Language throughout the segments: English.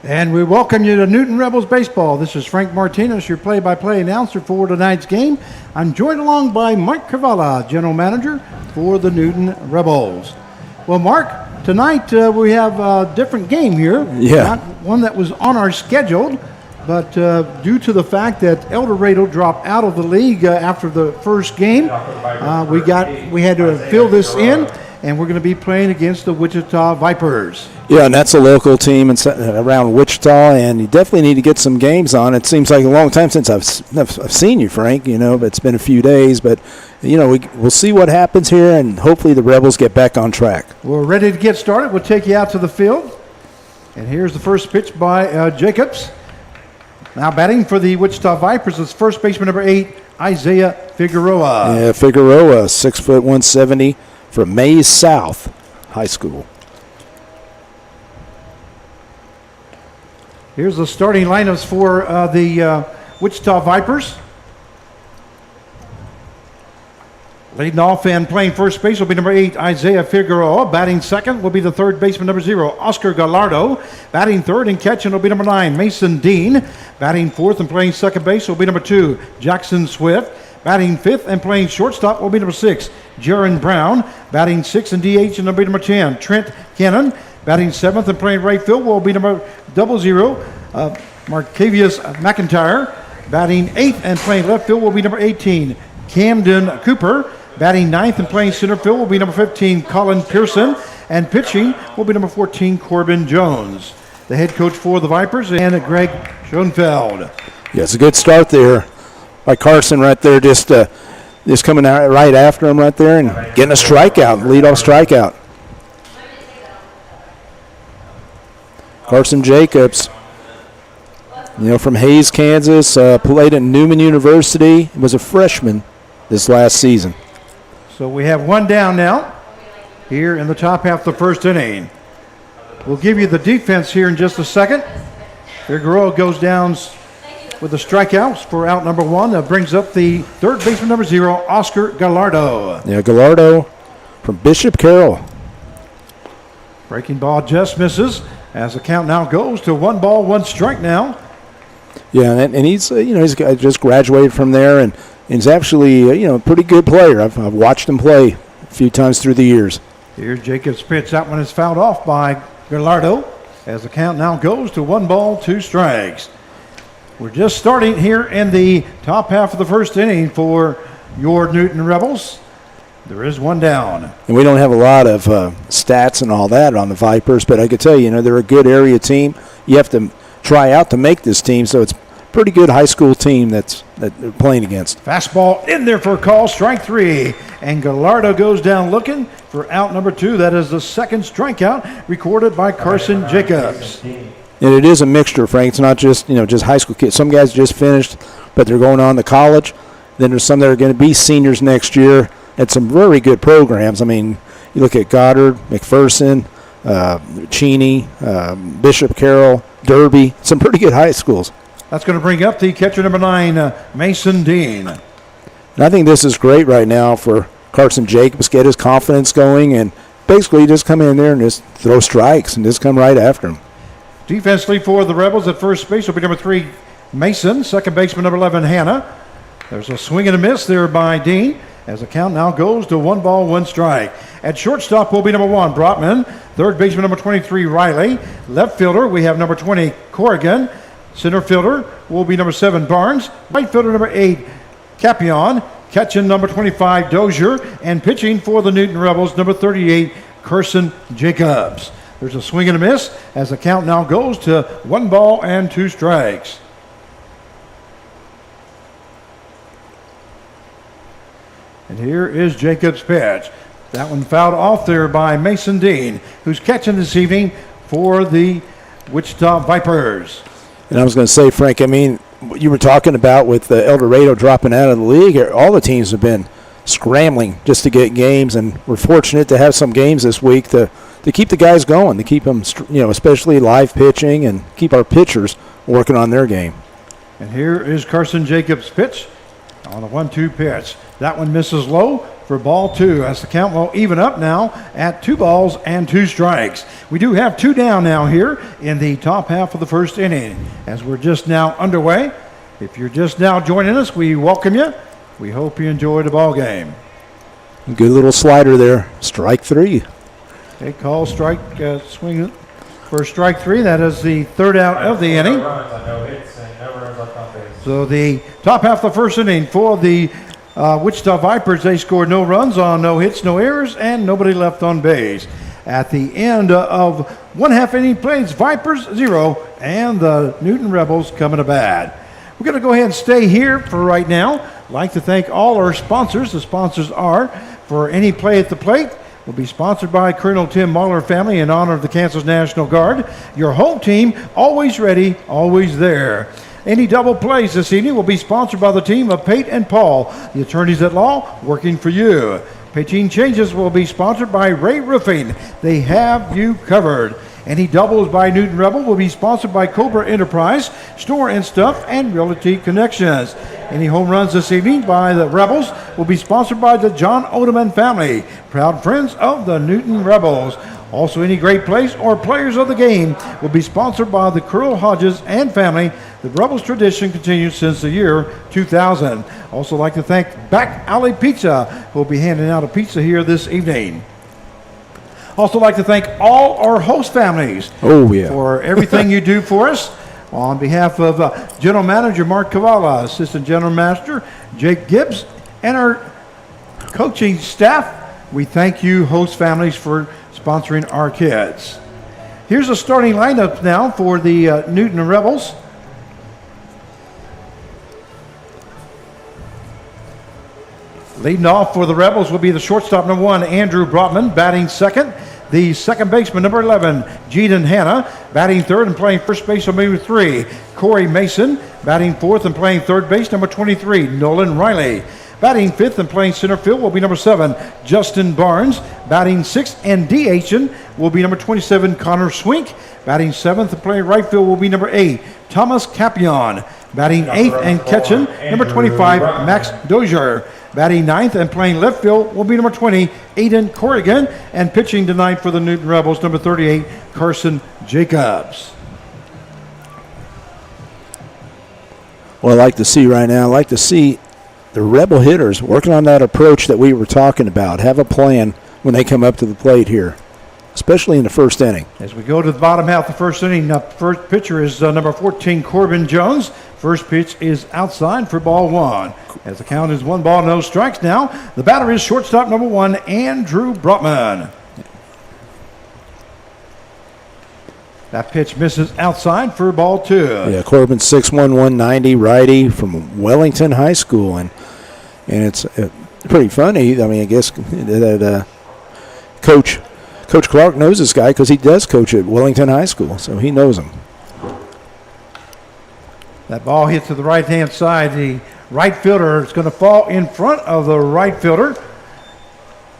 And we welcome you to Newton Rebels Baseball. This is Frank Martinez, your play-by-play announcer for tonight's game. I'm joined along by Mark Cavala, general manager for the Newton Rebels. Well, Mark, tonight we have a different game here. Yeah. Not one that was on our schedule, but due to the fact that El Dorado dropped out of the league after the first game, we had to fill this in, and we're going to be playing against the Wichita Vipers. Yeah, and that's a local team around Wichita, and you definitely need to get some games on. It seems like a long time since I've seen you, Frank, but it's been a few days. But, we'll see what happens here, and hopefully the Rebels get back on track. We're ready to get started. We'll take you out to the field. And here's the first pitch by Jacobs. Now batting for the Wichita Vipers is first baseman number 8, Isaiah Figueroa. Yeah, Figueroa, 6'1", 170 from Mays South High School. Here's the starting lineups for the Wichita Vipers. Leading off and playing first base will be number 8, Isaiah Figueroa. Batting second will be the third baseman, number 0, Oscar Gallardo. Batting third and catching will be number 9, Mason Dean. Batting fourth and playing second base will be number 2, Jackson Swift. Batting fifth and playing shortstop will be number 6, Jaron Brown. Batting sixth and DH will be number 10, Trent Cannon. Batting seventh and playing right field will be number 00, Marcavius McIntyre. Batting eighth and playing left field will be number 18, Camden Cooper. Batting ninth and playing center field will be number 15, Colin Pearson. And pitching will be number 14, Corbin Jones. The head coach for the Vipers and Greg Schoenfeld. Yeah, it's a good start there by Carson right there, just coming out right after him right there and getting a strikeout, leadoff strikeout. Carson Jacobs, from Hays, Kansas, played at Newman University, was a freshman this last season. So we have one down now here in the top half of the first inning. We'll give you the defense here in just a second. Figueroa goes down with the strikeouts for out number 1. That brings up the third baseman, number 0, Oscar Gallardo. Yeah, Gallardo from Bishop Carroll. Breaking ball just misses as the count now goes to 1 ball, 1 strike now. Yeah, and he's he's just graduated from there, and he's actually a pretty good player. I've watched him play a few times through the years. Here's Jacobs' pitch. That one is fouled off by Gallardo as the count now goes to 1 ball, 2 strikes. We're just starting here in the top half of the first inning for your Newton Rebels. There is one down. And we don't have a lot of stats and all that on the Vipers, but I could tell you, they're a good area team. You have to try out to make this team, so it's a pretty good high school team that they're playing against. Fastball in there for a call, strike 3. And Gallardo goes down looking for out number 2. That is the second strikeout recorded by Carson Jacobs. And it is a mixture, Frank. It's not just, just high school kids. Some guys just finished, but they're going on to college. Then there's some that are going to be seniors next year at some very good programs. I mean, you look at Goddard, McPherson, Cheney, Bishop Carroll, Derby, some pretty good high schools. That's going to bring up the catcher number 9, Mason Dean. And I think this is great right now for Carson Jacobs, get his confidence going, and basically just come in there and just throw strikes and just come right after him. Defensively for the Rebels at first base will be number 3, Mason. Second baseman, number 11, Hannah. There's a swing and a miss there by Dean as the count now goes to 1 ball, 1 strike. At shortstop will be number 1, Brotman. Third baseman, number 23, Riley. Left fielder, we have number 20, Corrigan. Center fielder will be number 7, Barnes. Right fielder, number 8, Capion. Catching number 25, Dozier. And pitching for the Newton Rebels, number 38, Carson Jacobs. There's a swing and a miss as the count now goes to 1 ball and 2 strikes. And here is Jacobs' pitch. That one fouled off there by Mason Dean, who's catching this evening for the Wichita Vipers. And I was going to say, Frank, what you were talking about with El Dorado dropping out of the league, all the teams have been scrambling just to get games, and we're fortunate to have some games this week to keep the guys going, to keep them, especially live pitching, and keep our pitchers working on their game. And here is Carson Jacobs' pitch on a 1-2 pitch. That one misses low for ball 2, as the count will even up now at 2 balls and 2 strikes. We do have 2 down now here in the top half of the first inning, as we're just now underway. If you're just now joining us, we welcome you. We hope you enjoy the ball game. Good little slider there. Strike 3. Okay, call strike, swing for strike 3. That is the third out of the inning. So the top half of the first inning for the Wichita Vipers, they scored no runs on no hits, no errors, and nobody left on base. At the end of 1/2 inning play, it's Vipers 0 and the Newton Rebels coming to bat. We're going to go ahead and stay here for right now. I'd like to thank all our sponsors. The sponsors are for any play at the plate. Will be sponsored by Colonel Tim Mahler family in honor of the Kansas National Guard. Your home team, always ready, always there. Any double plays this evening will be sponsored by the team of Pate and Paul, the attorneys at law, working for you. Pitching changes will be sponsored by Ray Roofing. They have you covered. Any doubles by Newton Rebel will be sponsored by Cobra Enterprise, Store and Stuff, and Realty Connections. Any home runs this evening by the Rebels will be sponsored by the John Odeman family, proud friends of the Newton Rebels. Also, any great plays or players of the game will be sponsored by the Curl Hodges and family. The Rebels tradition continues since the year 2000. Also like to thank Back Alley Pizza, who will be handing out a pizza here this evening. Also like to thank all our host families for everything you do for us. On behalf of General Manager Mark Cavala, Assistant General Manager Jake Gibbs, and our coaching staff, we thank you, host families, for sponsoring our kids. Here's a starting lineup now for the Newton Rebels. Leading off for the Rebels will be the shortstop, number 1, Andrew Brotman, batting second. The second baseman, number 11, Jaden Hanna, batting third and playing first base, number 3, Corey Mason, batting fourth and playing third base, number 23, Nolan Riley. Batting fifth and playing center field will be number 7, Justin Barnes. Batting sixth and DHing will be number 27, Connor Swink. Batting seventh and playing right field will be number 8, Thomas Capion. Batting eighth and catching, number 25, Max Dozier. Batting ninth and playing left field will be number 20, Aiden Corrigan. And pitching tonight for the Newton Rebels, number 38, Carson Jacobs. Well, I like to see right now, I like to see the Rebel hitters working on that approach that we were talking about. Have a plan when they come up to the plate here, especially in the first inning. As we go to the bottom half of the first inning, first pitcher is number 14, Corbin Jones. First pitch is outside for ball 1. As the count is 1 ball, no strikes now. The batter is shortstop number 1, Andrew Brotman. That pitch misses outside for ball 2. Yeah, Corbin 6'1", 190, righty from Wellington High School. And it's pretty funny. I mean, I guess that Coach Clark knows this guy because he does coach at Wellington High School, so he knows him. That ball hits to the right-hand side. The right fielder is going to fall in front of the right fielder.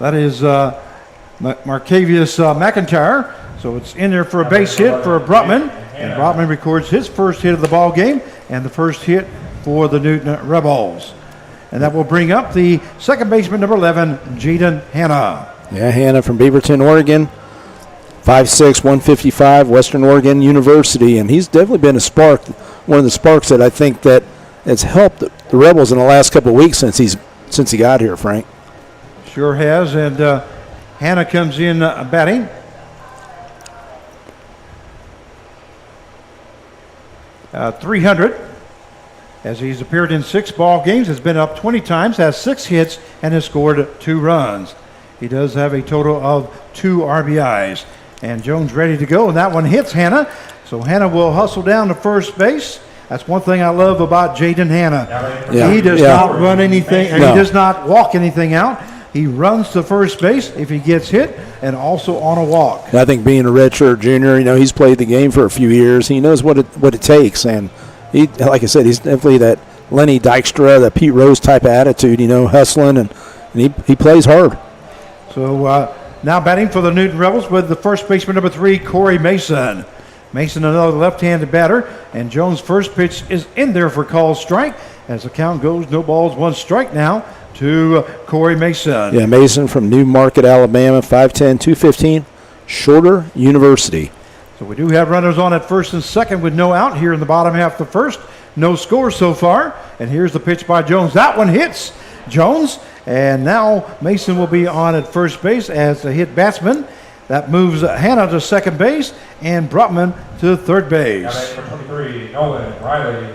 That is Marcavius McIntyre. So it's in there for a base hit for Brotman. And Brotman records his first hit of the ball game and the first hit for the Newton Rebels. And that will bring up the second baseman, number 11, Jaden Hanna. Yeah, Hanna from Beaverton, Oregon. 5'6", 155, Western Oregon University. And he's definitely been a spark, one of the sparks that I think that has helped the Rebels in the last couple of weeks since he got here, Frank. Sure has. And Hanna comes in batting. .300, as he's appeared in 6 ball games, has been up 20 times, has 6 hits, and has scored 2 runs. He does have a total of 2 RBIs. And Jones ready to go, and that one hits Hanna. So Hanna will hustle down to first base. That's one thing I love about Jaden Hanna. Yeah. He does not run anything, and No. he does not walk anything out. He runs to first base if he gets hit, and also on a walk. I think being a redshirt junior, he's played the game for a few years. He knows what it takes, and he, like I said, he's definitely that Lenny Dykstra, that Pete Rose type of attitude. Hustling, and he plays hard. So now batting for the Newton Rebels with the first baseman, number 3, Corey Mason. Mason, another left-handed batter, and Jones' first pitch is in there for called strike. As the count goes, no balls, 1 strike now to Corey Mason. Yeah, Mason from New Market, Alabama, 5'10", 215, Shorter University. So we do have runners on at first and second with no out here in the bottom half of the first. No score so far. And here's the pitch by Jones. That one hits Jones. And now Mason will be on at first base as a hit batsman. That moves Hannah to second base and Brotman to third base. Number 23, Nolan Riley.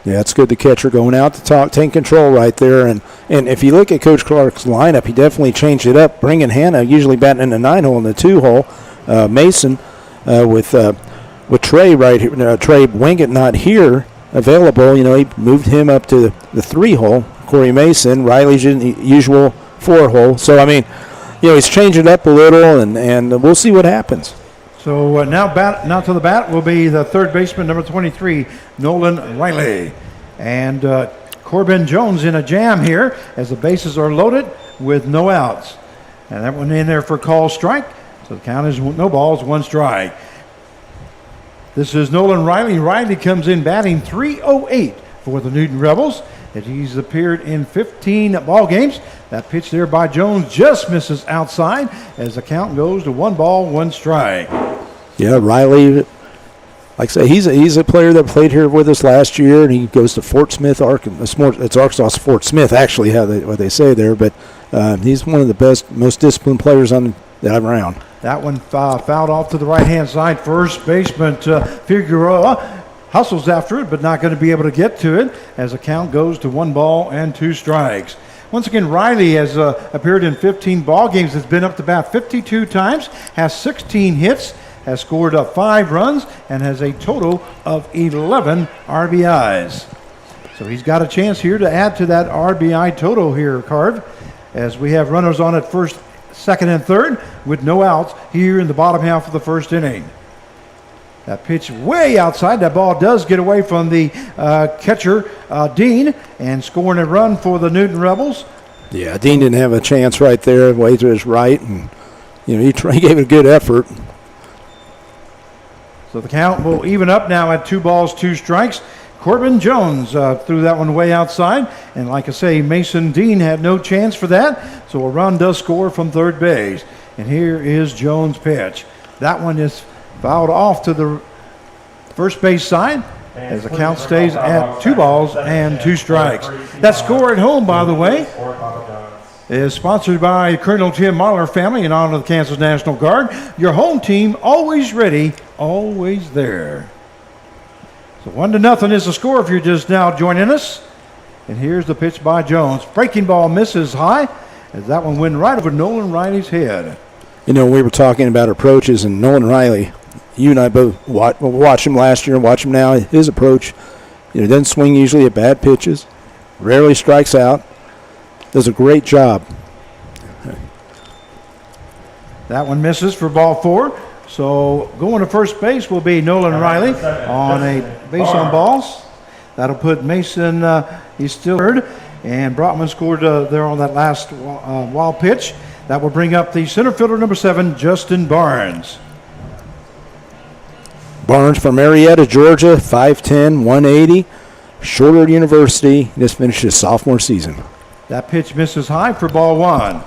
Yeah, it's good the catcher going out to talk, take control right there. And if you look at Coach Clark's lineup, he definitely changed it up, bringing Hannah usually batting in the 9-hole and the 2-hole. Mason with Trey right here, Trey Wingett not here available. He moved him up to the 3-hole. Corey Mason, Riley's usual 4-hole. So, he's changed it up a little, and we'll see what happens. So now to the bat will be the third baseman, number 23, Nolan Riley. And Corbin Jones in a jam here as the bases are loaded with no outs. And that one in there for call strike. So the count is no balls, 1 strike. This is Nolan Riley. Riley comes in batting .308 for the Newton Rebels. And he's appeared in 15 ball games. That pitch there by Jones just misses outside as the count goes to 1 ball, 1 strike. Yeah, Riley, like I say, he's a player that played here with us last year, and he goes to Fort Smith, Arkansas. It's Arkansas Fort Smith, actually, what they say there. But he's one of the best, most disciplined players on that round. That one fouled off to the right-hand side. First baseman Figueroa hustles after it, but not going to be able to get to it as the count goes to 1 ball and 2 strikes. Once again, Riley has appeared in 15 ball games, has been up to bat 52 times, has 16 hits, has scored 5 runs, and has a total of 11 RBIs. So he's got a chance here to add to that RBI total here, Carv, as we have runners on at first, second, and third with no outs here in the bottom half of the first inning. That pitch way outside. That ball does get away from the catcher, Dean, and scoring a run for the Newton Rebels. Yeah, Dean didn't have a chance right there, way to his right, and he gave it a good effort. So the count will even up now at 2 balls, 2 strikes. Corbin Jones threw that one way outside, and like I say, Mason Dean had no chance for that, so a run does score from third base. And here is Jones' pitch. That one is fouled off to the first base side as the count stays at 2 balls and 2 strikes. That score at home, by the way, is sponsored by Colonel Tim Mahler family in honor of the Kansas National Guard. Your home team, always ready, always there. So 1-0 is the score if you're just now joining us. And here's the pitch by Jones. Breaking ball misses high as that one went right over Nolan Riley's head. We were talking about approaches, and Nolan Riley, you and I both watched him last year and watch him now. His approach, doesn't swing usually at bad pitches, rarely strikes out, does a great job. That one misses for ball 4. So going to first base will be Nolan Riley on a base on balls. That'll put Mason, he's still third, and Brotman scored there on that last wild pitch. That will bring up the center fielder, number 7, Justin Barnes. Barnes from Marietta, Georgia, 5'10", 180, Shorter University, just finished his sophomore season. That pitch misses high for ball 1.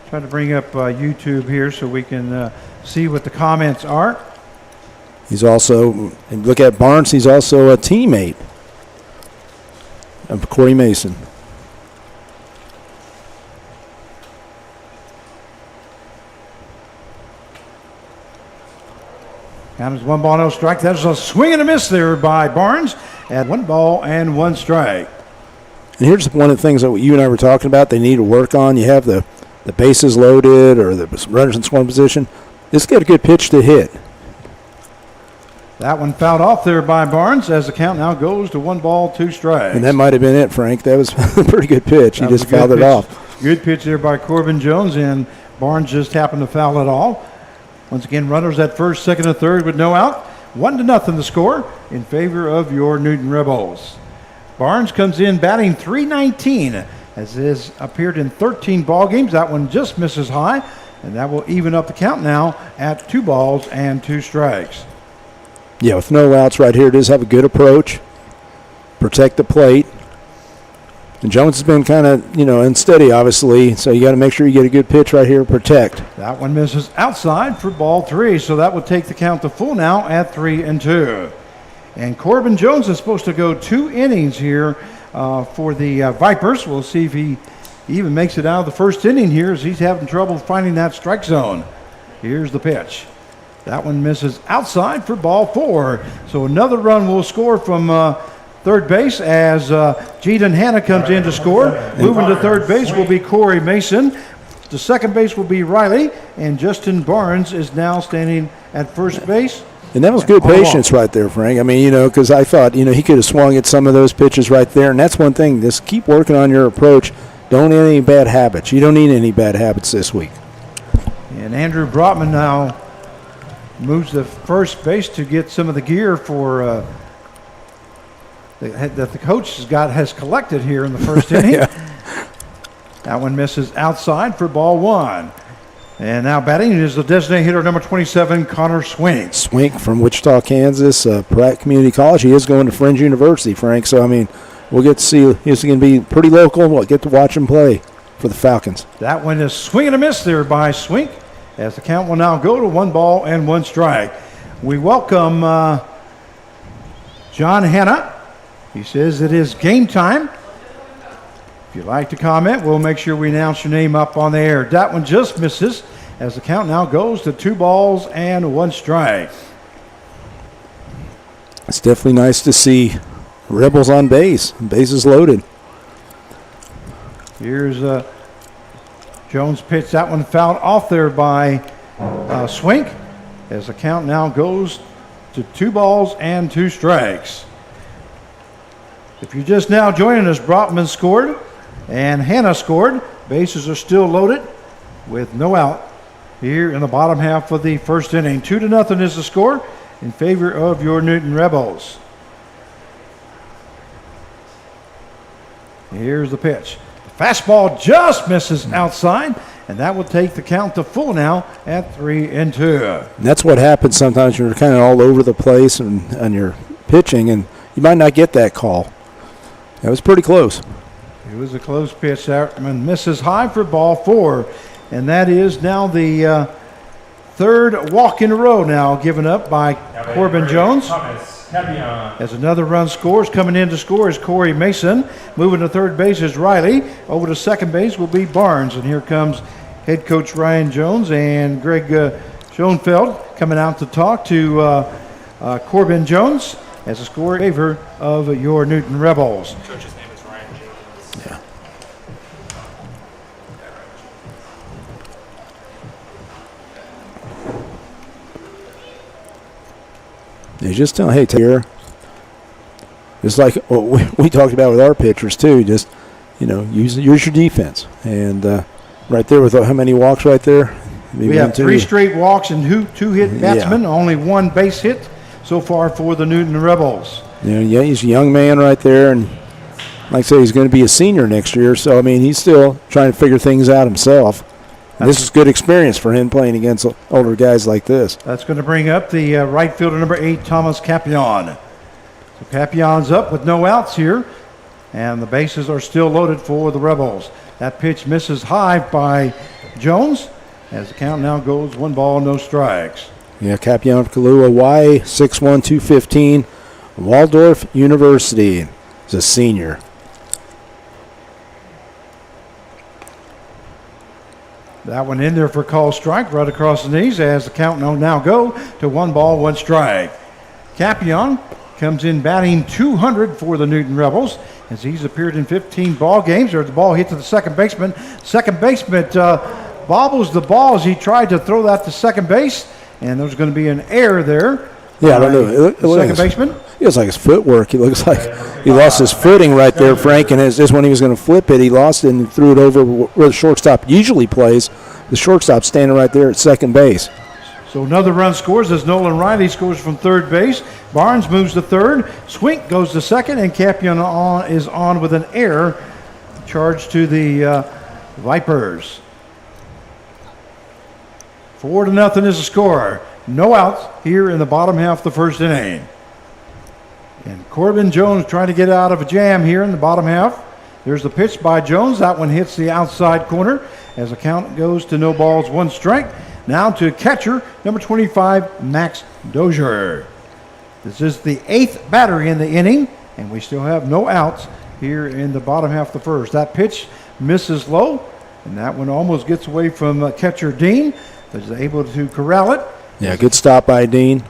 Try to bring up YouTube here so we can see what the comments are. He's also, and look at Barnes, he's also a teammate of Corey Mason. Count is 1 ball, no strike. That's a swing and a miss there by Barnes at 1 ball and 1 strike. And here's one of the things that you and I were talking about they need to work on. You have the bases loaded or the runners in scoring position. Just get a good pitch to hit. That one fouled off there by Barnes as the count now goes to 1 ball, 2 strikes. And that might have been it, Frank. That was a pretty good pitch. He just fouled it off. Good pitch there by Corbin Jones, and Barnes just happened to foul it off. Once again, runners at first, second, and third with no out. 1-0 the score in favor of your Newton Rebels. Barnes comes in batting .319 as has appeared in 13 ball games. That one just misses high, and that will even up the count now at 2 balls and 2 strikes. Yeah, with no outs right here, does have a good approach. Protect the plate. And Jones has been kind of, unsteady, obviously. So you got to make sure you get a good pitch right here, protect. That one misses outside for ball 3, so that would take the count to full now at 3-2. And Corbin Jones is supposed to go 2 innings here for the Vipers. We'll see if he even makes it out of the first inning here, as he's having trouble finding that strike zone. Here's the pitch. That one misses outside for ball 4. So another run will score from third base as Jaden Hanna comes in to score. Moving to third base will be Corey Mason. The second base will be Riley, and Justin Barnes is now standing at first base. And that was good patience right there, Frank. I mean, because I thought, he could have swung at some of those pitches right there. And that's one thing. Just keep working on your approach. Don't have any bad habits. You don't need any bad habits this week. And Andrew Brotman now moves to first base to get some of the gear for that the coach has collected here in the first inning. Yeah. That one misses outside for ball 1. And now batting is the designated hitter number 27, Connor Swink. Swink from Wichita, Kansas, Pratt Community College. He is going to Fringe University, Frank. So, I mean, we'll get to see. He's going to be pretty local. We'll get to watch him play for the Falcons. That one is swing and a miss there by Swink, as the count will now go to 1-1 strike. We welcome John Hanna. He says it is game time. If you'd like to comment, we'll make sure we announce your name up on the air. That one just misses, as the count now goes to 2-1 strike. It's definitely nice to see Rebels on base. Bases loaded. Here's Jones pitch. That one fouled off there by Swink, as the count now goes to 2 strikes. If you're just now joining us, Brotman scored and Hanna scored. Bases are still loaded with no out here in the bottom half of the first inning. 2-0 is the score in favor of your Newton Rebels. Here's the pitch. The fastball just misses outside, and that will take the count to full now at 3-2. And that's what happens sometimes. You're kind of all over the place and you're pitching, and you might not get that call. That was pretty close. It was a close pitch. That one misses high for ball 4, and that is now the third walk in a row now given up by Corbin Jones. As another run scores, coming in to score is Corey Mason. Moving to third base is Riley. Over to second base will be Barnes. And here comes head coach Ryan Jones and Greg Schoenfeld coming out to talk to Corbin Jones as a score in favor of your Newton Rebels. Coach's name is Ryan James. Yeah. They just tell, hey, here. Just like what we talked about with our pitchers too. Just use your defense. And right there with how many walks right there? We have 3 straight walks and two hit batsmen. Only 1 base hit so far for the Newton Rebels. Yeah, he's a young man right there, and like I say, he's going to be a senior next year. So I mean, he's still trying to figure things out himself. And this is good experience for him playing against older guys like this. That's going to bring up the right fielder number 8, Thomas Capion. So Capion's up with no outs here, and the bases are still loaded for the Rebels. That pitch misses high by Jones, as the count now goes 1 no strikes. Yeah, Capion Kalua, Y6'1", 215, Waldorf University. He's a senior. That one in there for call strike right across the knees, as the count now go to 1 strike. Capion comes in batting 200 for the Newton Rebels, as he's appeared in 15 ball games. There's the ball hit to the second baseman. Second baseman bobbles the ball as he tried to throw that to second base, and there's going to be an error there. Yeah, I don't know. Second baseman. It looks like his footwork. He looks like he lost his footing right there, Frank. And as this when he was going to flip it, he lost it and threw it over where the shortstop usually plays. The shortstop standing right there at second base. So another run scores as Nolan Riley scores from third base. Barnes moves to third. Swink goes to second, and Capion is on with an error charged to the Vipers. 4-0 is the score. No outs here in the bottom half of the first inning. And Corbin Jones trying to get out of a jam here in the bottom half. There's the pitch by Jones. That one hits the outside corner as the count goes to no balls, one strike. Now to catcher, number 25, Max Dozier. This is the 8th batter in the inning, and we still have no outs here in the bottom half of the first. That pitch misses low, and that one almost gets away from catcher Dean, but is able to corral it. Yeah, good stop by Dean.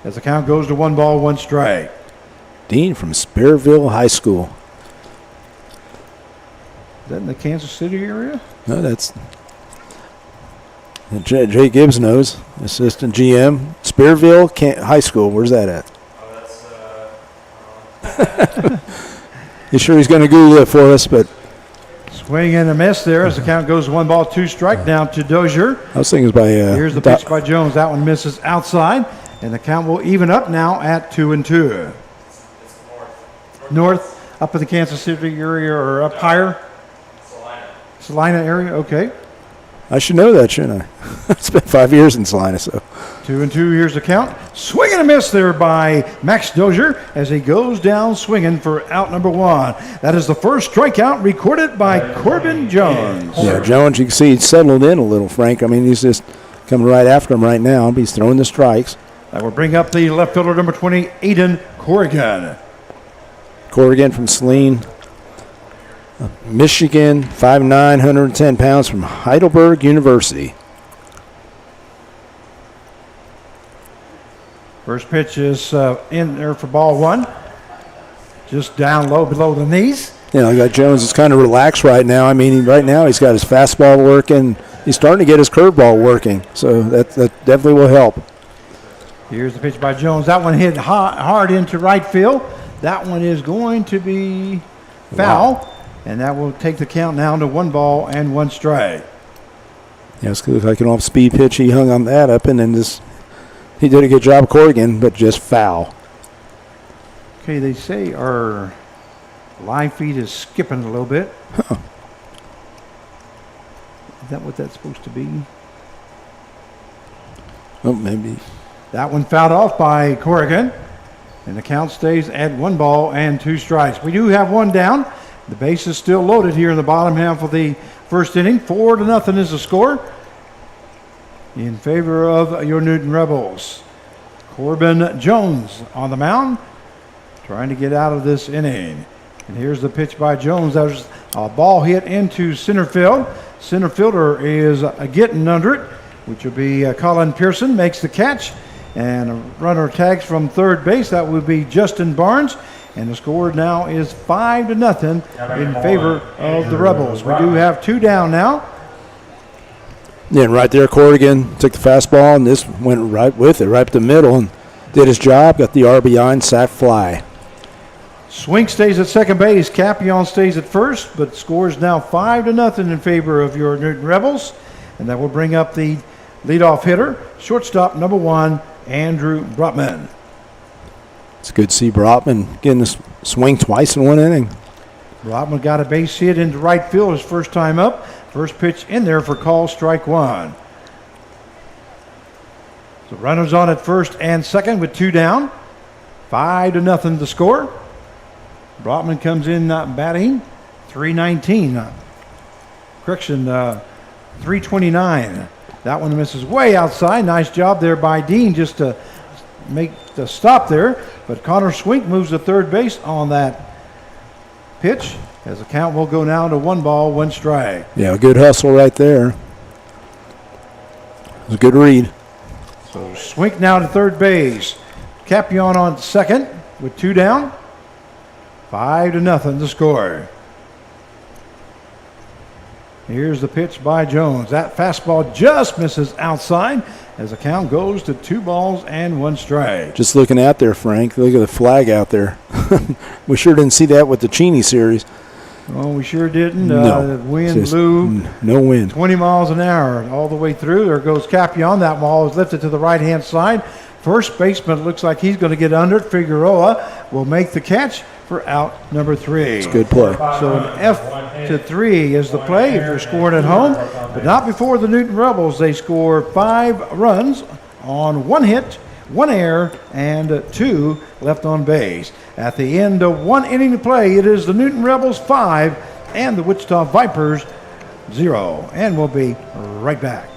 As the count goes to 1 ball, 1 strike. Dean from Spearville High School. Is that in the Kansas City area? No, that's Jay Gibbs knows. Assistant GM, Spearville High School. Where's that at? Oh, You sure he's going to Google it for us? But Swing and a miss there as the count goes 1 ball, 2 strike down to Dozier. I was thinking it was by. Here's the pitch by Jones. That one misses outside, and the count will even up now at 2-2. it's North, up in the Kansas City area or up higher? Salina. Salina area, okay. I should know that, shouldn't I? I spent 5 years in Salina, so 2-2, here's the count. Swing and a miss there by Max Dozier as he goes down swinging for out number 1. That is the first strikeout recorded by Corbin Jones. yeah, Jones. You can see he's settled in a little, Frank. I mean, he's just coming right after him right now. He's throwing the strikes. That will bring up the left fielder number 20, Aiden Corrigan. Corrigan from Saline, Michigan, 5'9", 110 pounds from Heidelberg University. First pitch is in there for ball 1. Just down low below the knees. You know, you got Jones is kind of relaxed right now. I mean, right now he's got his fastball working. He's starting to get his curveball working, so that definitely will help. Here's the pitch by Jones. That one hit hard into right field. That one is going to be foul, and that will take the count now to 1 ball and 1 strike. Yeah, it's looked like an off-speed pitch. He hung on that up, and then he did a good job, Corrigan, but just foul. Okay, they say our live feed is skipping a little bit. Huh. Is that what that's supposed to be? Oh, maybe. That one fouled off by Corrigan, and the count stays at 1 ball and 2 strikes. We do have 1 down. The base is still loaded here in the bottom half of the first inning. 4-0 is the score in favor of your Newton Rebels. Corbin Jones on the mound, trying to get out of this inning. And here's the pitch by Jones. That was a ball hit into center field. Center fielder is getting under it, which will be Colin Pearson, makes the catch. And a runner tags from third base. That would be Justin Barnes. And the score now is 5-0 in favor of the Rebels. We do have 2 down now. Yeah, and right there, Corrigan took the fastball, and this went right with it, right up the middle, and did his job, got the RBI and sac fly. Swink stays at second base. Capion stays at first, but scores now 5-0 in favor of your Newton Rebels. And that will bring up the leadoff hitter, shortstop number 1, Andrew Brotman. It's good to see Brotman getting the swing twice in 1 inning. Brotman got a base hit into right field his first time up. First pitch in there for call, strike 1. So runners on at first and second with 2 down. 5-0 the score. Brotman comes in batting .319. Correction, .329. That one misses way outside. Nice job there by Dean just to make the stop there. But Connor Swink moves to third base on that pitch as the count will go now to 1 ball, 1 strike. Yeah, good hustle right there. It was a good read. So Swink now to third base. Capion on second with 2 down. 5-0 the score. Here's the pitch by Jones. That fastball just misses outside as the count goes to 2 balls and 1 strike. Just looking out there, Frank. Look at the flag out there. We sure didn't see that with the Cheney series. Well, we sure didn't. No. The wind Just blew no wind. 20 miles an hour all the way through. There goes Capion. That ball is lifted to the right-hand side. First baseman looks like he's going to get under it. Figueroa will make the catch for out number 3. It's a good play. So an F-3 is the play if you're scoring at home, but not before the Newton Rebels. They score 5 runs on 1 hit, 1 error, and 2 left on base. At the end of 1 inning to play, it is the Newton Rebels 5 and the Wichita Vipers 0. And we'll be right back.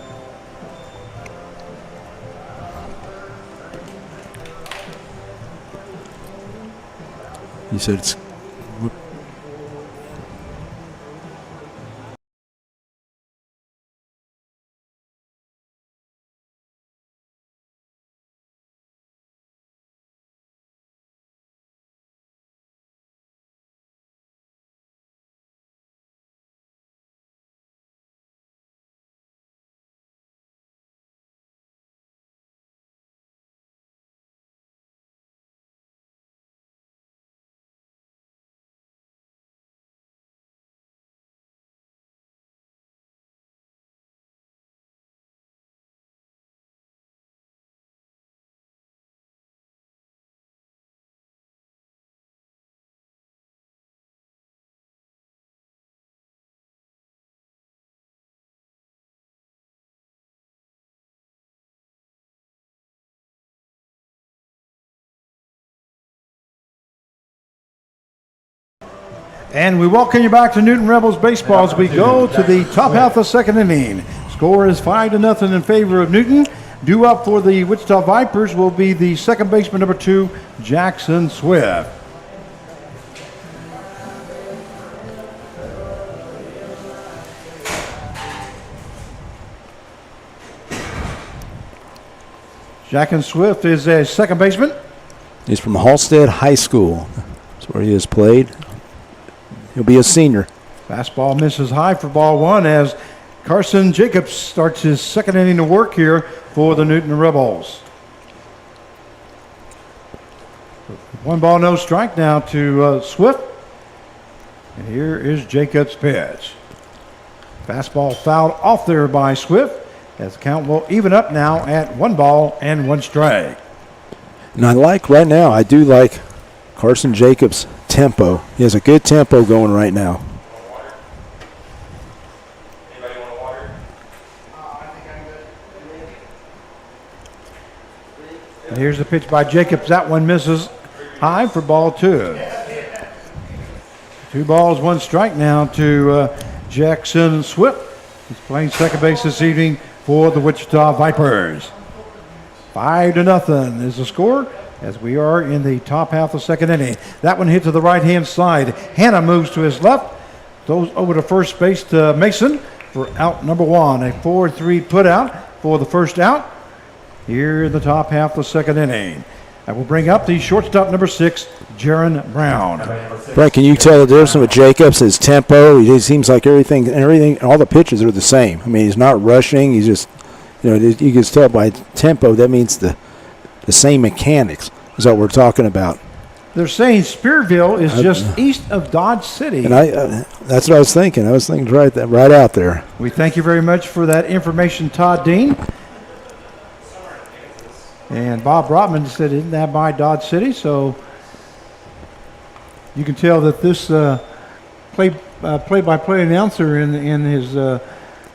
You said it's And we welcome you back to Newton Rebels baseball as we go to the top half of the second inning. Score is 5-0 in favor of Newton. Due up for the Wichita Vipers will be the second baseman, number 2, Jackson Swift. Jackson Swift is a second baseman. He's from Halstead High School. That's where he has played. He'll be a senior. Fastball misses high for ball 1 as Carson Jacobs starts his second inning of work here for the Newton Rebels. 1 ball, no strike now to Swift. And here is Jacobs' pitch. Fastball fouled off there by Swift as the count will even up now at 1 ball and 1 strike. And right now, I do like Carson Jacobs' tempo. He has a good tempo going right now. Anybody want water? And here's the pitch by Jacobs. That one misses high for ball 2. 2 balls, 1 strike now to Jackson Swift. He's playing second base this evening for the Wichita Vipers. 5-0 is the score as we are in the top half of the second inning. That one hit to the right-hand side. Hanna moves to his left. Throws over to first base to Mason for out number 1. A 4-3 put out for the first out here in the top half of the second inning. I will bring up the shortstop, number 6, Jaron Brown. Frank, can you tell the difference with Jacobs? His tempo, he seems like everything, all the pitches are the same. I mean, he's not rushing. He's just, you can tell by tempo, that means the same mechanics is what we're talking about. They're saying Spearville is just east of Dodge City. And that's what I was thinking. I was thinking right out there. We thank you very much for that information, Todd Dean. And Bob Brotman said, isn't that by Dodge City? So you can tell that this play-by-play announcer and his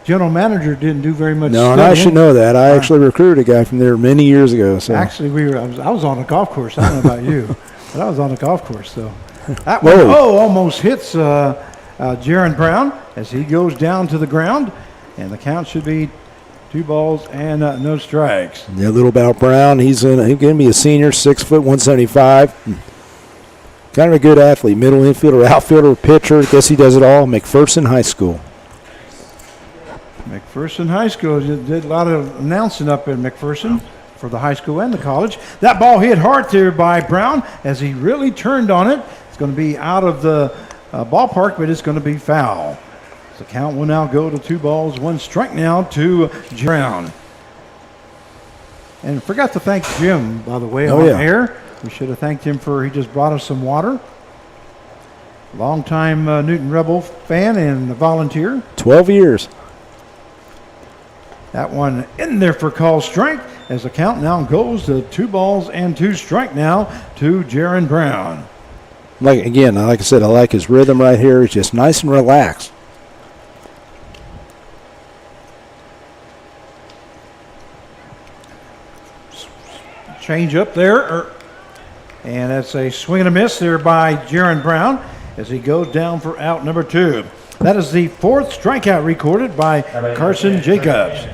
general manager didn't do very much No, and I should know that. I actually recruited a guy from there many years ago. So actually, I was on a golf course. I don't know about you, but I was on a golf course. So that one, almost hits Jaron Brown as he goes down to the ground, and the count should be 2 balls and no strikes. Yeah, a little about Brown. He's going to be a senior, 6 foot, 175. Kind of a good athlete, middle infielder, outfielder, pitcher. I guess he does it all. McPherson High School. McPherson High School did a lot of announcing up in McPherson for the high school and the college. That ball hit hard there by Brown as he really turned on it. It's going to be out of the ballpark, but it's going to be foul. The count will now go to 2 balls, 1 strike now to Brown. And forgot to thank Jim, by the way, on air. We should have thanked him he just brought us some water. Longtime Newton Rebel fan and volunteer. 12 years. That one in there for call strike as the count now goes to 2 balls and 2 strike now to Jaron Brown. Like I said, I like his rhythm right here. It's just nice and relaxed. change up there. And that's a swing and a miss there by Jaron Brown as he goes down for out number 2. That is the 4th strikeout recorded by Carson Jacobs.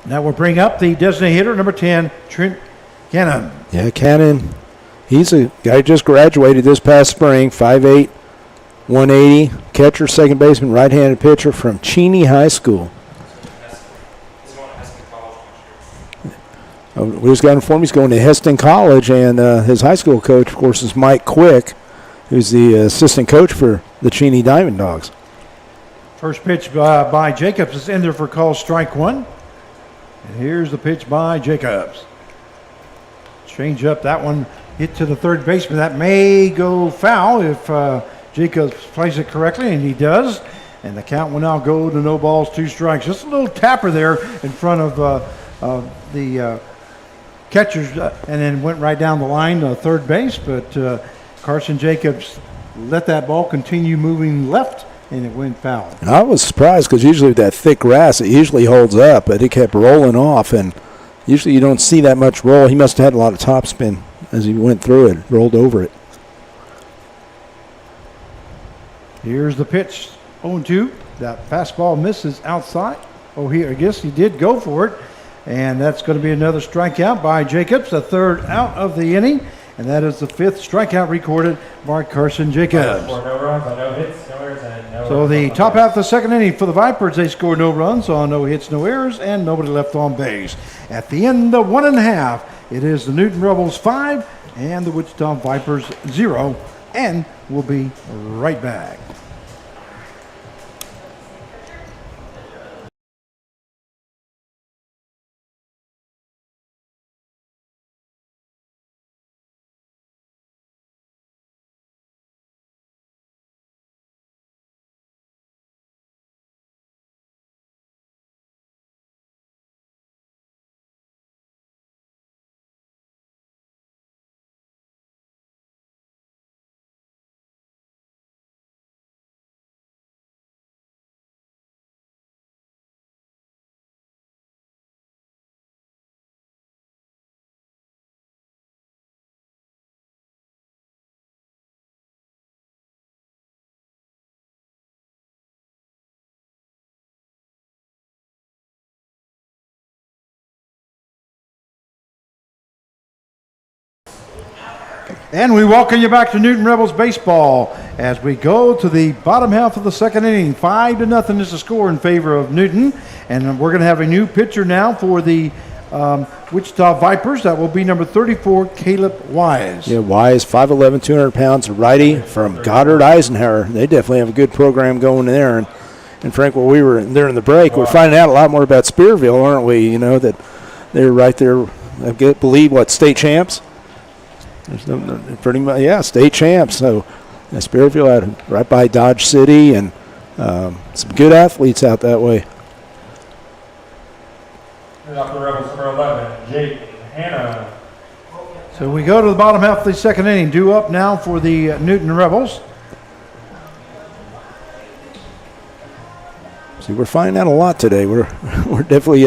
Now we'll bring up the designated hitter, number 10, Trent Cannon. Yeah, Cannon, he's a guy who just graduated this past spring, 5'8", 180, catcher, second baseman, right-handed pitcher from Cheney High School. He's going to Heston College next year. We just got informed he's going to Heston College, and his high school coach, of course, is Mike Quick, who's the assistant coach for the Cheney Diamond Dogs. First pitch by Jacobs is in there for call strike 1. And here's the pitch by Jacobs. Change up, that one hit to the third baseman. That may go foul if Jacobs plays it correctly, and he does. And the count will now go to no balls, 2 strikes. Just a little tapper there in front of the catchers, and then went right down the line to third base. But Carson Jacobs let that ball continue moving left, and it went foul. And I was surprised because usually with that thick grass, it usually holds up, but it kept rolling off, and usually you don't see that much roll. He must have had a lot of topspin as he went through it, rolled over it. Here's the pitch, 0-2. That fastball misses outside. Oh, here, I guess he did go for it. And that's going to be another strikeout by Jacobs, the 3rd out of the inning. And that is the 5th strikeout recorded by Carson Jacobs. 4 no runs, no hits, no errors, and no So the runs. top half of the second inning for the Vipers, they scored no runs on no hits, no errors, and nobody left on base. At the end of 1.5, it is the Newton Rebels 5 and the Wichita Vipers 0. And we'll be right back. And we welcome you back to Newton Rebels baseball as we go to the bottom half of the second inning. 5-0 is the score in favor of Newton. And we're going to have a new pitcher now for the Wichita Vipers. That will be number 34, Caleb Wise. Yeah, Wise, 5'11", 200 pounds, a righty from Goddard Eisenhower. They definitely have a good program going there. And Frank, while we were there in the break, we're finding out a lot more about Spearville, aren't we? You know, that they're right there, I believe, state champs? There's pretty much, yeah, state champs. So Spearville out right by Dodge City, and some good athletes out that way. Here's off the Rebels, number 11, Jake Hanna. So we go to the bottom half of the second inning. Due up now for the Newton Rebels. See, we're finding out a lot today. We're definitely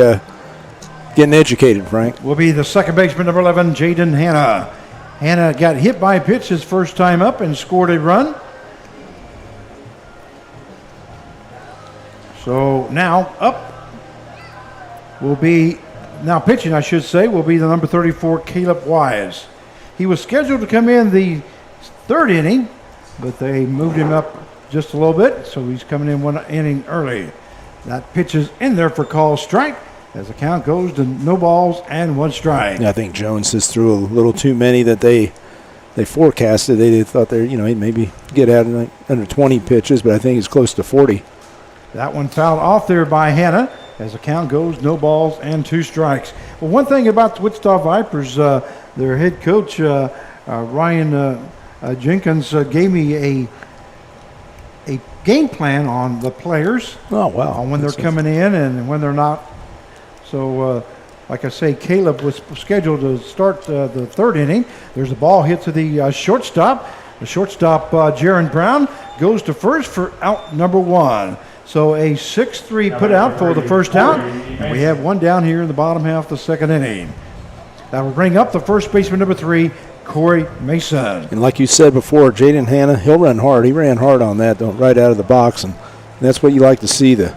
getting educated, Frank. Will be the second baseman, number 11, Jaden Hanna. Hanna got hit by a pitch his first time up and scored a run. So now up will be, now pitching I should say, will be the number 34, Caleb Wise. He was scheduled to come in the third inning, but they moved him up just a little bit, so he's coming in 1 inning early. That pitch is in there for call strike as the count goes to no balls and 1 strike. Yeah, I think Jones just threw a little too many that they forecasted. They thought he'd maybe get out in under 20 pitches, but I think he's close to 40. That one fouled off there by Hanna as the count goes no balls and 2 strikes. Well, one thing about the Wichita Vipers, their head coach, Ryan Jenkins, gave me a game plan on the players. Oh, wow. On when they're coming in and when they're not. So, like I say, Caleb was scheduled to start the third inning. There's a ball hit to the shortstop. The shortstop, Jaron Brown, goes to first for out number 1. So a 6-3 put out for the first out. And we have 1 down here in the bottom half of the second inning. That will bring up the first baseman number 3, Corey Mason. And like you said before, Jaden Hanna, he'll run hard. He ran hard on that, right out of the box, and that's what you like to see the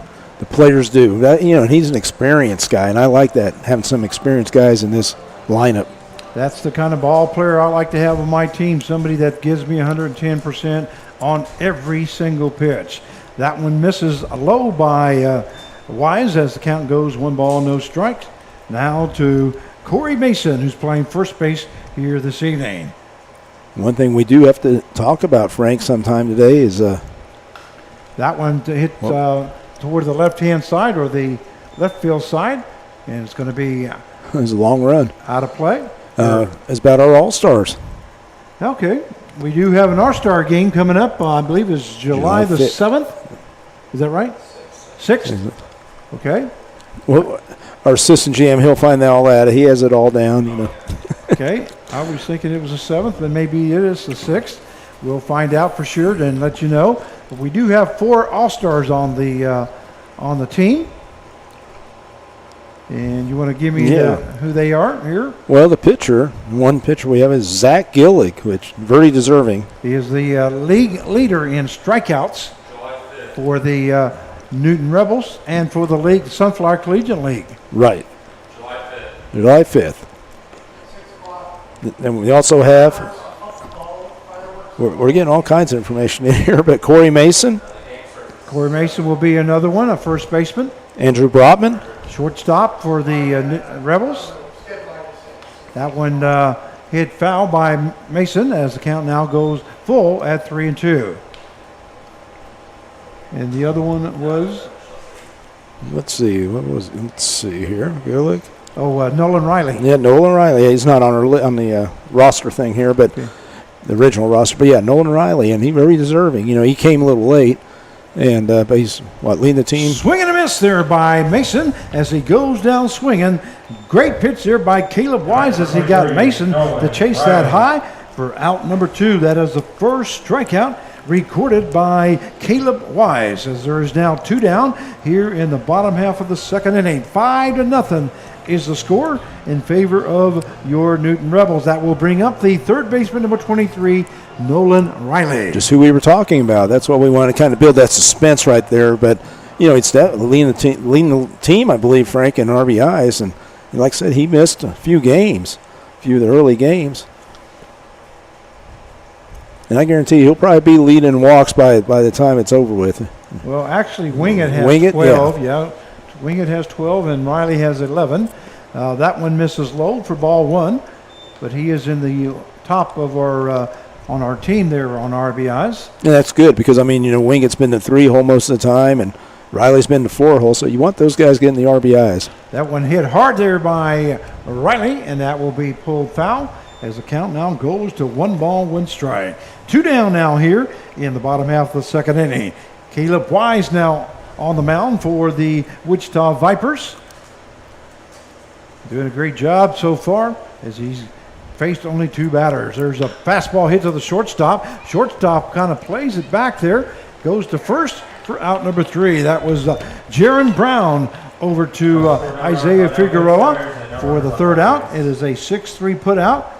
players do. That, and he's an experienced guy, and I like that, having some experienced guys in this lineup. That's the kind of ball player I like to have on my team, somebody that gives me 110% on every single pitch. That one misses low by Wise as the count goes 1 ball, no strikes. Now to Corey Mason, who's playing first base here this evening. One thing we do have to talk about, Frank, sometime today is that one to hit toward the left-hand side or the left field side, and it's going to be it's a long run. out of play. It's about our All-Stars. Okay. We do have an All-Star game coming up, I believe it's July the 7th. Is that right? 6th? Okay. Well, our assistant GM, he'll find all that. He has it all down. Okay. I was thinking it was the 7th, but maybe it is the 6th. We'll find out for sure and let you know. But we do have 4 All-Stars on the team. And you want to give me who they are here? Well, one pitcher we have is Zach Gillig, which very deserving. He is the league leader in strikeouts for the Newton Rebels and for the league, Sunflower Collegiate League. Right. July 5th. Then we also have, we're getting all kinds of information in here, but Corey Mason. Corey Mason will be another one, a first baseman. Andrew Brotman. Shortstop for the Rebels. That one hit foul by Mason as the count now goes full at 3-2. And the other one was? Let's see here. Gillig. Oh, Nolan Riley. Yeah, Nolan Riley. He's not on on the roster thing here, but the original roster. But yeah, Nolan Riley, and he's very deserving. He came a little late. And but he's leading the team. Swing and a miss there by Mason as he goes down swinging. Great pitch there by Caleb Wise as he got Mason to chase that high for out number 2. That is the first strikeout recorded by Caleb Wise as there is now 2 down here in the bottom half of the second inning. 5-0 is the score in favor of your Newton Rebels. That will bring up the third baseman, number 23, Nolan Riley. Just who we were talking about. That's what we want to kind of build that suspense right there. But, it's leading the team, I believe, Frank, in RBIs. And like I said, he missed a few of the early games. And I guarantee you, he'll probably be leading walks by the time it's over with. Well, actually, Wingett has 12. Yeah. Wingett has 12 and Riley has 11. That one misses low for ball 1, but he is in the top of our on our team there on RBIs. Yeah, that's good because Wingett's been the 3 hole most of the time, and Riley's been the 4 hole. So you want those guys getting the RBIs. That one hit hard there by Riley, and that will be pulled foul as the count now goes to 1 ball, 1 strike. 2 down now here in the bottom half of the second inning. Caleb Wise now on the mound for the Wichita Vipers. Doing a great job so far as he's faced only 2 batters. There's a fastball hit to the shortstop. Shortstop kind of plays it back there. Goes to first for out number 3. That was Jaron Brown over to Isaiah Figueroa for the third out. It is a 6-3 put out.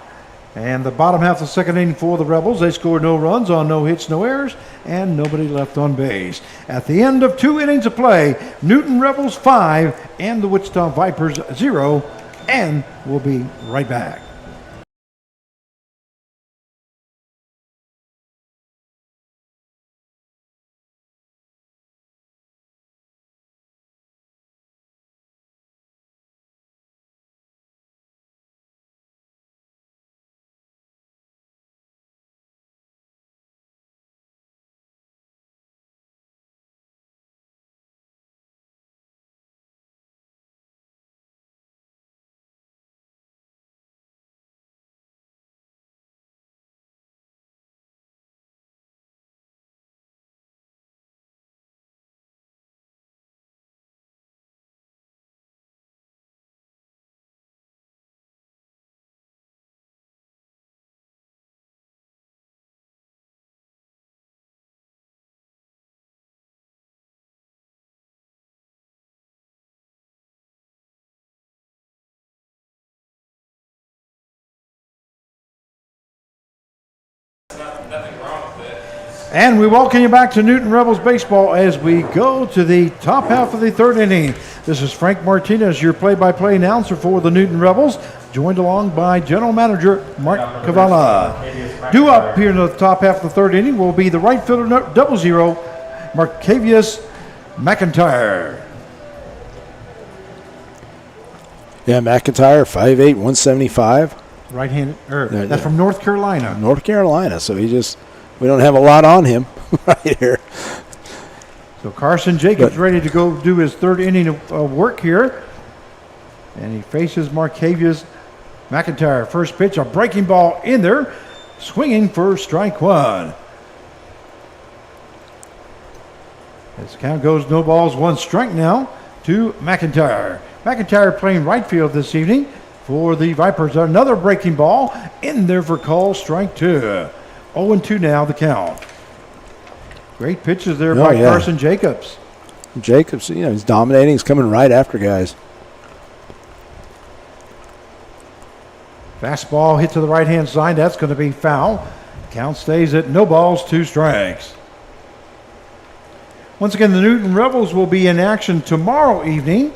And the bottom half of the second inning for the Rebels, they scored no runs on no hits, no errors, and nobody left on base. At the end of 2 innings of play, Newton Rebels 5 and the Wichita Vipers 0, and we'll be right back. And we welcome you back to Newton Rebels Baseball as we go to the top half of the third inning. This is Frank Martinez, your play-by-play announcer for the Newton Rebels, joined along by General Manager Mark Cavala. Due up here in the top half of the third inning will be the right fielder, 00, Markavius McIntyre. Yeah, McIntyre, 5'8", 175. Right-handed, Yeah, that's from North Carolina. North Carolina, so we don't have a lot on him right here. So Carson Jacobs ready to go do his third inning of work here. And he faces Markavius McIntyre. First pitch, a breaking ball in there, swinging for strike one. As the count goes, no balls, one strike now to McIntyre. McIntyre playing right field this evening for the Vipers. Another breaking ball in there for call, strike two. 0-2 now the count. Great pitches there by Carson Jacobs. Jacobs, he's dominating. He's coming right after guys. Fastball hit to the right-hand side. That's going to be foul. Count stays at no balls, two strikes. Once again, the Newton Rebels will be in action tomorrow evening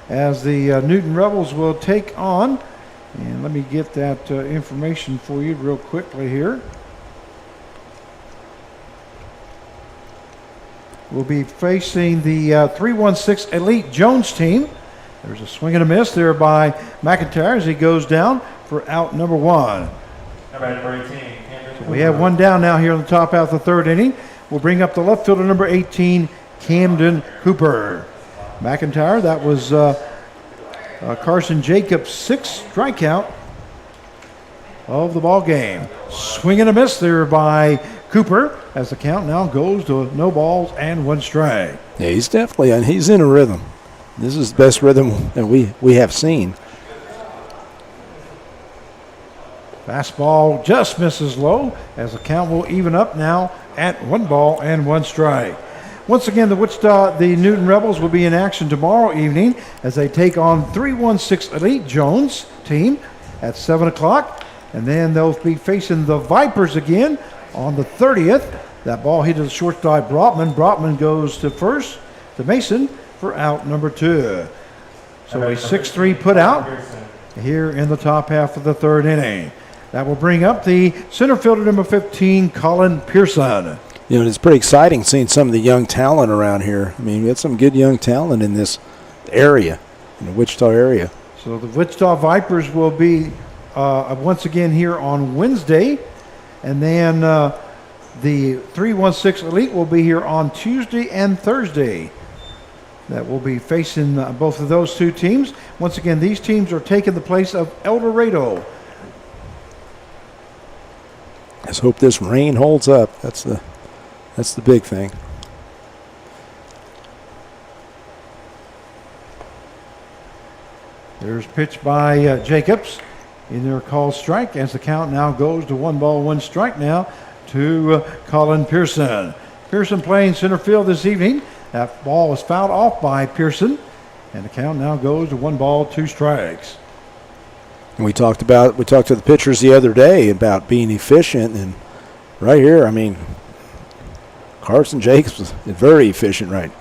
as the Newton Rebels will take on, and let me get that information for you real quickly here. We'll be facing the 316 Elite Jones team. There's a swing and a miss there by McIntyre as he goes down for out number one. Number 18. So we have one down now here on the top half of the third inning. We'll bring up the left fielder, number 18, Camden Cooper. McIntyre, that was Carson Jacobs' sixth strikeout of the ball game. Swing and a miss there by Cooper as the count now goes to no balls and one strike. Yeah, he's in a rhythm. This is the best rhythm that we have seen. Fastball just misses low as the count will even up now at one ball and one strike. Once again, the Newton Rebels will be in action tomorrow evening as they take on 316 Elite Jones team at 7 o'clock. And then they'll be facing the Vipers again on the 30th. That ball hit to the shortstop Brotman. Brotman goes to first to Mason for out number two. So a 6-3 put out here in the top half of the third inning. That will bring up the center fielder, number 15, Colin Pearson. It's pretty exciting seeing some of the young talent around here. I mean, we got some good young talent in this area, in the Wichita area. So the Wichita Vipers will be once again here on Wednesday. And then the 316 Elite will be here on Tuesday and Thursday. That will be facing both of those two teams. Once again, these teams are taking the place of El Dorado. Let's hope this rain holds up. That's the big thing. There's pitch by Jacobs. In there, called strike as the count now goes to one ball, one strike now to Colin Pearson. Pearson playing center field this evening. That ball was fouled off by Pearson, and the count now goes to one ball, two strikes. And we talked to the pitchers the other day about being efficient, and right here, I mean, Carson Jacobs is very efficient, right?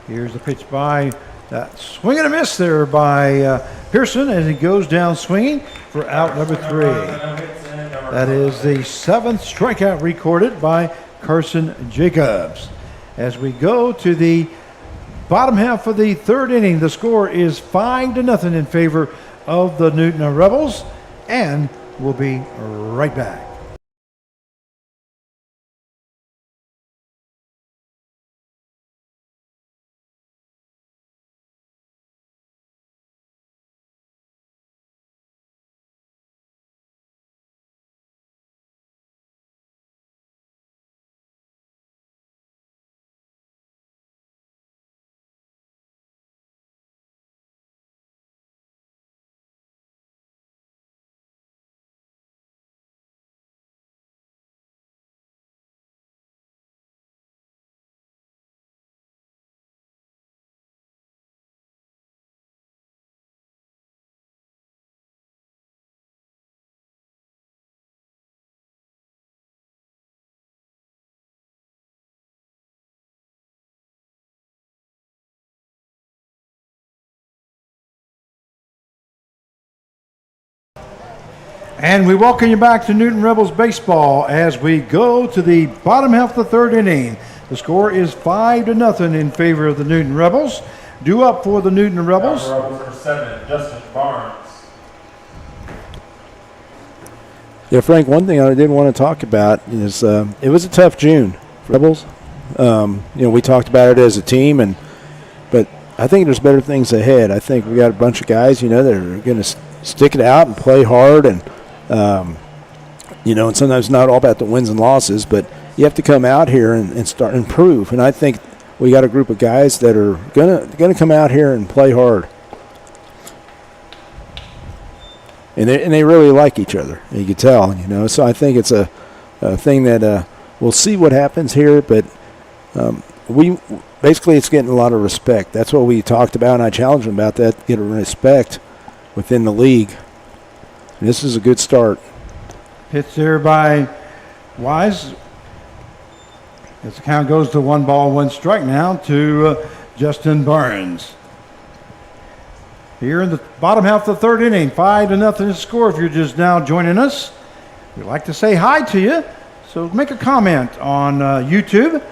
Here's the pitch by that swing and a miss there by Pearson as he goes down swinging for out number three. That is the seventh strikeout recorded by Carson Jacobs. As we go to the bottom half of the third inning, the score is 5-0 in favor of the Newton Rebels, and we'll be right back. And we welcome you back to Newton Rebels baseball as we go to the bottom half of the third inning. The score is 5-0 in favor of the Newton Rebels. Due up for the Newton Rebels. Rebels number 7, Justin Barnes. Yeah, Frank, one thing I did want to talk about is it was a tough June for Rebels. We talked about it as a team, but I think there's better things ahead. I think we got a bunch of guys, that are going to stick it out and play hard, and and sometimes it's not all about the wins and losses, but you have to come out here and start and improve. And I think we got a group of guys that are gonna come out here and play hard. And they really like each other. You can tell, So I think it's a thing that we'll see what happens here, but it's getting a lot of respect. That's what we talked about, and I challenged them about that, get a respect within the league. And this is a good start. Pitch there by Wise. As the count goes to 1-1 now to Justin Barnes. Here in the bottom half of the third inning, 5-0 score if you're just now joining us. We'd like to say hi to you, so make a comment on YouTube,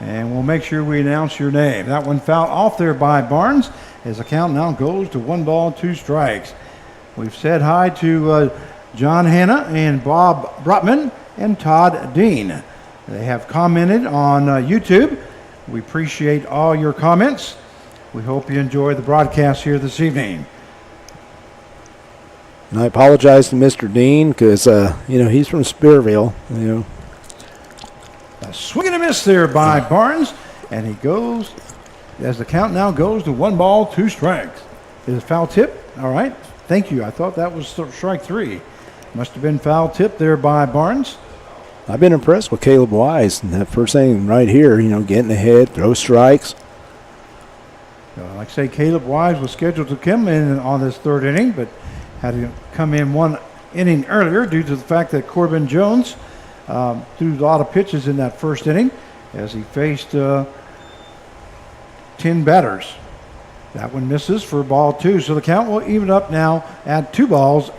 and we'll make sure we announce your name. That one fouled off there by Barnes as the count now goes to 1-2. We've said hi to John Hanna and Bob Brotman and Todd Dean. They have commented on YouTube. We appreciate all your comments. We hope you enjoy the broadcast here this evening. And I apologize to Mr. Dean because, he's from Spearville. A swing and a miss there by Barnes, and he goes, as the count now goes to 1-2. Is it foul tip? All right. Thank you. I thought that was strike 3. Must have been foul tip there by Barnes. I've been impressed with Caleb Wise in that first inning right here, getting ahead, throw strikes. Like I say, Caleb Wise was scheduled to come in on this third inning, but had to come in one inning earlier due to the fact that Corbin Jones threw a lot of pitches in that first inning as he faced 10 batters. That one misses for ball 2, so the count will even up now at 2-2.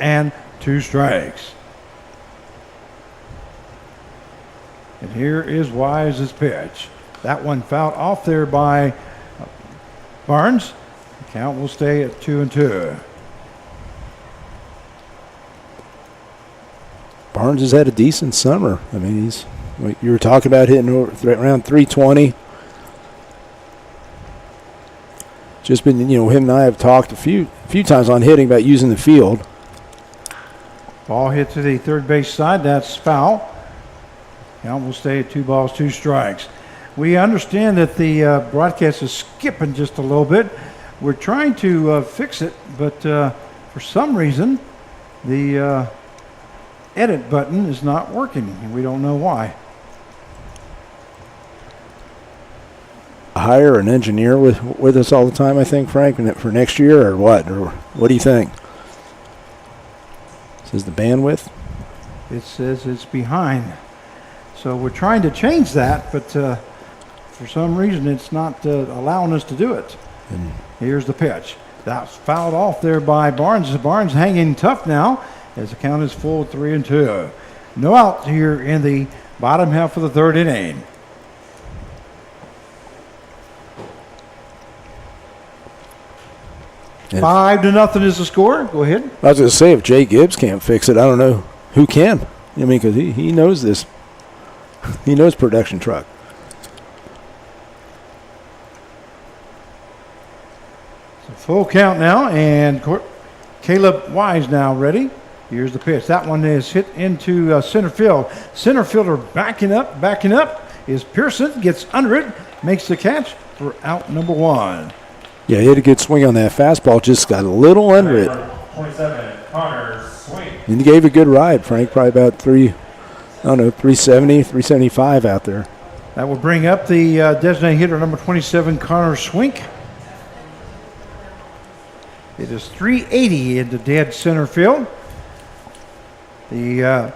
And here is Wise's pitch. That one fouled off there by Barnes. The count will stay at 2-2. Barnes has had a decent summer. I mean, you were talking about hitting around 320. Just been, him and I have talked a few times on hitting about using the field. Ball hit to the third base side. That's foul. Count will stay at 2-2. We understand that the broadcast is skipping just a little bit. We're trying to fix it, but for some reason, the edit button is not working, and we don't know why. Hire an engineer with us all the time, I think, Frank, for next year, or what? Or what do you think? Says the bandwidth? It says it's behind. So we're trying to change that, but for some reason it's not allowing us to do it. Here's the pitch. That's fouled off there by Barnes. Barnes hanging tough now as the count is full 3-2. No out here in the bottom half of the third inning. And 5-0 is the score. Go ahead. I was going to say, if Jay Gibbs can't fix it, I don't know who can. Because he knows this. He knows production truck. So full count now, and Caleb Wise now ready. Here's the pitch. That one is hit into center field. Center fielder backing up is Pearson. Gets under it, makes the catch for out number 1. Yeah, he had a good swing on that fastball, just got a little under it. 27, Connor Swing. And he gave a good ride, Frank, probably about 370, 375 out there. That will bring up the designated hitter number 27, Connor Swink. It is 380 into dead center field. The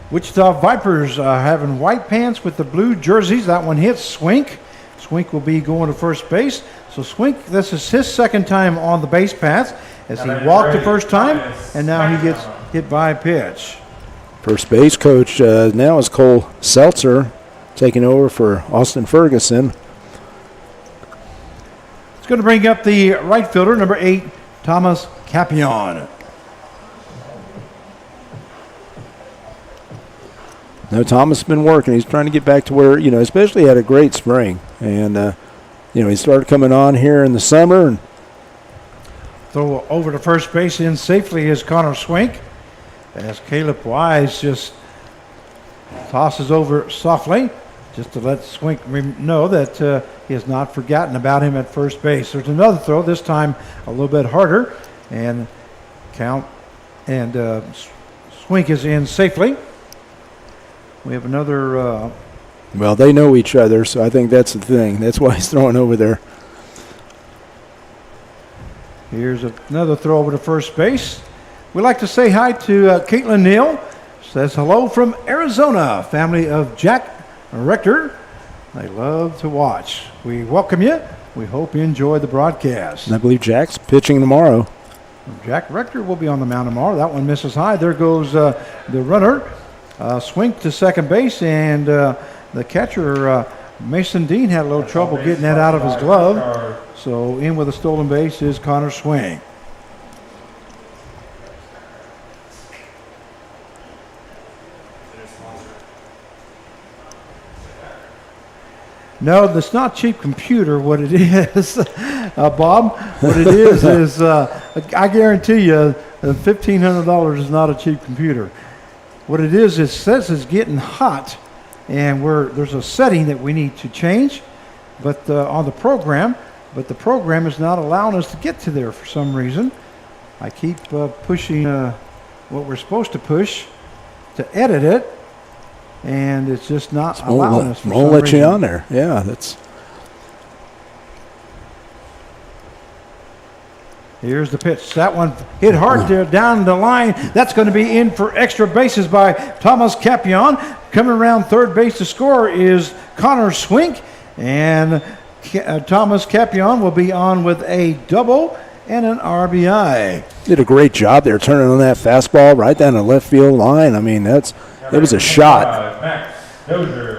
Wichita Vipers having white pants with the blue jerseys. That one hits Swink. Swink will be going to first base. So Swink, this is his second time on the base path as he walked the first time, and now he gets hit by pitch. First base coach now is Cole Seltzer, taking over for Austin Ferguson. It's going to bring up the right fielder, number 8, Thomas Capion. No, Thomas has been working. He's trying to get back to where, especially had a great spring. And, he started coming on here in the summer. And Throw over to first base in safely is Connor Swink, as Caleb Wise just tosses over softly, just to let Swink know that he has not forgotten about him at first base. There's another throw, this time a little bit harder, and Swink is in safely. We have another. well, they know each other, so I think that's the thing. That's why he's throwing over there. Here's another throw over to first base. We'd like to say hi to Caitlin Neal. Says hello from Arizona, family of Jack Rector. They love to watch. We welcome you. We hope you enjoy the broadcast. And I believe Jack's pitching tomorrow. Jack Rector will be on the mound tomorrow. That one misses high. There goes the runner. Swing to second base, and the catcher, Mason Dean, had a little trouble getting that out of his glove. So in with a stolen base is Connor Swing. No, that's not cheap computer. What it is, Bob, what it is I guarantee you $1,500 is not a cheap computer. What it is, it says it's getting hot, and there's a setting that we need to change, but on the program, but the program is not allowing us to get to there for some reason. I keep pushing what we're supposed to push to edit it, and it's just not allowing us for some reason. Won't let you on there. Yeah, that's. Here's the pitch. That one hit hard there down the line. That's going to be in for extra bases by Thomas Capion. Coming around third base to score is Connor Swink, and Thomas Capion will be on with a double and an RBI. Did a great job there turning on that fastball right down the left field line. I mean, it was a shot.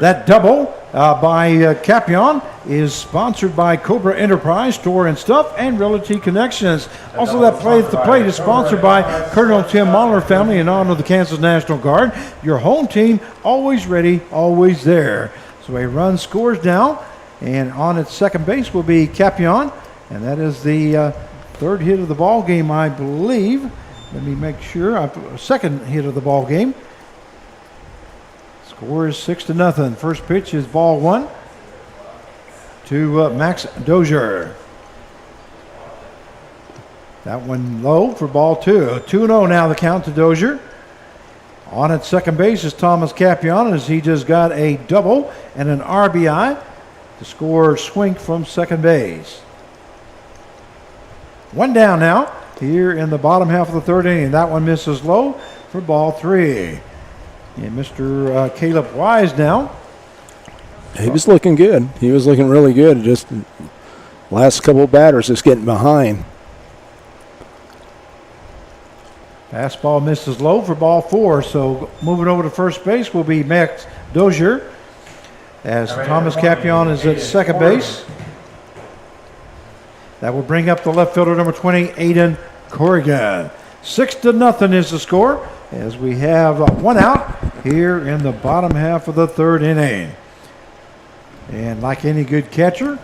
That double by Capion is sponsored by Cobra Enterprise, Store and Stuff, and Realty Connections. Also, that play at the plate is sponsored by Colonel Tim Mahler family in honor of the Kansas National Guard. Your home team, always ready, always there. So a run scores now, and on its second base will be Capion, and that is the third hit of the ball game, I believe. Let me make sure. Second hit of the ball game. Score is 6-0. First pitch is ball one to Max Dozier. That one low for ball two. 2-0 now the count to Dozier. On at second base is Thomas Capion, as he just got a double and an RBI to score Swink from second base. One down now here in the bottom half of the third inning. That one misses low for ball three. And Mr. Caleb Wise now. He was looking good. He was looking really good. Just last couple of batters just getting behind. Fastball misses low for ball four. So moving over to first base will be Max Dozier, as Thomas Capion is at second base. That will bring up the left fielder, number 20, Aiden Corrigan. 6-0 is the score, as we have one out here in the bottom half of the third inning. And like any good catcher,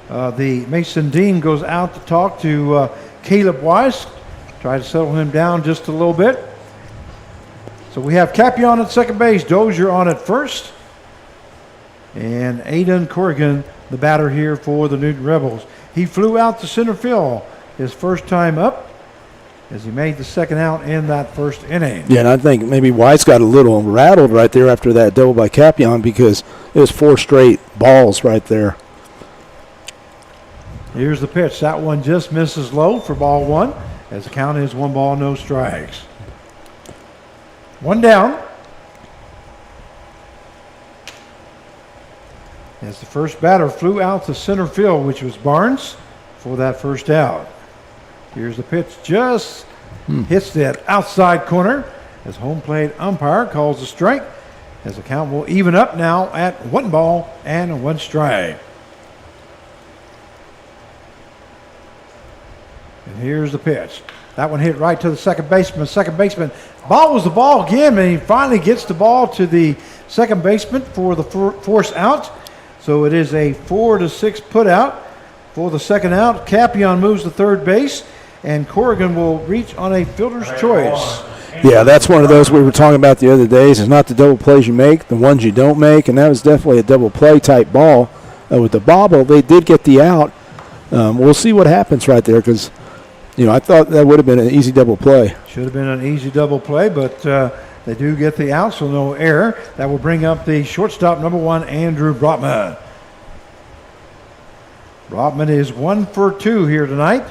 the Mason Dean goes out to talk to Caleb Wise, try to settle him down just a little bit. So we have Capion at second base, Dozier on at first, and Aiden Corrigan, the batter here for the Newton Rebels. He flew out to center field his first time up, as he made the second out in that first inning. Yeah, and I think maybe White's got a little rattled right there after that double by Capion, because it was 4 straight balls right there. Here's the pitch. That one just misses low for ball one, as the count is 1 ball, no strikes. One down. As the first batter flew out to center field, which was Barnes, for that first out. Here's the pitch, just hits that outside corner. as home plate umpire calls a strike, as the count will even up now at 1 ball and 1 strike. And here's the pitch. That one hit right to the second baseman. Second baseman ball was the ball again, and he finally gets the ball to the second baseman for the force out. So it is a 4-6 put out for the second out. Capion moves to third base, and Corrigan will reach on a fielder's choice. Yeah, that's one of those we were talking about the other days. It's not the double plays you make, the ones you don't make, and that was definitely a double play type ball. With the bobble, they did get the out. We'll see what happens right there because, I thought that would have been an easy double play. Should have been an easy double play, but they do get the out, so no error. That will bring up the shortstop, number 1, Andrew Brotman. Brotman is 1 for 2 here tonight.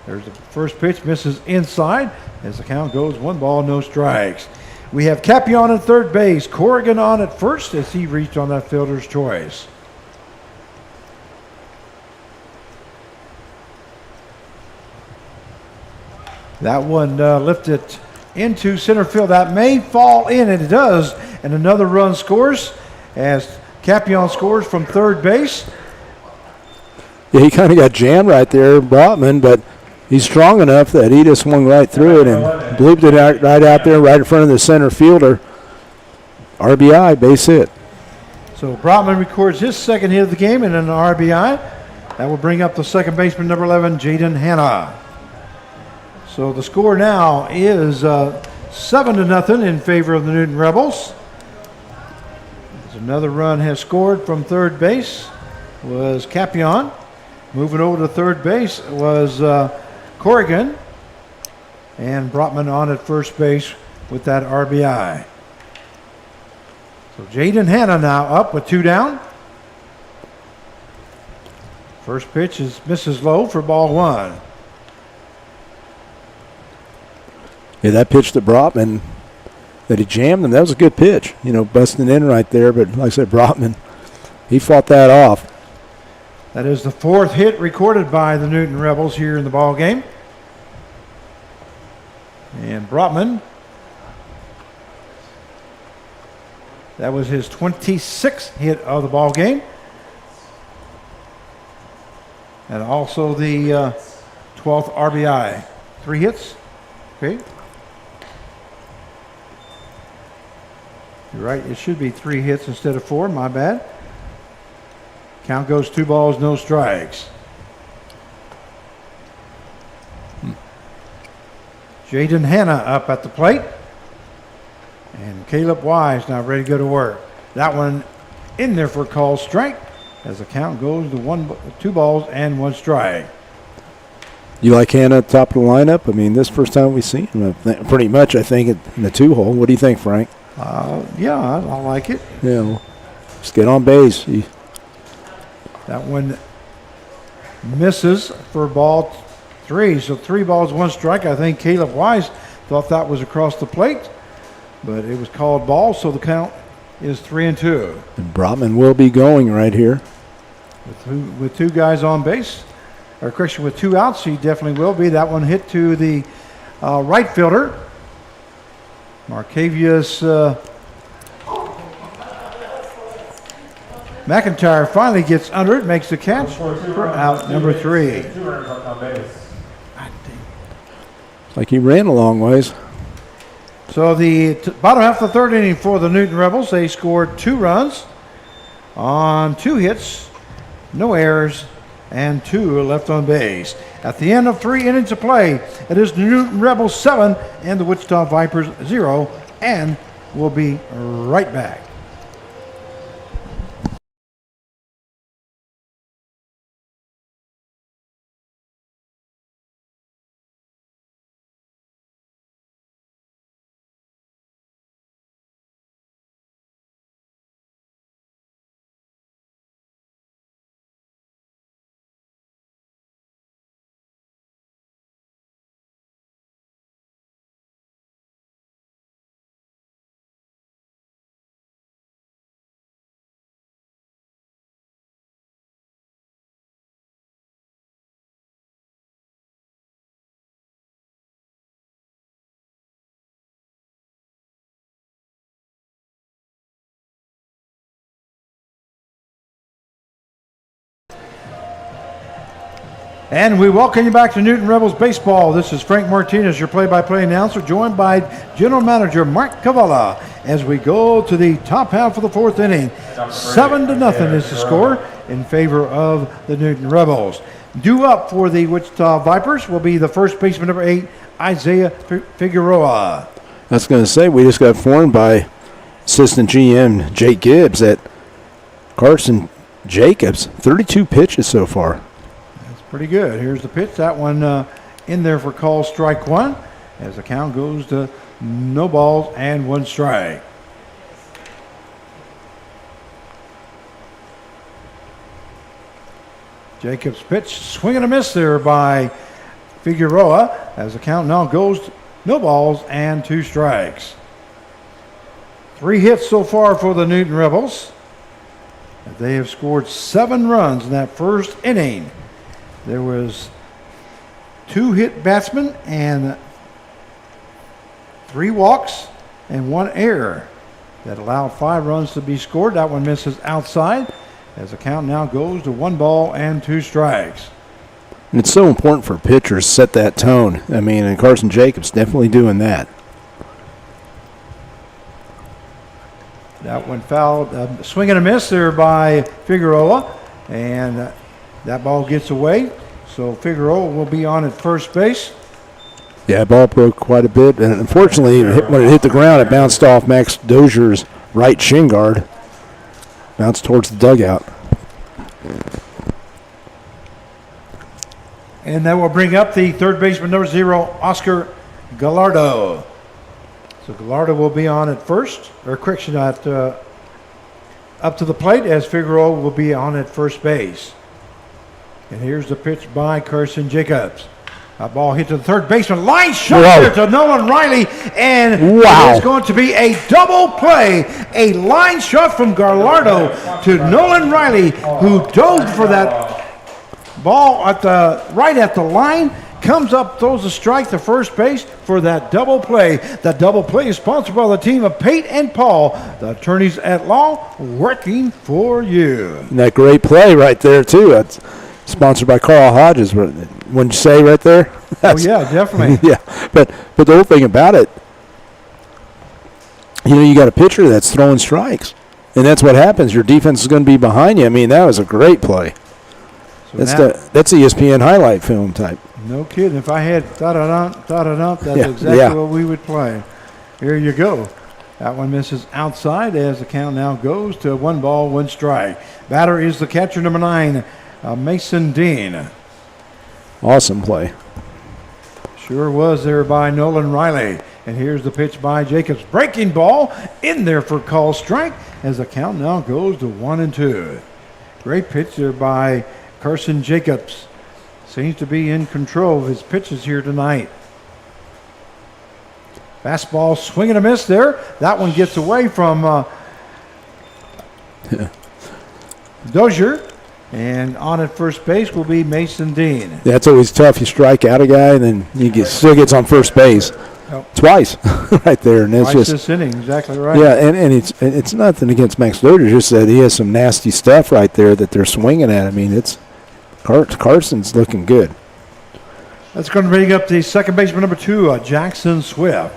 There's the first pitch, misses inside as the count goes 1 ball, no strikes. We have Capion at third base, Corrigan on at first as he reached on that fielder's choice. That one lifted into center field. That may fall in, and it does. And another run scores as Capion scores from third base. Yeah, he kind of got jammed right there, Brotman, but he's strong enough that he just swung right through it and blooped it out, right out there, right in front of the center fielder. RBI, base hit. So Brotman records his second hit of the game and an RBI. That will bring up the second baseman, number 11, Jaden Hanna. So the score now is 7-0 in favor of the Newton Rebels. As another run has scored from third base was Capion. Moving over to third base was Corrigan. And Brotman on at first base with that RBI. So Jaden Hanna now up with 2 down. First pitch misses low for ball 1. Yeah, that pitch to Brotman that he jammed him, that was a good pitch. Busting in right there. But like I said, Brotman, he fought that off. That is the 4th hit recorded by the Newton Rebels here in the ball game. And Brotman, that was his 26th hit of the ball game. And also the 12th RBI. 3 hits. Okay. You're right, it should be 3 hits instead of 4, my bad. Count goes 2 balls, no strikes. Jaden Hanna up at the plate. And Caleb Wise now ready to go to work. That one in there for a call strike as the count goes to 2 balls and 1 strike. You like Hanna at the top of the lineup? I mean, this first time we've seen him, pretty much, I think, in the 2-hole. What do you think, Frank? Yeah, I like it. Yeah, just get on base. That one misses for ball 3. So 3 balls, 1 strike. I think Caleb Wise thought that was across the plate, but it was called ball, so the count is 3-2. And Brotman will be going right here. With 2 guys on base, or correction, with 2 outs, he definitely will be. That one hit to the right fielder. Marcavius McIntyre finally gets under it, makes the catch for out number 3. Like he ran a long ways. So the bottom half of the 3rd inning for the Newton Rebels, they scored 2 runs on 2 hits, no errors, and 2 left on base. At the end of 3 innings of play, it is the Newton Rebels 7 and the Wichita Vipers 0, and we'll be right back. And we welcome you back to Newton Rebels Baseball. This is Frank Martinez, your play-by-play announcer, joined by General Manager Mark Cavala as we go to the top half of the fourth inning. 7-0 is the score in favor of the Newton Rebels. Due up for the Wichita Vipers will be the first baseman, number 8, Isaiah Figueroa. I was going to say, we just got informed by assistant GM Jake Gibbs that Carson Jacobs, 32 pitches so far. Pretty good. Here's the pitch. That one in there for call strike one as the count goes to no balls and 1 strike. Jacobs pitch, swing and a miss there by Figueroa as the count now goes to no balls and 2 strikes. 3 hits so far for the Newton Rebels. They have scored 7 runs in that first inning. There was 2 hit batsmen and 3 walks and 1 error that allowed 5 runs to be scored. That one misses outside as the count now goes to 1 ball and 2 strikes. And it's so important for pitchers to set that tone. I mean, and Carson Jacobs definitely doing that. That one fouled, swing and a miss there by Figueroa, and that ball gets away. So Figueroa will be on at first base. Yeah, ball broke quite a bit, and unfortunately, when it hit the ground, it bounced off Max Dozier's right shin guard, bounced towards the dugout. And that will bring up the third baseman, number 0, Oscar Gallardo. So Gallardo will be on at first, or correction, at up to the plate as Figueroa will be on at first base. And here's the pitch by Carson Jacobs. A ball hit to the third baseman. Line shot there to Nolan Riley. And it's going to be a double play. A line shot from Gallardo to Nolan Riley, who dove for that ball right at the line. Comes up, throws a strike to first base for that double play. That double play is sponsored by the team of Pate and Paul, the attorneys at law, working for you. And that great play right there, too. That's sponsored by Carl Hodges. Wouldn't you say right there? Oh, yeah, definitely. Yeah, but the whole thing about it, you got a pitcher that's throwing strikes, and that's what happens. Your defense is going to be behind you. I mean, that was a great play. So That's ESPN highlight film type. No kidding. If I had da-da-dum, that's exactly what we would play. Here you go. That one misses outside as the count now goes to 1 ball, 1 strike. Batter is the catcher, number 9, Mason Dean. Awesome play. Sure was there by Nolan Riley. And here's the pitch by Jacobs. Breaking ball in there for call strike as the count now goes to 1-2. Great pitch there by Carson Jacobs. Seems to be in control of his pitches here tonight. Fastball, swing and a miss there. That one gets away from Dozier. And on at first base will be Mason Dean. That's always tough. You strike out a guy, and then still gets on first base twice right there. And it's twice this inning, exactly right. Yeah, and it's nothing against Max Dozier. Just that he has some nasty stuff right there that they're swinging at. I mean, it's Carson's looking good. That's going to bring up the second baseman, number 2, Jackson Swift.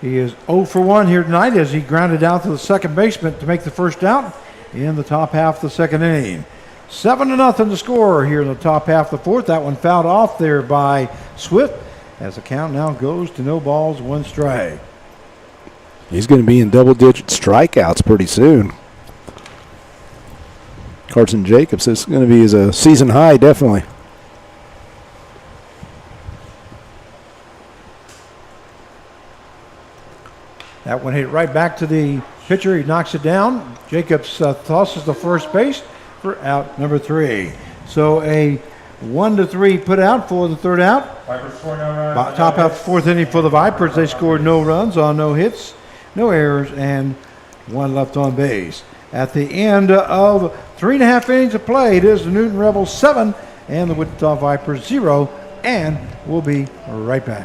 He is 0 for 1 here tonight as he grounded out to the second baseman to make the first out in the top half of the second inning. 7-0 the score here in the top half of the fourth. That one fouled off there by Swift as the count now goes to no balls, 1 strike. He's going to be in double-digit strikeouts pretty soon. Carson Jacobs, this is going to be his season high, definitely. That one hit right back to the pitcher. He knocks it down. Jacobs tosses the first base for out number 3. So a 1-3 put out for the third out. Top half fourth inning for the Vipers. They scored no runs on no hits, no errors, and 1 left on base. At the end of 3.5 innings of play, it is the Newton Rebels 7 and the Wichita Vipers 0, and we'll be right back.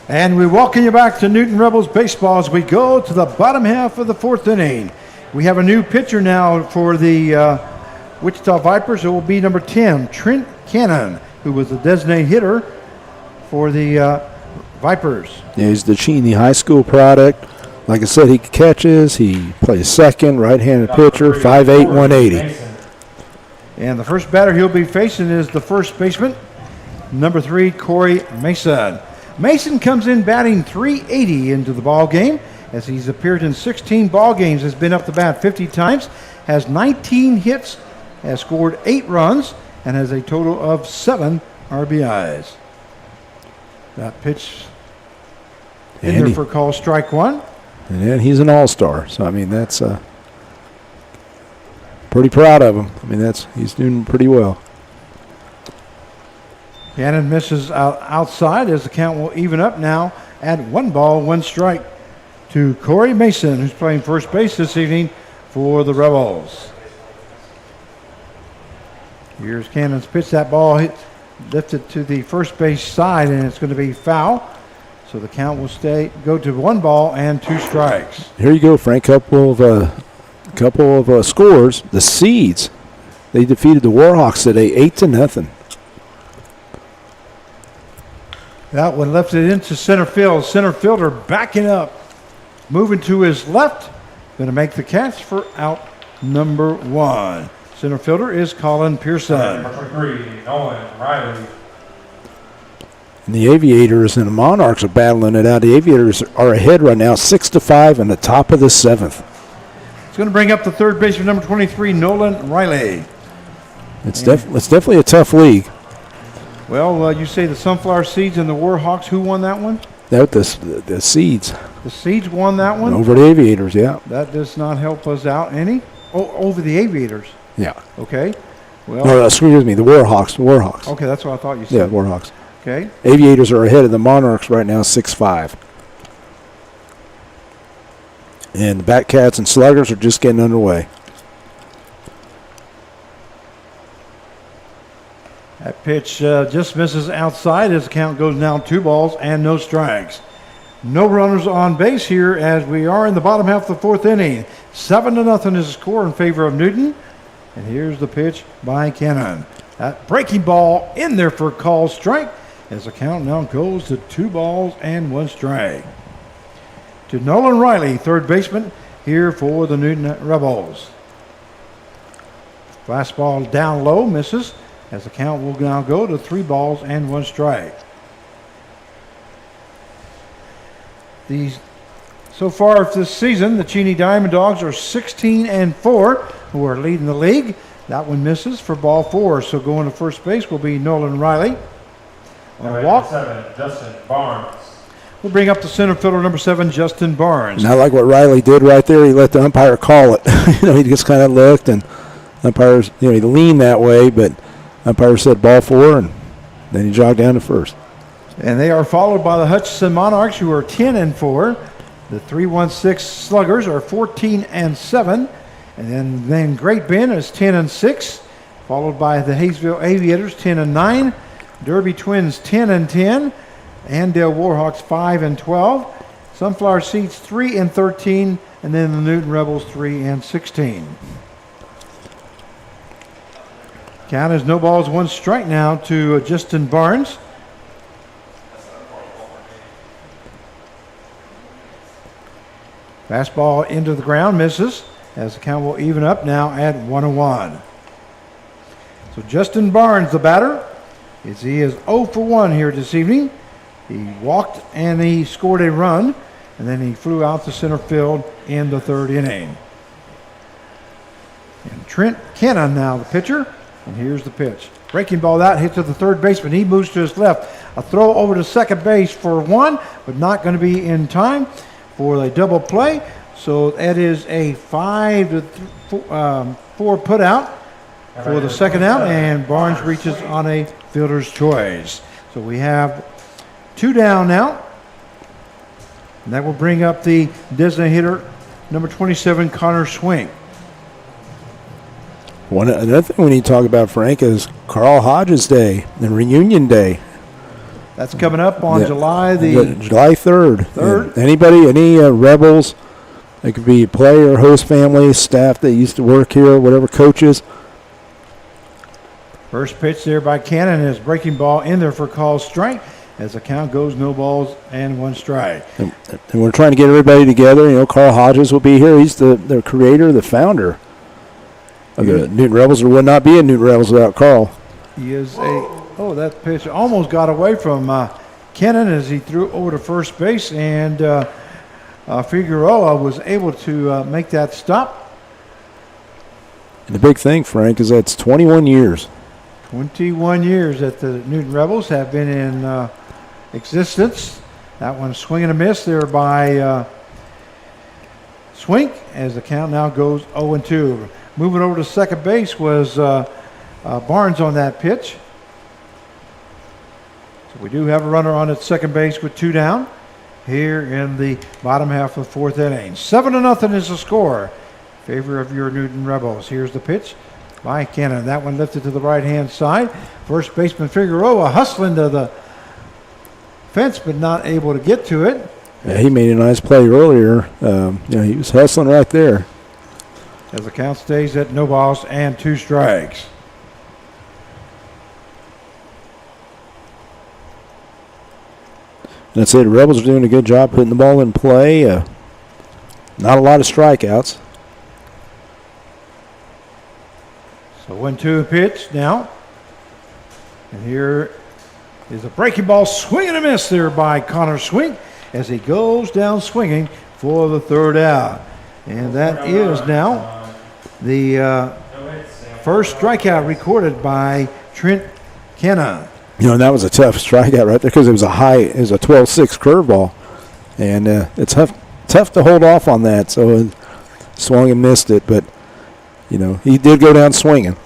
And we welcome you back to Newton Rebels baseball as we go to the bottom half of the fourth inning. We have a new pitcher now for the Wichita Vipers. It will be number 10, Trent Cannon, who was the designated hitter for the Vipers. Yeah, he's the Cheney High School product. Like I said, he catches. He plays second, right-handed pitcher, 5'8", 180. And the first batter he'll be facing is the first baseman, number 3, Corey Mason. Mason comes in batting .380 into the ball game, as he's appeared in 16 ball games, has been up the bat 50 times, has 19 hits, has scored 8 runs, and has a total of 7 RBIs. That pitch in there for call strike 1. And then he's an all-star, so I mean that's pretty proud of him. I mean he's doing pretty well. Cannon misses outside as the count will even up now at 1 ball, 1 strike to Corey Mason, who's playing first base this evening for the Rebels. Here's Cannon's pitch. That ball lifted to the first base side, and it's going to be foul. So the count will go to 1 ball and 2 strikes. Here you go, Frank. Couple of scores. The Seeds, they defeated the Warhawks today, 8-0. That one lifted into center field. Center fielder backing up, moving to his left. Going to make the catch for out number 1. Center fielder is Colin Pearson. Number 23, Nolan Riley. And the Aviators and the Monarchs are battling it out. The Aviators are ahead right now, 6-5 in the top of the 7th. It's going to bring up the third baseman, number 23, Nolan Riley. It's definitely a tough league. Well, you say the Sunflower Seeds and the Warhawks. Who won that one? The Seeds. The Seeds won that one? Over the Aviators, yeah. That does not help us out any. Oh, over the Aviators. Yeah. Okay. Well. No, excuse me, the Warhawks. Okay, that's what I thought you said. Yeah, Warhawks. Okay. Aviators are ahead of the Monarchs right now, 6-5. And the Batcats and Sluggers are just getting underway. That pitch just misses outside as the count goes now 2 balls and no strikes. No runners on base here as we are in the bottom half of the 4th inning. 7-0 is the score in favor of Newton. And here's the pitch by Cannon. That breaking ball in there for a call strike as the count now goes to 2 balls and 1 strike. To Nolan Riley, third baseman here for the Newton Rebels. Fastball down low, misses as the count will now go to 3 balls and 1 strike. So far this season, the Cheney Diamond Dogs are 16-4, who are leading the league. That one misses for ball 4. So going to first base will be Nolan Riley. On a walk. 7, Justin Barnes. We'll bring up the center fielder, number 7, Justin Barnes. And I like what Riley did right there. He let the umpire call it. He just kind of looked, and umpires, he leaned that way, but umpire said ball 4, and then he jogged down to first. And they are followed by the Hutchinson Monarchs, who are 10-4. The 316 Sluggers are 14-7. And then Great Bend is 10-6, followed by the Hayesville Aviators 10-9. Derby Twins 10-10. Andale Warhawks 5-12. Sunflower Seeds 3-13. And then the Newton Rebels 3-16. Count is no balls, 1 strike now to Justin Barnes. Fastball into the ground, misses, as the count will even up now at 1-1. So Justin Barnes, the batter, he is 0 for 1 here this evening. He walked and he scored a run, and then he flew out to center field in the 3rd inning. And Trent Cannon now the pitcher, and here's the pitch. Breaking ball out, hit to the third baseman. He moves to his left. A throw over to second base for 1, but not going to be in time for a double play. So that is a 5-4 put out for the second out, and Barnes reaches on a fielder's choice. So we have 2 down now. And that will bring up the designated hitter, number 27, Connor Swink. Another thing we need to talk about, Frank, is Carl Hodges Day and Reunion Day. That's coming up on Yeah. July the July 3rd. 3rd. Anybody, any Rebels, it could be player, host family, staff that used to work here, whatever, coaches. first pitch there by Cannon is breaking ball in there for call strike as the count goes no balls and 1 strike. And we're trying to get everybody together. You know, Carl Hodges will be here. He's the creator, the founder of the Newton Rebels. There would not be a Newton Rebels without Carl. He is that pitch almost got away from Cannon as he threw over to first base, and Figueroa was able to make that stop. And the big thing, Frank, is that's 21 years. 21 years that the Newton Rebels have been in existence. That one swing and a miss there by Swink as the count now goes 0-2. Moving over to second base was Barnes on that pitch. So we do have a runner on at second base with 2 down here in the bottom half of the 4th inning. 7-0 is the score in favor of your Newton Rebels. Here's the pitch by Cannon. That one lifted to the right-hand side. First baseman Figueroa hustling to the fence but not able to get to it. Yeah, he made a nice play earlier. He was hustling right there. As the count stays at no balls and 2 strikes. And I'd say the Rebels are doing a good job putting the ball in play. Not a lot of strikeouts. So 1-2 pitch now. And here is a breaking ball, swing and a miss there by Connor Swink as he goes down swinging for the 3rd out. And that is now the first strikeout recorded by Trent Cannon. You know, and that was a tough strikeout right there because it was a 12-6 curveball. And it's tough to hold off on that. So swung and missed it, but, you know, he did go down swinging.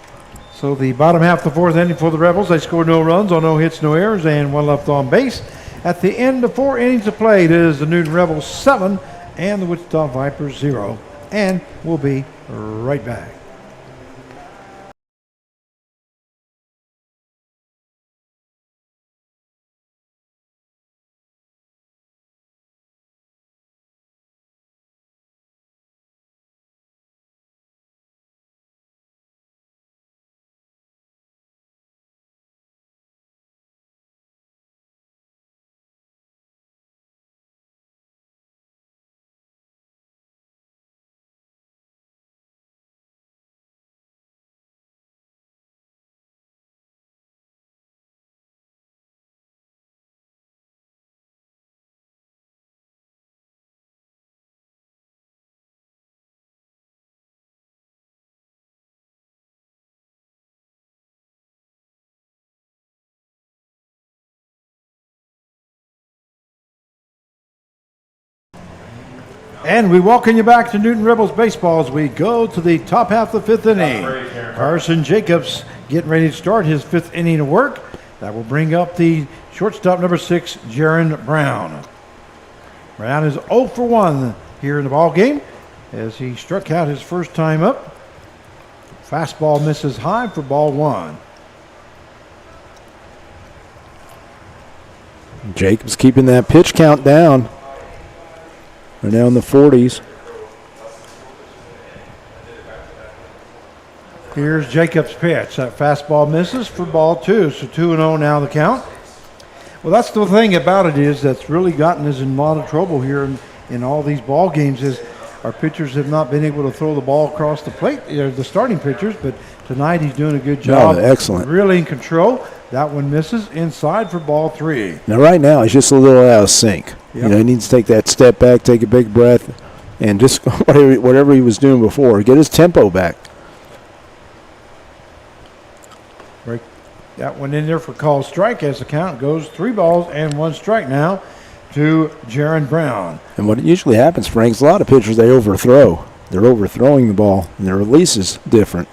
So the bottom half of the 4th inning for the Rebels, they scored no runs on no hits, no errors, and 1 left on base. At the end of 4 innings of play, it is the Newton Rebels 7 and the Wichita Vipers 0. And we'll be right back. And we welcome you back to Newton Rebels Baseball as we go to the top half of the 5th inning. Carson Jacobs getting ready to start his 5th inning of work. That will bring up the shortstop number 6, Jaron Brown. Brown is 0 for 1 here in the ball game as he struck out his first time up. Fastball misses high for ball 1. Jacobs keeping that pitch count down. They're now in the 40s. Here's Jacobs' pitch. That fastball misses for ball 2. So 2-0 now the count. Well, that's the thing about it is that's really gotten us in a lot of trouble here in all these ball games is our pitchers have not been able to throw the ball across the plate. They're the starting pitchers, but tonight he's doing a good job. No, excellent. Really in control. That one misses inside for ball 3. Now, right now, he's just a little out of sync. Yep. You know, he needs to take that step back, take a big breath, and just whatever he was doing before, get his tempo back. Break that one in there for call strike as the count goes 3 balls and 1 strike now to Jaron Brown. And what usually happens, Frank, is a lot of pitchers, they overthrow. They're overthrowing the ball, and their release is different.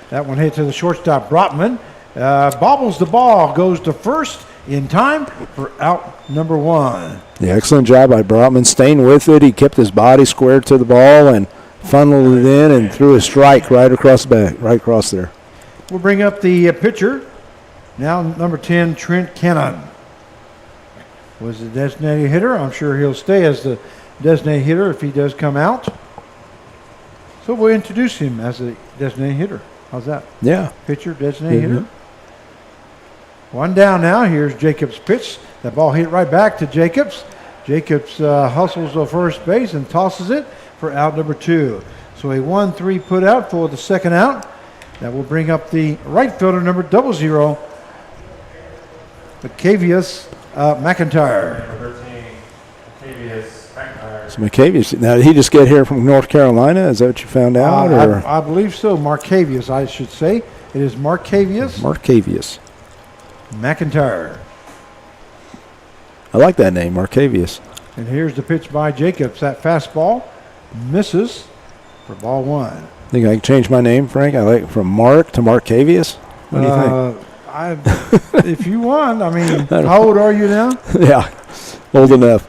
That one hit to the shortstop, Brotman. Bobbles the ball, goes to first in time for out number 1. Yeah, excellent job by Brotman, staying with it. He kept his body squared to the ball and funneled it in and threw a strike right across the back, right across there. We'll bring up the pitcher, now number 10, Trent Cannon. was the designated hitter. I'm sure he'll stay as the designated hitter if he does come out. So we'll introduce him as the designated hitter. How's that? Yeah. Pitcher, designated hitter. One down now. Here's Jacobs' pitch. That ball hit right back to Jacobs. Jacobs hustles to first base and tosses it for out number 2. So a 1-3 put out for the second out. That will bring up the right fielder, number 00, Maccavius McIntyre. Number 13, Octavius McIntyre. So Maccavius, now did he just get here from North Carolina? Is that what you found out? Or I believe so. Marcavius, I should say. It is Marcavius Marcavius. McIntyre. I like that name, Marcavius. And here's the pitch by Jacobs. That fastball misses for ball 1. Think I can change my name, Frank? I like from Mark to Marcavius. What do you think? If you want, I mean, how old are you now? Yeah, old enough.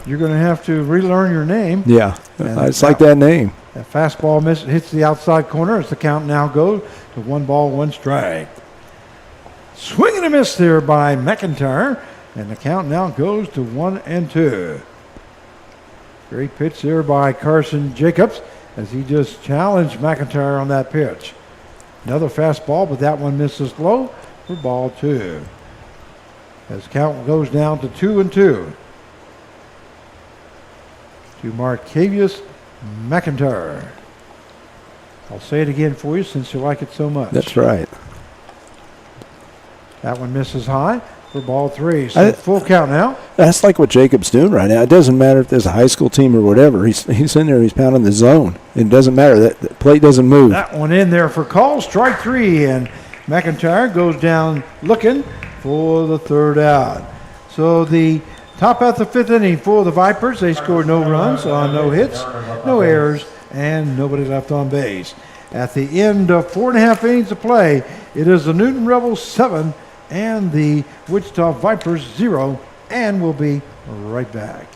You're going to have to relearn your name. Yeah, And I just like that name. That fastball hits the outside corner as the count now goes to 1 ball, 1 strike. Swing and a miss there by McIntyre, and the count now goes to 1-2. Great pitch there by Carson Jacobs as he just challenged McIntyre on that pitch. Another fastball, but that one misses low for ball 2. As count goes down to 2-2. To Marcavius McIntyre. I'll say it again for you since you like it so much. That's right. That one misses high for ball 3. So full count now. That's like what Jacob's doing right now. It doesn't matter if there's a high school team or whatever. He's in there. He's pounding the zone. It doesn't matter. That plate doesn't move. That one in there for call. Strike 3. And McIntyre goes down looking for the third out. So the top out the 5th inning for the Vipers. They scored no runs on no hits, no errors, and nobody left on base. At the end of 4.5 innings of play, it is the Newton Rebels 7 and the Wichita Vipers 0, and we'll be right back.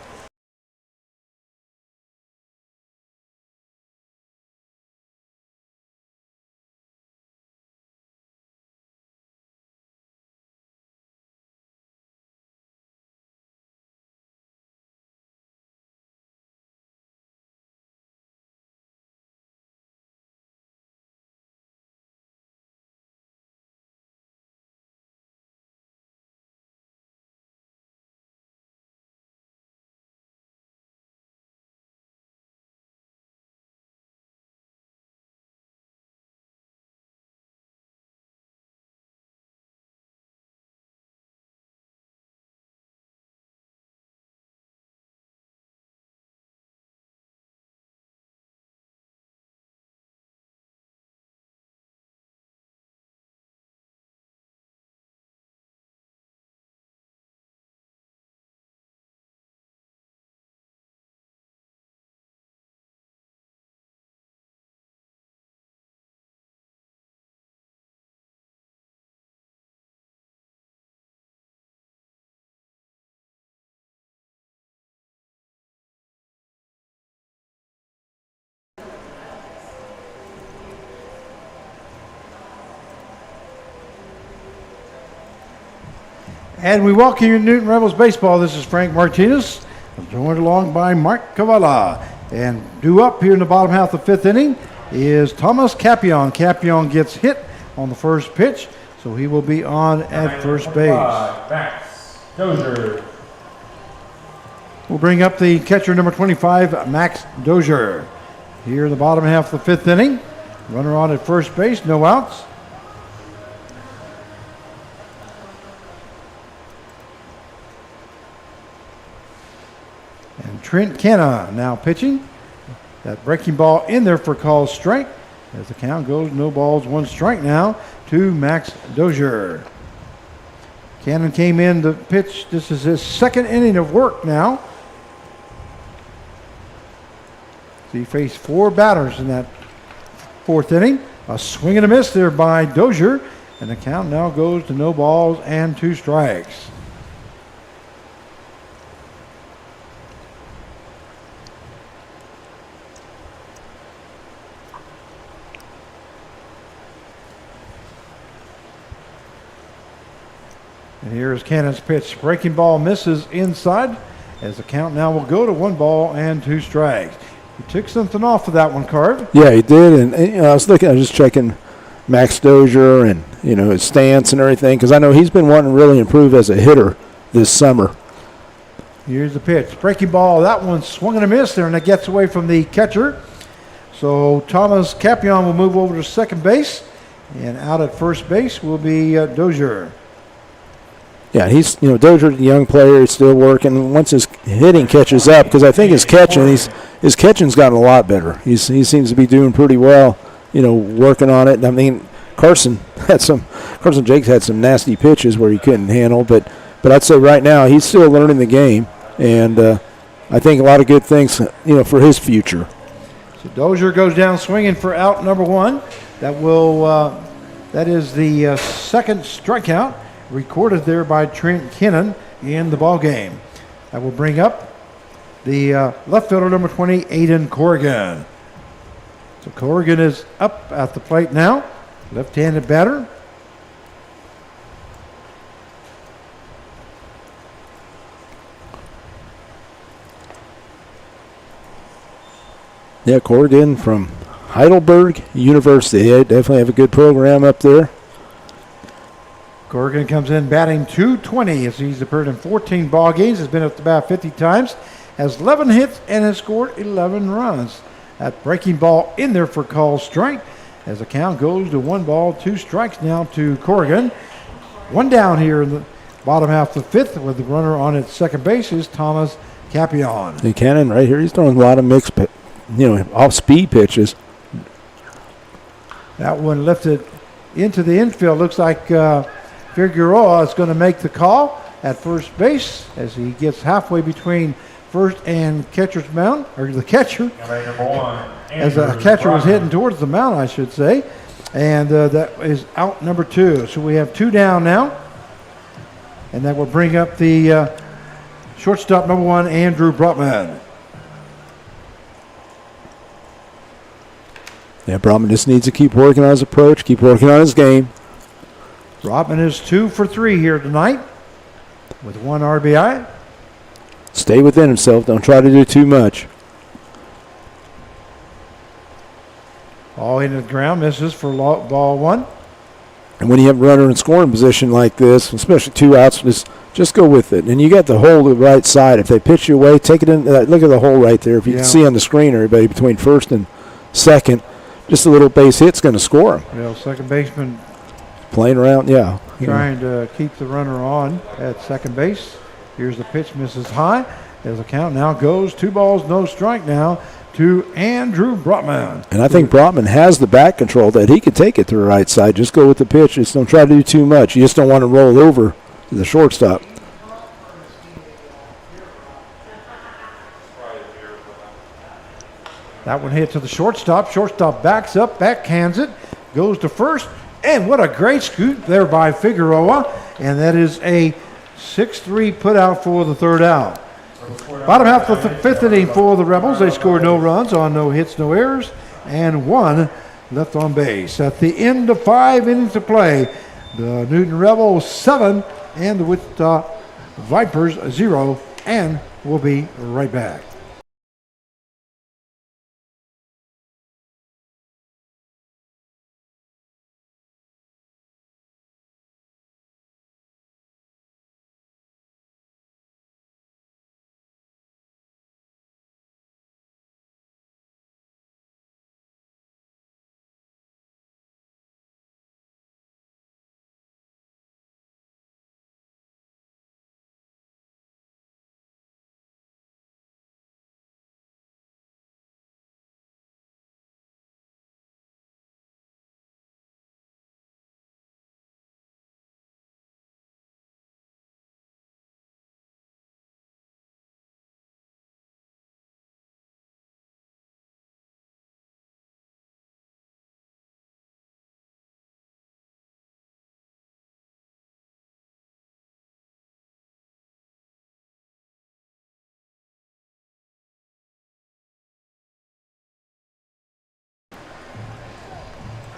And we welcome you to Newton Rebels Baseball. This is Frank Martinez. I'm joined along by Mark Cavala. And due up here in the bottom half of the 5th inning is Thomas Capion. Capion gets hit on the first pitch, so he will be on at first base. Max Dozier. We'll bring up the catcher number 25, Max Dozier. Here in the bottom half of the 5th inning. Runner on at first base, no outs. And Trent Kenna now pitching. That breaking ball in there for called strike. As the count goes, no balls, 1 strike now to Max Dozier. Cannon came in to pitch. This is his 2nd inning of work now. So he faced 4 batters in that 4th inning. A swing and a miss there by Dozier. And the count now goes to no balls and 2 strikes. And here's Cannon's pitch. Breaking ball misses inside as the count now will go to 1 ball and 2 strikes. He took something off of that one, Carv. Yeah, he did. And I was just checking Max Dozier and, his stance and everything because I know he's been wanting to really improve as a hitter this summer. Here's the pitch. Breaking ball. That one swung and a miss there, and it gets away from the catcher. So Thomas Capion will move over to second base. And out at first base will be Dozier. Yeah, he's Dozier's a young player. He's still working. Once his hitting catches up, because I think his catching's gotten a lot better. He seems to be doing pretty well. Working on it. I mean, Carson Jakes had some nasty pitches where he couldn't handle, but I'd say right now he's still learning the game, and I think a lot of good things for his future. So Dozier goes down swinging for out number 1. That is the second strikeout recorded there by Trent Kennan in the ball game. That will bring up the left fielder number 20, Aiden Corrigan. So Corrigan is up at the plate now, left-handed batter. Yeah, Corrigan from Heidelberg University. They definitely have a good program up there. Corrigan comes in batting .220 as he's appeared in 14 ball games, has been up to bat 50 times, has 11 hits, and has scored 11 runs. That breaking ball in there for call strike as the count goes to 1 ball, 2 strikes now to Corrigan. 1 down here in the bottom half of the 5th with the runner on its second base is Thomas Capion. And Cannon right here, he's throwing a lot of mixed, off-speed pitches. That one lifted into the infield. Looks like Figueroa is going to make the call at first base as he gets halfway between first and catcher's mound, or the catcher, as the catcher was heading towards the mound, I should say. And that is out number 2. So we have 2 down now. And that will bring up the shortstop number 1, Andrew Brotman. Yeah, Brotman just needs to keep working on his approach, keep working on his game. Brotman is 2 for 3 here tonight with 1 RBI. Stay within himself. Don't try to do too much. Ball into the ground, misses for ball 1. And when you have a runner in scoring position like this, especially 2 outs, just go with it. And you got the hole to the right side. If they pitch you away, take it in. Look at the hole right there. If you can see on the screen, everybody, between first and second, just a little base hit's going to score him. Second baseman playing around, yeah. Trying to keep the runner on at second base. Here's the pitch, misses high. As the count now goes 2 balls, no strike now to Andrew Brotman. And I think Brotman has the back control that he could take it to the right side. Just go with the pitch. Just don't try to do too much. You just don't want to roll over to the shortstop. That one hit to the shortstop. Shortstop backs up, backhands it, goes to first. And what a great scoop there by Figueroa. And that is a 6-3 put out for the 3rd out. Bottom half of the 5th inning for the Rebels. They scored no runs on no hits, no errors, and 1 left on base. At the end of 5 innings to play, the Newton Rebels 7 and the Wichita Vipers 0. And we'll be right back.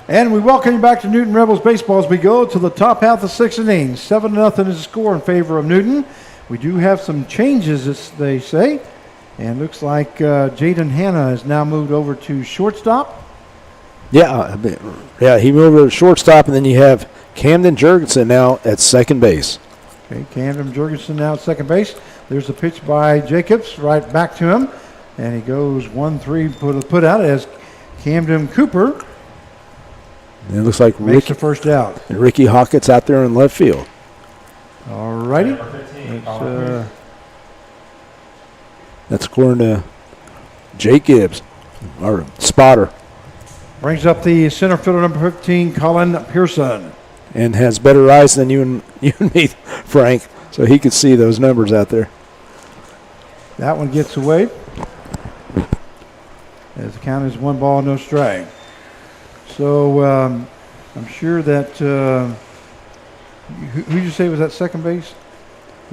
And we welcome you back to Newton Rebels baseball as we go to the top half of the sixth inning. 7-0 is the score in favor of Newton. We do have some changes, as they say. And looks like Jaden Hanna has now moved over to shortstop. Yeah, he moved over to shortstop, and then you have Camden Jurgensen now at second base. Okay, Camden Jurgensen now at second base. There's a pitch by Jacobs right back to him. And he goes 1-3 put out as Camden Cooper And it looks like makes the first out. Ricky Hockett's out there in left field. All righty. Number 15. That's according to Jake Gibbs, our spotter, Brings up the center fielder number 15, Colin Pearson. and has better eyes than you and me, Frank, so he could see those numbers out there. That one gets away. As the count is 1 ball, no strike. So I'm sure that who did you say was at second base?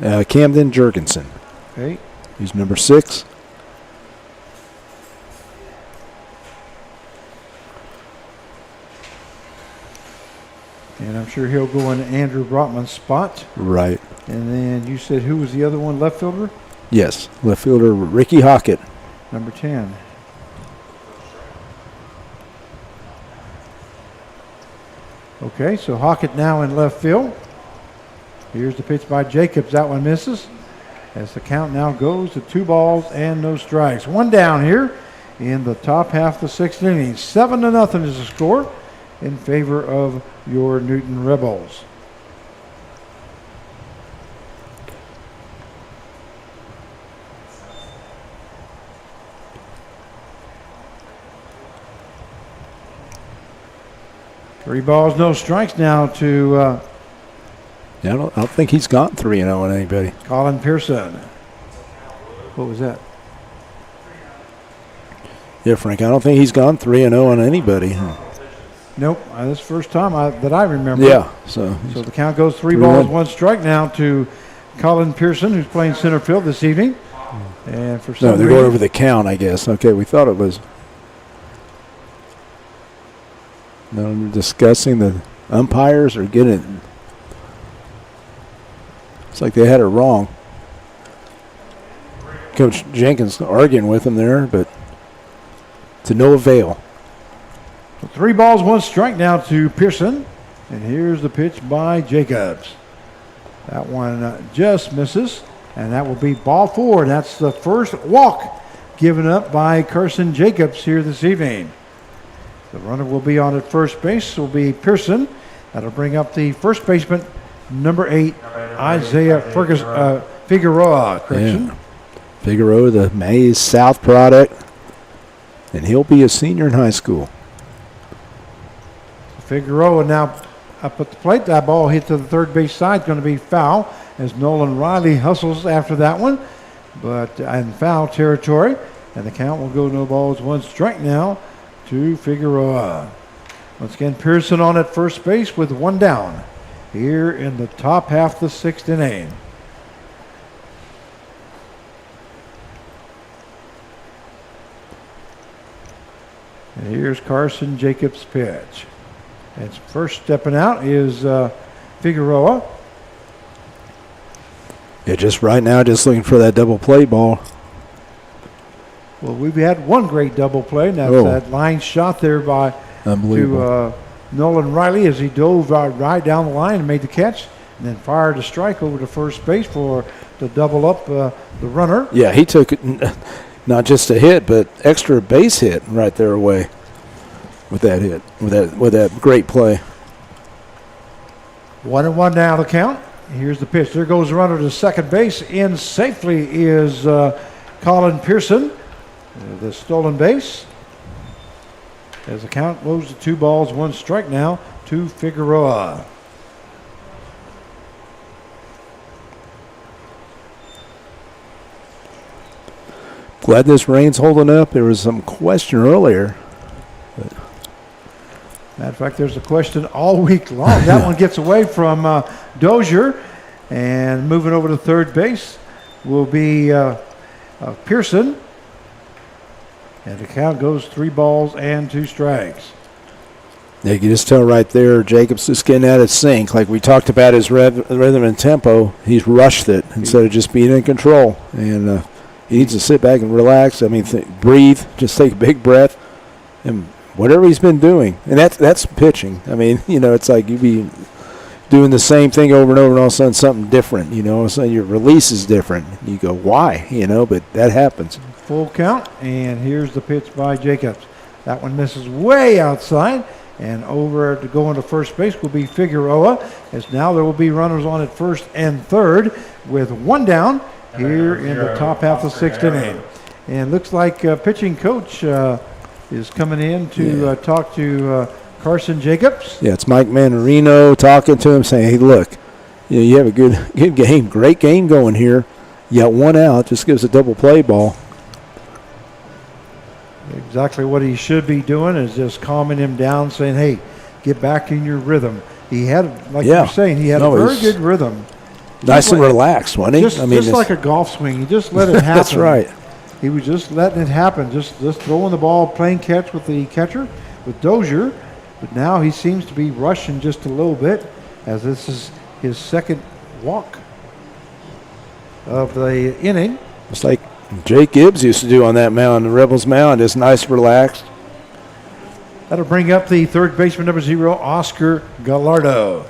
Camden Jurgensen. Okay. He's number 6. And I'm sure he'll go in Andrew Brotman's spot. Right. And then you said who was the other one, left fielder? Yes, left fielder Ricky Hockett. Number 10. Okay, so Hockett now in left field. Here's the pitch by Jacobs. That one misses. As the count now goes to 2 balls and no strikes. 1 down here in the top half of the sixth inning. 7-0 is the score in favor of your Newton Rebels. Three balls, no strikes now to Yeah, I don't think he's gone 3-0 on anybody. Colin Pearson. What was that? Yeah, Frank, I don't think he's gone 3-0 on anybody. Nope, this is the first time that I remember. Yeah, so So the count goes 3 3-1. balls, 1 strike now to Colin Pearson, who's playing center field this evening. And for some no, they're going reason, over the count, I guess. Okay, we thought it was. No, we're discussing the umpires are getting it. It's like they had it wrong. Coach Jenkins arguing with them there, but to no avail. 3 balls, 1 strike now to Pearson. And here's the pitch by Jacobs. That one just misses. And that will be ball 4. That's the first walk given up by Carson Jacobs here this evening. The runner will be on at first base. Will be Pearson. That'll bring up the first baseman, number 8, Isaiah Figueroa. Correction. Yeah. Figueroa, the Mays South product, and he'll be a senior in high school. Figueroa now up at the plate. That ball hit to the third base side. Going to be foul as Nolan Riley hustles after that one, but in foul territory. And the count will go no balls, 1 strike now to Figueroa. Once again, Pearson on at first base with 1 down here in the top half of the sixth inning. And here's Carson Jacobs' pitch. And first stepping out is Figueroa. Yeah, just right now, just looking for that double play ball. Well, we've had one great double play, and that's that line shot there by Unbelievable. to Nolan Riley as he dove right down the line and made the catch, and then fired a strike over to first base to double up the runner. Yeah, he took it, not just a hit, but extra base hit right there away with that hit, with that great play. 1-1 now the count. Here's the pitch. There goes the runner to second base. In safely is Colin Pearson, the stolen base. As the count moves to 2 balls, 1 strike now to Figueroa. Glad this rain's holding up. There was some question earlier. Matter of fact, there's a question all week long. That one gets away from Dozier, and moving over to third base will be Pearson. And the count goes 3 balls and 2 strikes. Yeah, you can just tell right there, Jacobs just getting out of sync. Like we talked about his rhythm and tempo, he's rushed it instead of just being in control. And he needs to sit back and relax. I mean, breathe, just take a big breath, and whatever he's been doing. And that's pitching. I mean, it's like you be doing the same thing over and over, and all of a sudden something different. All of a sudden your release is different. You go, why? But that happens. Full count, and here's the pitch by Jacobs. That one misses way outside, and over to go into first base will be Figueroa, as now there will be runners on at first and third with one down here in the top half of the sixth inning. And looks like pitching coach is coming in to talk to Carson Jacobs. Yeah, it's Mike Manarino talking to him, saying, hey, look, you have a good game, great game going here. You got one out, just gives a double play ball. Exactly what he should be doing is just calming him down, saying, hey, get back in your rhythm. He had, like you were saying, he had a very good rhythm. Nice and relaxed, wasn't he? Just like a golf swing. He just let it happen. That's right. He was just letting it happen, just throwing the ball, playing catch with the catcher, with Dozier. But now he seems to be rushing just a little bit, as this is his second walk of the inning. It's like Jake Gibbs used to do on that mound, the Rebels mound, just nice, relaxed. That'll bring up the third baseman, number 0, Oscar Gallardo.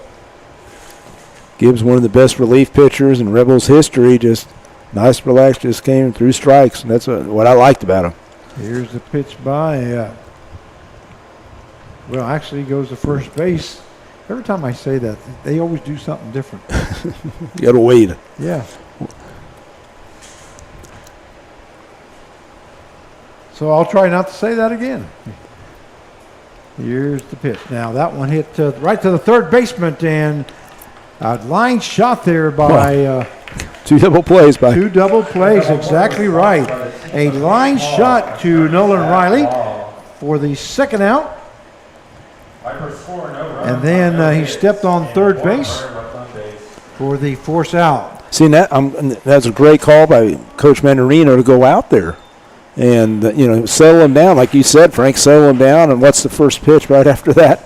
Gibbs, one of the best relief pitchers in Rebels history, just nice, relaxed, just came through strikes, and that's what I liked about him. Here's the pitch by, actually he goes to first base. Every time I say that, they always do something different. You got to wait. Yeah. So I'll try not to say that again. Here's the pitch. Now that one hit right to the third baseman, and a line shot there by two double plays. Exactly right. A line shot to Nolan Riley for the second out. And then he stepped on third base for the force out. See, that's a great call by Coach Manarino to go out there and, settle him down. Like you said, Frank, settle him down. And what's the first pitch right after that?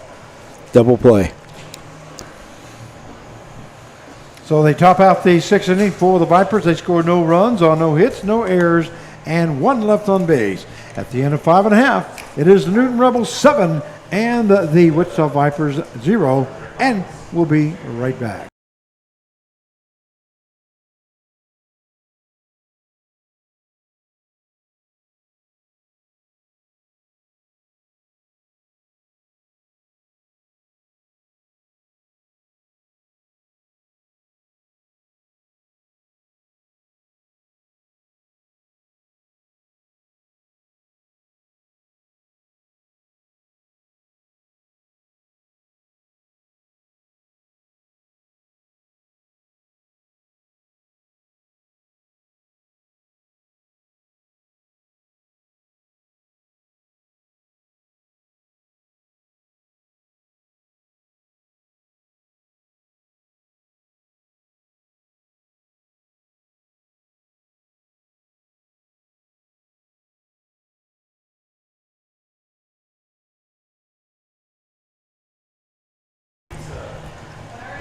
Double play. So they top out the sixth inning for the Vipers. They scored no runs on no hits, no errors, and one left on base. At the end of 5.5, it is the Newton Rebels 7 and the Wichita Vipers 0, and we'll be right back.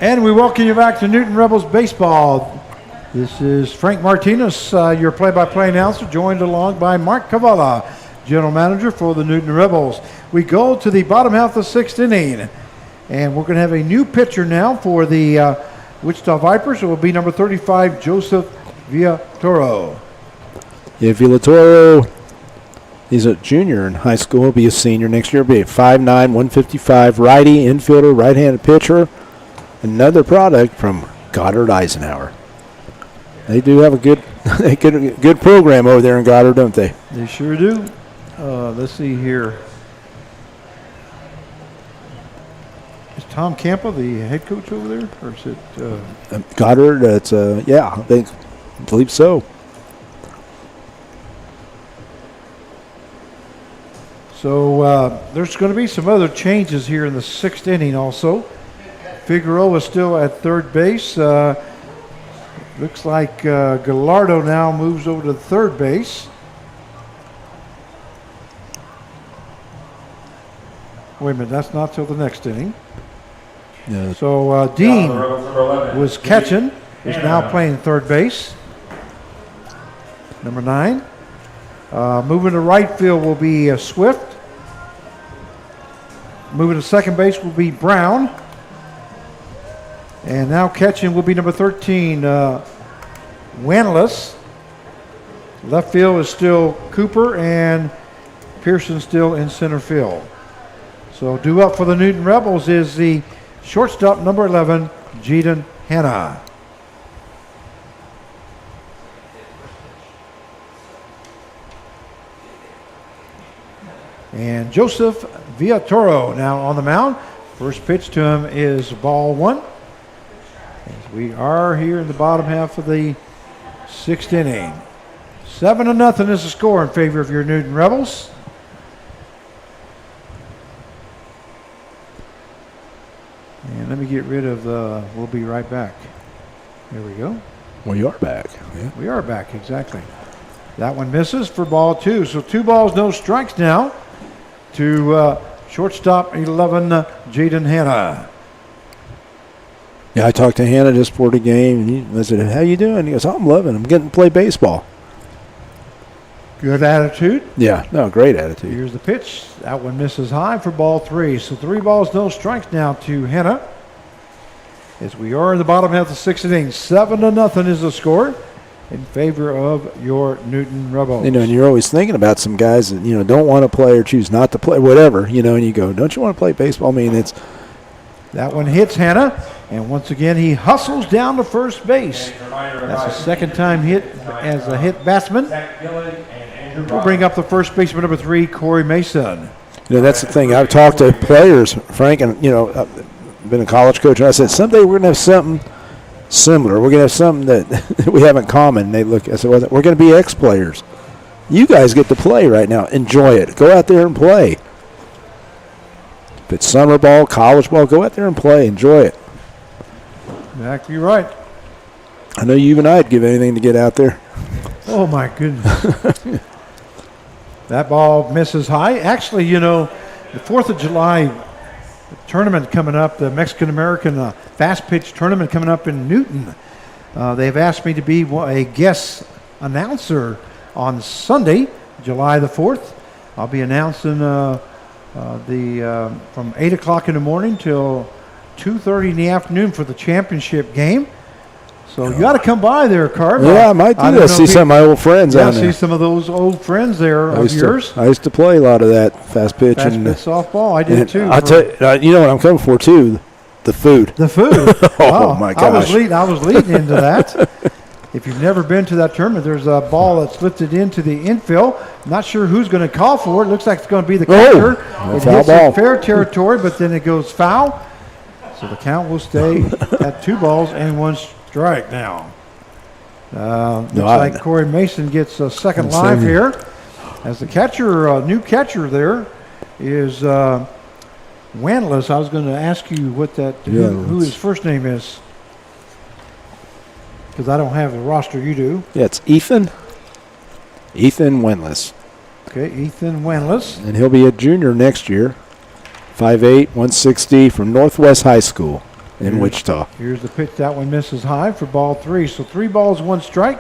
And we welcome you back to Newton Rebels Baseball. This is Frank Martinez, your play-by-play announcer, joined along by Mark Cavala, general manager for the Newton Rebels. We go to the bottom half of the sixth inning, and we're going to have a new pitcher now for the Wichita Vipers. It will be number 35, Joseph Villatoro. Yeah, Villatoro, he's a junior in high school. He'll be a senior next year. He'll be a 5'9", 155 righty, infielder, right-handed pitcher. Another product from Goddard Eisenhower. They do have a good program over there in Goddard, don't they? They sure do. Let's see here. Is Tom Campa the head coach over there, or is it Goddard? It's I believe so. So there's going to be some other changes here in the sixth inning also. Figueroa is still at third base. Looks like Gallardo now moves over to third base. Wait a minute, that's not till the next inning. Yeah. So Dean was catching, is now playing third base. Number 9. Moving to right field will be Swift. Moving to second base will be Brown. And now catching will be number 13, Wanless. Left field is still Cooper, and Pearson still in center field. So due up for the Newton Rebels is the shortstop, number 11, Jaden Hanna. And Joseph Villatoro now on the mound. First pitch to him is ball 1. As we are here in the bottom half of the 6th inning. 7-0 is the score in favor of your Newton Rebels. And let me get rid of the, we'll be right back. There we go. Well, you are back. Yeah. We are back, exactly. That one misses for ball 2. So 2 balls, no strikes now to shortstop 11, Jaden Hanna. Yeah, I talked to Hannah just before the game, and I said, "How you doing?" He goes, "I'm loving it. I'm getting to play baseball." Good attitude. Yeah, no, great attitude. Here's the pitch. That one misses high for ball 3. So 3 balls, no strikes now to Hanna. As we are in the bottom half of the 6th inning, 7-0 is the score in favor of your Newton Rebels. You know, and you're always thinking about some guys that, you know, don't want to play or choose not to play, whatever, you know, and you go, don't you want to play baseball? I mean, it's... That one hits Hanna, and once again he hustles down to first base. That's the second time hit as a hit batsman. We'll bring up the first baseman, number 3, Corey Mason. You know, that's the thing. I've talked to players, Frank, and, you know, I've been a college coach, and I said, someday we're going to have something similar. We're going to have something that we have in common. And they look, I said, well, we're going to be ex-players. You guys get to play right now. Enjoy it. Go out there and play. If it's summer ball, college ball, go out there and play. Enjoy it. Exactly right. I know you and I'd give anything to get out there. Oh, my goodness. That ball misses high. Actually, you know, the 4th of July tournament coming up, the Mexican-American fast pitch tournament coming up in Newton. They've asked me to be a guest announcer on Sunday, July the 4th. I'll be announcing from 8 o'clock in the morning till 2:30 in the afternoon for the championship game. So you got to come by there, Carp. Yeah, I might do that. See some of my old friends yeah, down there. see some of those old friends there of yours. I used to play a lot of that fast pitch. Fast and pitch softball. I did too. I'll tell you, you know what I'm coming for too? The food. The food. Oh, Wow. my gosh. I was leading into that. If you've never been to that tournament, there's a ball that's lifted into the infield. Not sure who's going to call for it. Looks like it's going to be the catcher. It foul hits ball. in fair territory, but then it goes foul. So the count will stay at 2 balls and 1 strike now. Looks like Corey Mason gets a second live here. As the catcher, new catcher there is Wanless. I was going to ask you what that who his first name is, because I don't have the roster. You do. Yeah, it's Ethan Winless. Okay, Ethan Wanless. And he'll be a junior next year. 5'8", 160 from Northwest High School in Wichita. Here's the pitch. That one misses high for ball 3. So 3 balls, 1 strike.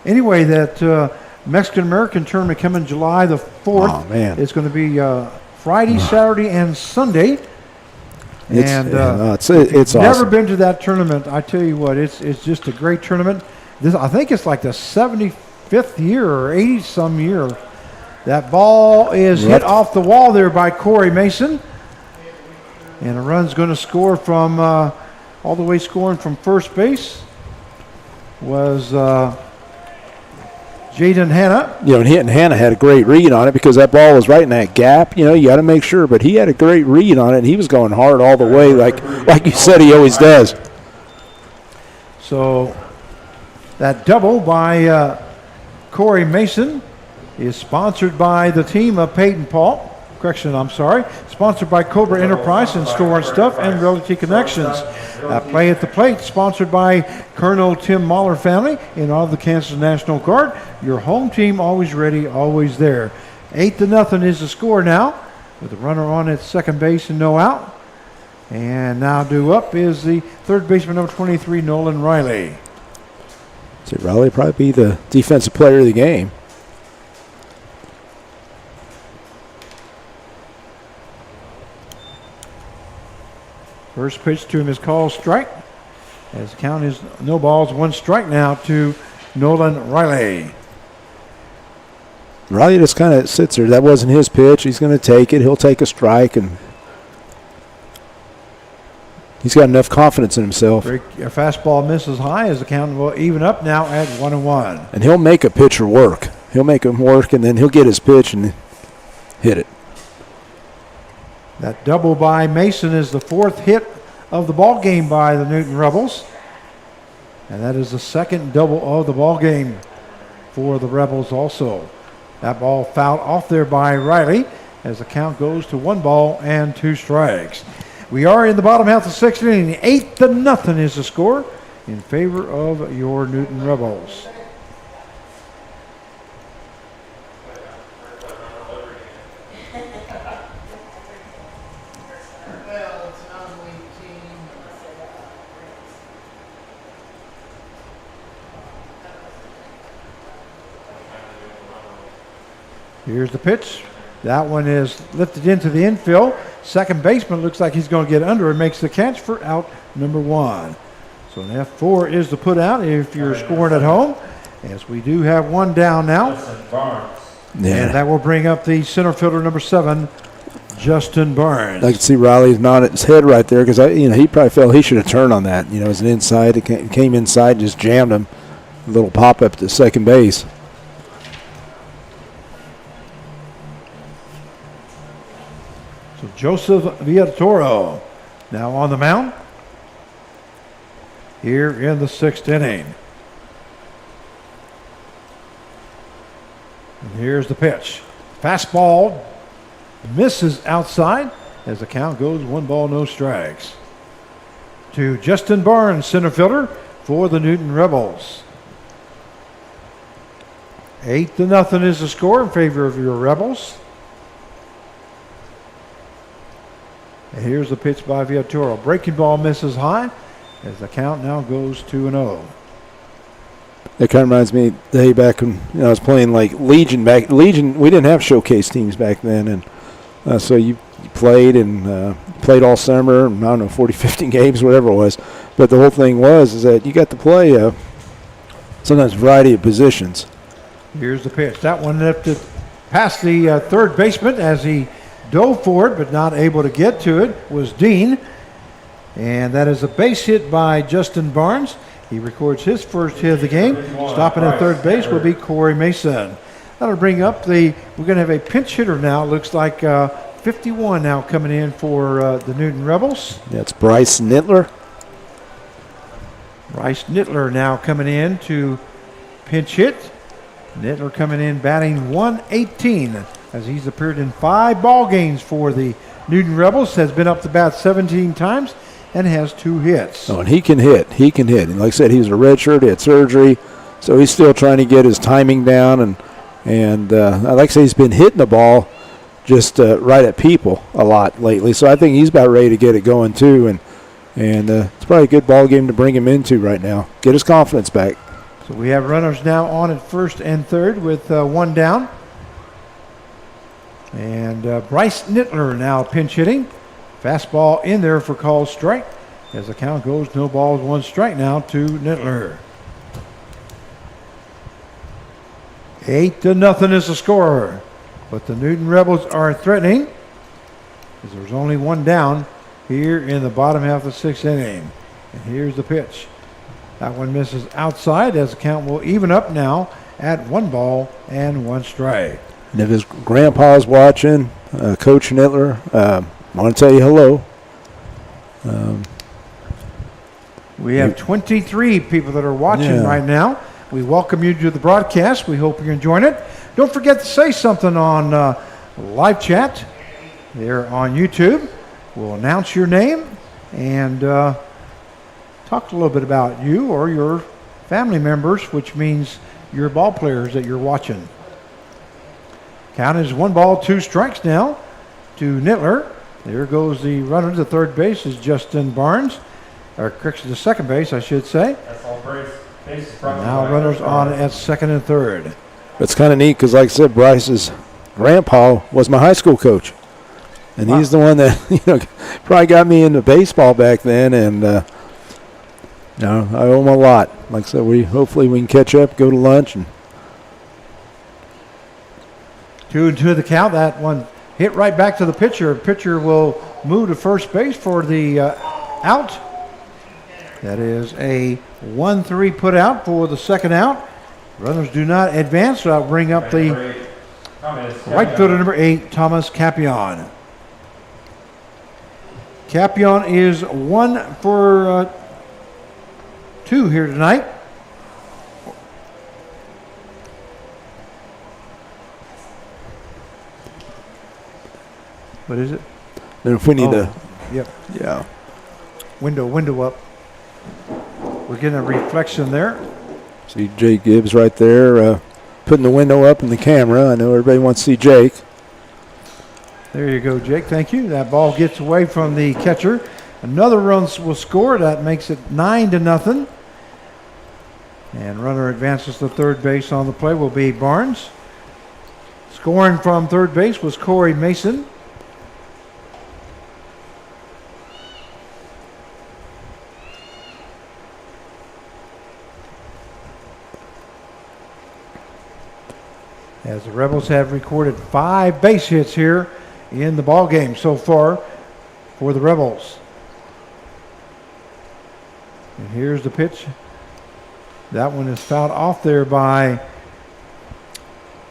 Anyway, that Mexican-American tournament coming July the 4th. Oh, man. It's going to be Friday, Saturday, and Sunday. It's Never awesome. been to that tournament. I tell you what, it's just a great tournament. I think it's like the 75th year or 80-some year. That ball is hit off the wall there by Corey Mason. And a run's going to score from all the way scoring from first base was Jaden Hanna. You know, and Hannah had a great read on it because that ball was right in that gap. You know, you got to make sure. But he had a great read on it, and he was going hard all the way, like you said he always does. So that double by Corey Mason is sponsored by the team of Peyton Paul. Sponsored by Cobra Enterprise and Store and Stuff and Realty Connections. Play at the Plate, sponsored by Colonel Tim Mahler family and all of the Kansas National Guard. Your home team always ready, always there. 8-0 is the score now. with the runner on at second base and no out. And now due up is the third baseman, number 23, Nolan Riley. So Riley will probably be the defensive player of the game. First pitch to him is called strike. As the count is no balls, one strike now to Nolan Riley. Riley just kind of sits there. That wasn't his pitch. He's going to take it. He'll take a strike, and he's got enough confidence in himself. A fastball misses high as the count will even up now at 1-1. And he'll make a pitcher work. He'll make him work, and then he'll get his pitch and hit it. That double by Mason is the fourth hit of the ball game by the Newton Rebels. And that is the second double of the ball game for the Rebels also. That ball fouled off there by Riley as the count goes to 1-2 strikes. We are in the bottom half of the sixth inning. 8-0 is the score in favor of your Newton Rebels. Here's the pitch. That one is lifted into the infield. Second baseman looks like he's going to get under and makes the catch for out number 1. So an F4 is the put out if you're scoring at home. As we do have one down now. And that will bring up the center fielder number 7, Justin Barnes. I can see Riley's nodding his head right there because he probably felt he should have turned on that. As an inside, it came inside, just jammed him. A little pop up to second base. So Joseph Villatoro now on the mound here in the sixth inning. And here's the pitch. Fastball misses outside as the count goes 1 no strikes. To Justin Barnes, center fielder for the Newton Rebels. 8-0 is the score in favor of your Rebels. And here's the pitch by Villatoro. Breaking ball misses high as the count now goes 2-0. That kind of reminds me of the day back when I was playing like Legion. Legion, we didn't have showcase teams back then, and so you played and played all summer. I don't know, 40, 50 games, whatever it was. But the whole thing is that you got to play sometimes a variety of positions. Here's the pitch. That one lifted past the third baseman as he dove for it, but not able to get to it, was Dean. And that is a base hit by Justin Barnes. He records his first hit of the game. Stopping at third base will be Corey Mason. That'll bring up we're going to have a pinch hitter now. It looks like 51 now coming in for the Newton Rebels. That's Bryce Nittler. Bryce Nittler now coming in to pinch hit. Nittler coming in batting 118 as he's appeared in 5 ball games for the Newton Rebels, has been up to bat 17 times and has 2 hits. Oh, and he can hit. And like I said, he was a redshirt, he had surgery, so he's still trying to get his timing down. And I like to say he's been hitting the ball just right at people a lot lately. So I think he's about ready to get it going too. And it's probably a good ball game to bring him into right now. Get his confidence back. So we have runners now on at first and third with 1 down. And Bryce Nittler now pinch hitting. Fastball in there for called strike. As the count goes, no balls, 1 strike now to Nittler. 8-0 is the score. But the Newton Rebels are threatening, as there's only 1 down here in the bottom half of the 6th inning. And here's the pitch. That one misses outside as the count will even up now at 1 strike. And if his grandpa's watching, Coach Nittler, I want to tell you hello. We have 23 people that are watching right now. We welcome you to the broadcast. We hope you're enjoying it. Don't forget to say something on live chat there on YouTube. We'll announce your name and talk a little bit about you or your family members, which means your ball players that you're watching. Count is 1 ball, 2 strikes now to Nittler. There goes the runner to third base is Justin Barnes. Or correction to second base, I should say. That's all Bryce. Base is brought to you Now by runners Coach on Barnes. at second and third. It's kind of neat because, like I said, Bryce's grandpa was my high school coach, and he's the one that probably got me into baseball back then. And I owe him a lot. Like I said, hopefully we can catch up, go to lunch, and 2-2 the count. That one hit right back to the pitcher. Pitcher will move to first base for the out. That is a 1-3 put out for the second out. Runners do not advance, so I'll bring up the Number 8. Thomas right Capion. fielder number 8, Thomas Capion. Capion is 1 for 2 here tonight. What is it? then if we need to, Yep. yeah. Window up. We're getting a reflection there. See Jake Gibbs right there, putting the window up in the camera. I know everybody wants to see Jake. There you go, Jake. Thank you. That ball gets away from the catcher. Another run will score. That makes it 9-0. And runner advances to third base on the play will be Barnes. Scoring from third base was Corey Mason. As the Rebels have recorded 5 base hits here in the ball game so far for the Rebels. And here's the pitch. That one is fouled off there by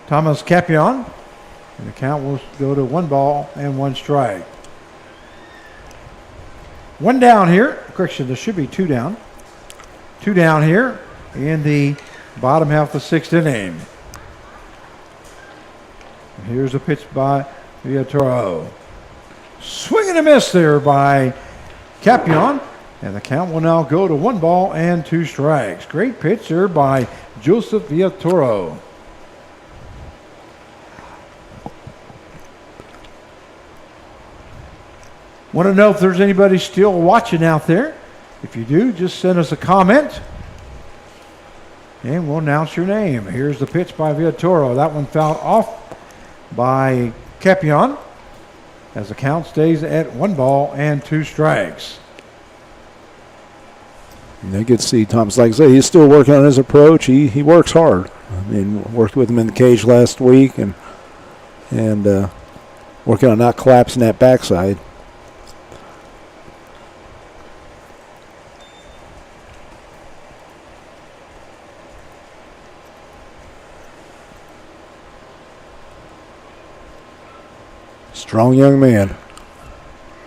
Thomas Capion. And the count will go to 1 strike. 1 down here. Correction, there should be 2 down. 2 down here in the bottom half of the 6th inning. Here's a pitch by Villatoro. Swing and a miss there by Capion. And the count will now go to 1 strikes. Great pitch there by Joseph Villatoro. Want to know if there's anybody still watching out there. If you do, just send us a comment. And we'll announce your name. Here's the pitch by Villatoro. That one fouled off by Capion as the count stays at 1 strikes. And I get to see Thomas, like I say, he's still working on his approach. He works hard. I mean, worked with him in the cage last week and working on not collapsing that backside. Strong young man.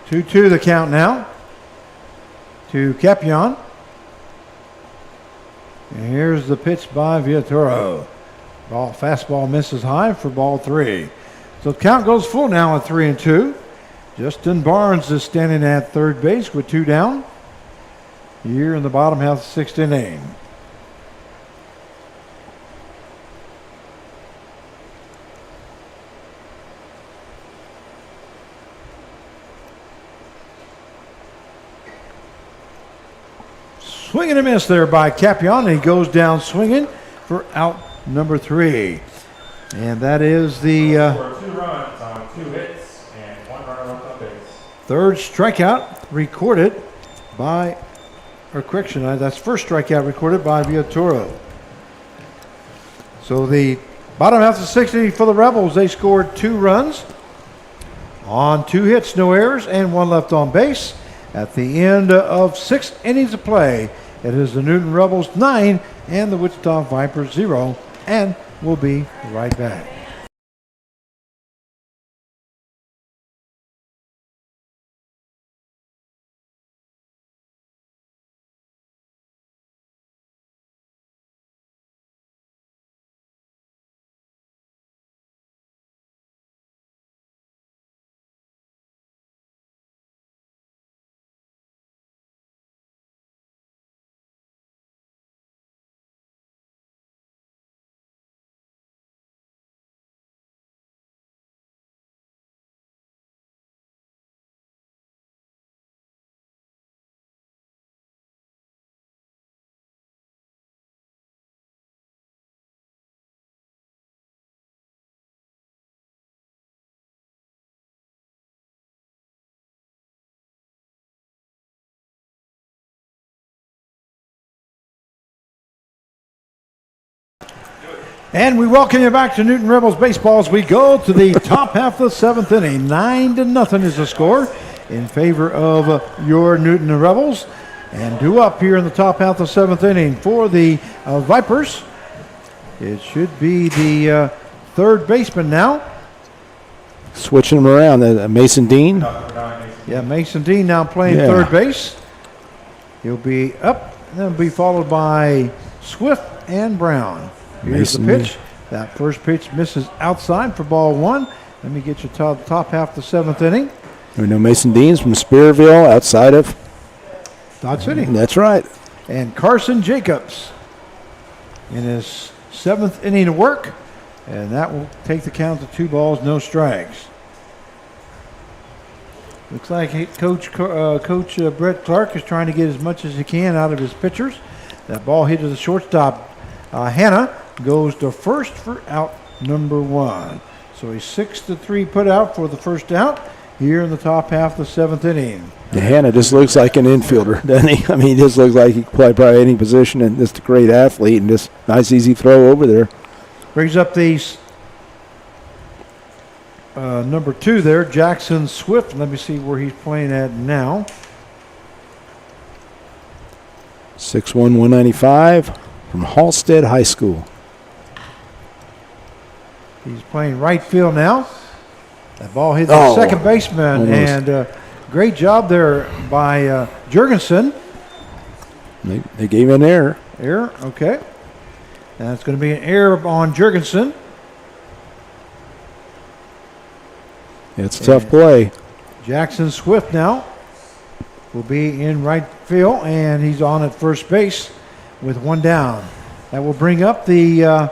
2-2 the count now to Capion. And here's the pitch by Villatoro. Fastball misses high for ball 3. So the count goes full now at 3-2. Justin Barnes is standing at third base with 2 down. Here in the bottom half of the 6th inning. Swing and a miss there by Capion. He goes down swinging for out number 3. And that is the For 2 runs on 2 hits and 1 runner left on base. third strikeout recorded by, or correction, that's first strikeout recorded by Villatoro. So the bottom half of the 6th inning for the Rebels, they scored 2 runs on 2 hits, no errors, and 1 left on base. At the end of 6 innings of play, it is the Newton Rebels 9 and the Wichita Vipers 0, and we'll be right back. And we welcome you back to Newton Rebels baseball as we go to the top half of the seventh inning. 9-0 is the score in favor of your Newton Rebels. And due up here in the top half of the seventh inning for the Vipers, it should be the third baseman now. Switching them around. Mason Dean. Yeah, Mason Dean now playing third base. He'll be up, and then be followed by Swift and Brown. Here's Mason the pitch. That first pitch misses outside for ball one. Let me get you to the top half of the seventh inning. We know Mason Dean's from Spearville, outside of Dodge City. That's right. And Carson Jacobs in his seventh inning of work. And that will take the count to 2 balls, no strikes. Looks like Coach Brett Clark is trying to get as much as he can out of his pitchers. That ball hit to the shortstop. Hannah goes to first for out number 1. So a 6-3 put out for the first out here in the top half of the seventh inning. Hannah just looks like an infielder, doesn't he? I mean, he just looks like he can play probably any position, and just a great athlete, and just nice, easy throw over there. Brings up the number 2 there, Jackson Swift. Let me see where he's playing at now. 6'1", 195 from Halstead High School. He's playing right field now. That ball hit the second baseman, almost. and great job there by Jurgensen. They gave an error. Error, okay. And it's going to be an error on Jurgensen. It's a tough play. Jackson Swift now will be in right field, and he's on at first base with 1 down. That will bring up the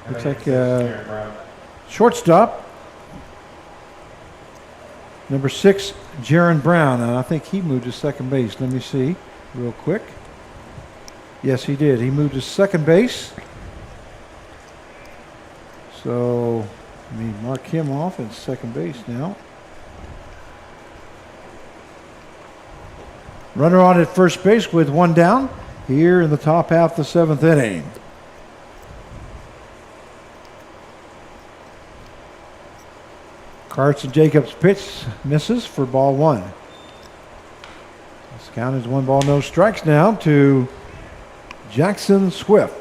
looks like shortstop, number 6, Jaron Brown, and I think he moved to second base. Let me see real quick. Yes, he did. He moved to second base. So let me mark him off at second base now. Runner on at first base with 1 down here in the top half of the seventh inning. Carson Jacobs' pitch misses for ball 1. This count is 1 ball, no strikes now to Jackson Swift.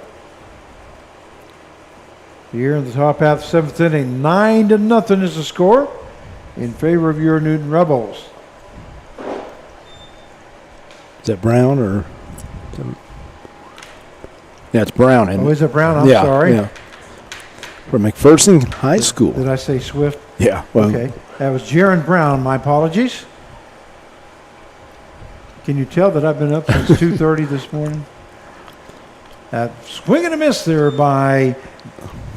Here in the top half of the seventh inning, 9-0 is the score in favor of your Newton Rebels. Is that Brown or? Yeah, it's Brown. Oh, is it Brown? I'm sorry. Yeah. From McPherson High School. Did I say Swift? Yeah. Well, Okay. That was Jaron Brown. My apologies. Can you tell that I've been up since 2:30 this morning? Swing and a miss there by.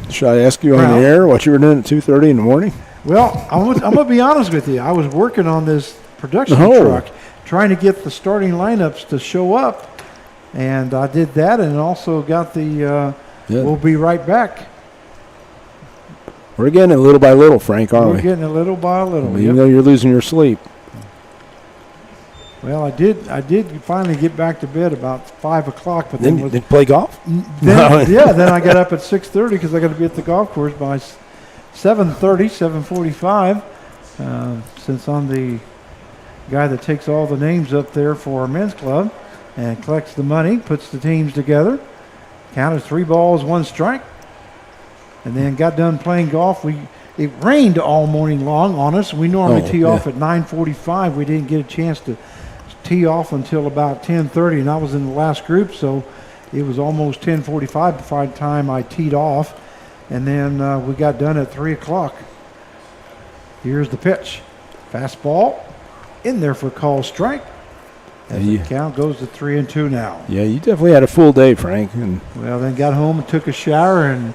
should I ask you on Brown. the air what you were doing at 2:30 in the morning? Well, I'm going to be honest with you. I was working on this production truck, trying to get the starting lineups to show up, and I did that, and also got the. We'll be right back. We're getting it little by little, Frank, aren't We're we? getting it little by little. Even though you're losing your sleep. Well, I did finally get back to bed about 5 o'clock, but then Didn't play golf? then I got up at 6:30 because I got to be at the golf course by 7:30, 7:45. Since I'm the guy that takes all the names up there for our men's club and collects the money, puts the teams together. Counted 3 balls, 1 strike, and then got done playing golf. It rained all morning long on us. We normally tee off at 9:45. We didn't get a chance to tee off until about 10:30, and I was in the last group, so it was almost 10:45 by the time I teed off, and then we got done at 3 o'clock. Here's the pitch. Fastball in there for a call strike. As the count goes to 3-2 now. Yeah, you definitely had a full day, Frank. And Well, then got home and took a shower and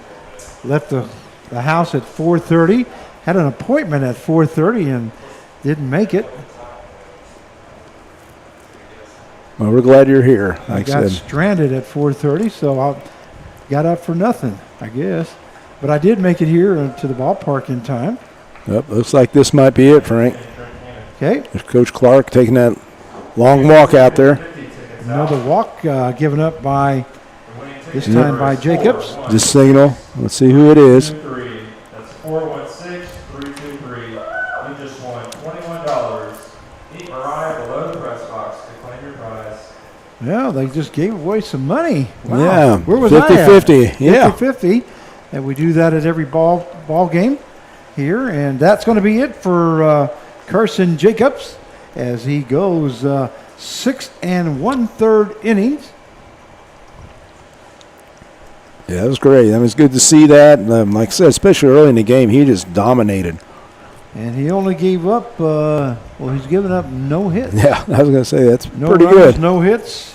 left the house at 4:30. Had an appointment at 4:30 and didn't make it. well, we're glad you're here. I Like I got said, stranded at 4:30, so I got up for nothing, I guess. But I did make it here to the ballpark in time. Yep, looks like this might be it, Frank. Okay, There's Coach Clark taking that long walk out there. another walk given up by This time by Jacobs. Just signal. Let's see who it is. 3. That's 416323. You just won $21. Meet Mariah below the press box to claim your prize. Yeah, they just gave away some money. Wow. Yeah, Where was 50-50. Yeah. 50-50. And we do that at every ball game here. And that's going to be it for Carson Jacobs as he goes 6 1/3 innings. Yeah, that was great. That was good to see that. Like I said, especially early in the game, he just dominated. And he only gave up, he's given up no hits. Yeah, I was going to say that's No pretty runners, good. no hits.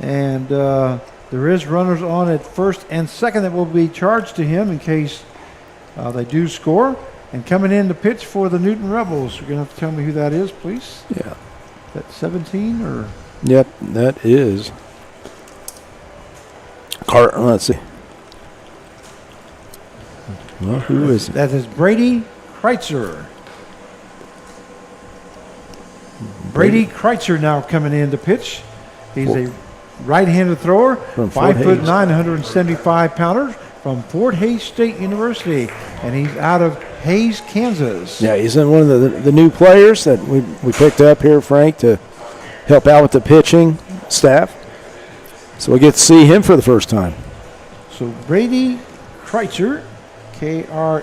And there is runners on at first and second that will be charged to him in case they do score. And coming in to pitch for the Newton Rebels, you're going to have to tell me who that is, please. Yeah. That's 17 or? Yep, that is. Let's see. Well, who is it? That is Brady Kreitzer. Brady Kreitzer now coming in to pitch. He's a right-handed thrower, From Fort 5'9", Hays. 175 pounder from Fort Hays State University, and he's out of Hays, Kansas. Yeah, he's in one of the new players that we picked up here, Frank, to help out with the pitching staff. So we get to see him for the first time. So Brady Kreitzer, Kreutzer,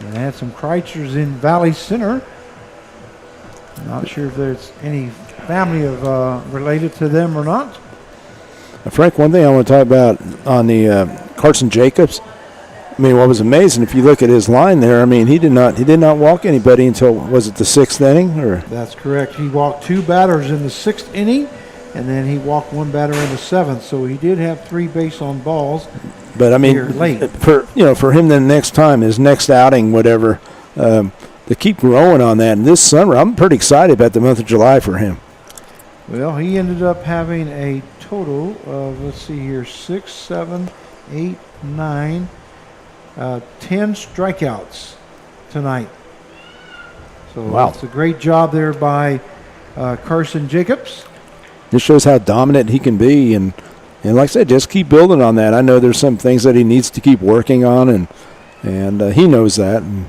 and had some Kreitzers in Valley Center. Not sure if there's any family of related to them or not. Frank, one thing I want to talk about on the Carson Jacobs. I mean, what was amazing, if you look at his line there, I mean, he did not walk anybody until, was it the 6th inning? Or That's correct. He walked 2 batters in the 6th inning, and then he walked 1 batter in the 7th. So he did have 3 base on balls. But I mean, Here late. for him, the next time, his next outing, whatever, to keep growing on that. And this summer, I'm pretty excited about the month of July for him. Well, he ended up having a total of, let's see here, 6, 7, 8, 9, 10 strikeouts tonight. So Wow. it's a great job there by Carson Jacobs. This shows how dominant he can be, and like I said, just keep building on that. I know there's some things that he needs to keep working on, and he knows that. And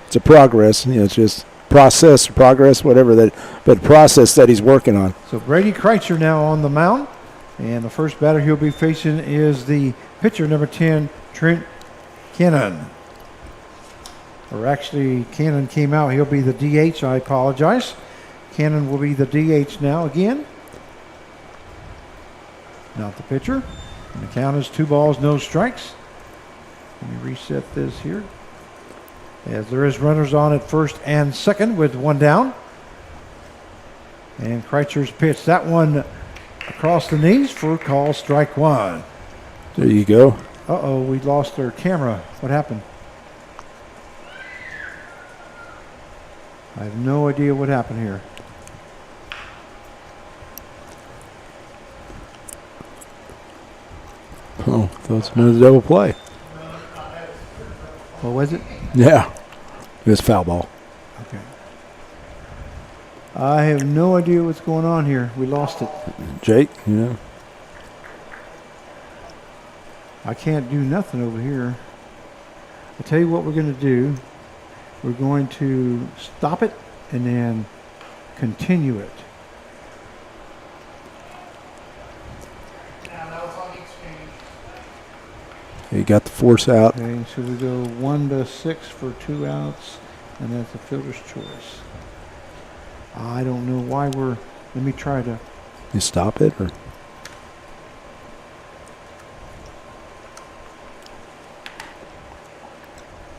it's a progress. It's just progress, whatever that, but process that he's working on. So Brady Kreitzer now on the mound, and the first batter he'll be facing is the pitcher, number 10, Trent Cannon. Or actually, Cannon came out. He'll be the DH. I apologize. Cannon will be the DH now again. Not the pitcher. And the count is 2 balls, no strikes. Let me reset this here. As there is runners on at first and second with 1 down. And Kreitzer's pitch. That one across the knees for call strike 1. There you go. Uh-oh, we lost our camera. What happened? I have no idea what happened here. Oh, that's another double play. What was it? Yeah, it's foul ball. Okay. I have no idea what's going on here. We lost it. Jake, I can't do nothing over here. I tell you what we're going to do. We're going to stop it and then continue it. you got the force out. Okay, so we go 1 to 6 for 2 outs, and that's a fielder's choice. I don't know why we're. Let me try to. You stop it, or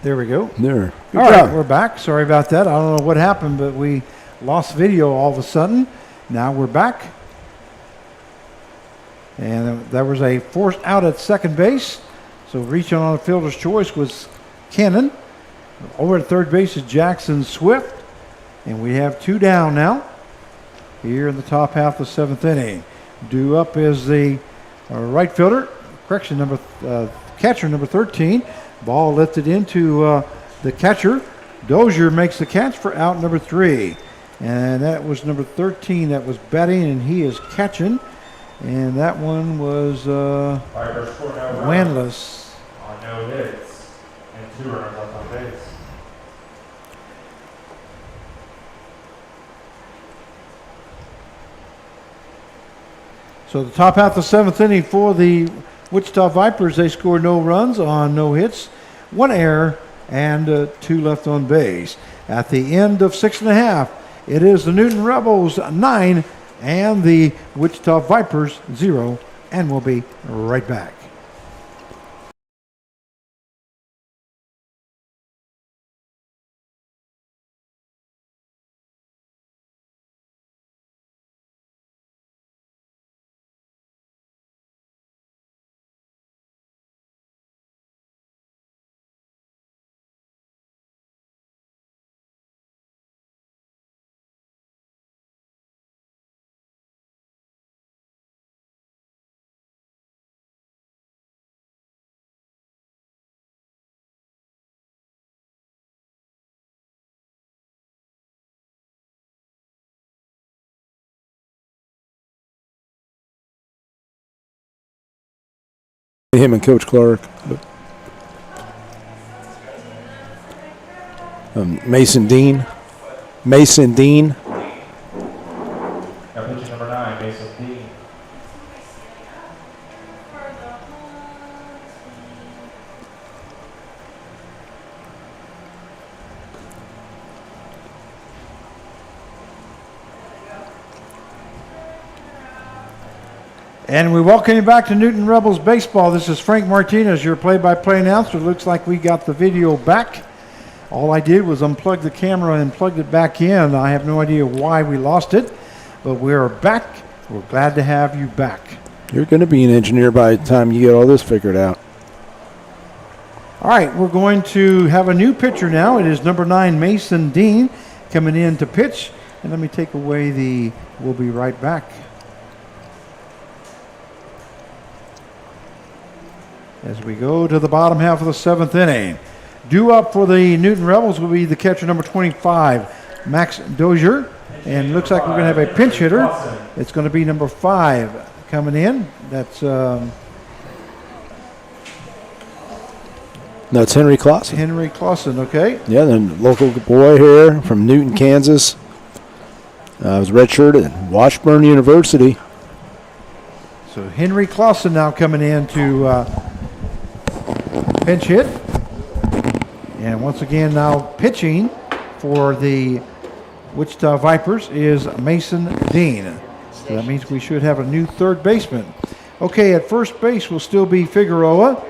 There we go. there. Good All right, job. we're back. Sorry about that. I don't know what happened, but we lost video all of a sudden. Now we're back. And there was a forced out at second base. So reaching on a fielder's choice was Cannon. Over at third base is Jackson Swift. And we have 2 down now here in the top half of the 7th inning. Due up is the right fielder, catcher number 13. Ball lifted into the catcher. Dozier makes the catch for out number 3. And that was number 13 that was batting, and he is catching. And that one was Vipers score no runs Wanless. on no hits and 2 runners left on base. So the top half of the 7th inning for the Wichita Vipers, they scored no runs on no hits, 1 error, and 2 left on base. At the end of 6.5, it is the Newton Rebels 9 and the Wichita Vipers 0, and we'll be right back. Him and Coach Clark. Mason Dean. Mason Dean. Now pitching number 9, Mason Dean. And we welcome you back to Newton Rebels Baseball. This is Frank Martinez, your play-by-play announcer. It looks like we got the video back. All I did was unplug the camera and plugged it back in. I have no idea why we lost it, but we're back. We're glad to have you back. You're going to be an engineer by the time you get all this figured out. All right, we're going to have a new pitcher now. It is number 9, Mason Dean, coming in to pitch. And let me take away the "we'll be right back." As we go to the bottom half of the 7th inning. Due up for the Newton Rebels will be the catcher number 25, Max Dozier. And looks like we're going to have a pinch hitter. It's going to be number 5 coming in. That's Henry Clausen. Henry Clausen, okay? Yeah, the local boy here from Newton, Kansas. Was redshirted at Washburn University. So Henry Clausen now coming in to pinch hit. And once again now pitching for the Wichita Vipers is Mason Dean. So that means we should have a new third baseman. Okay, at first base will still be Figueroa.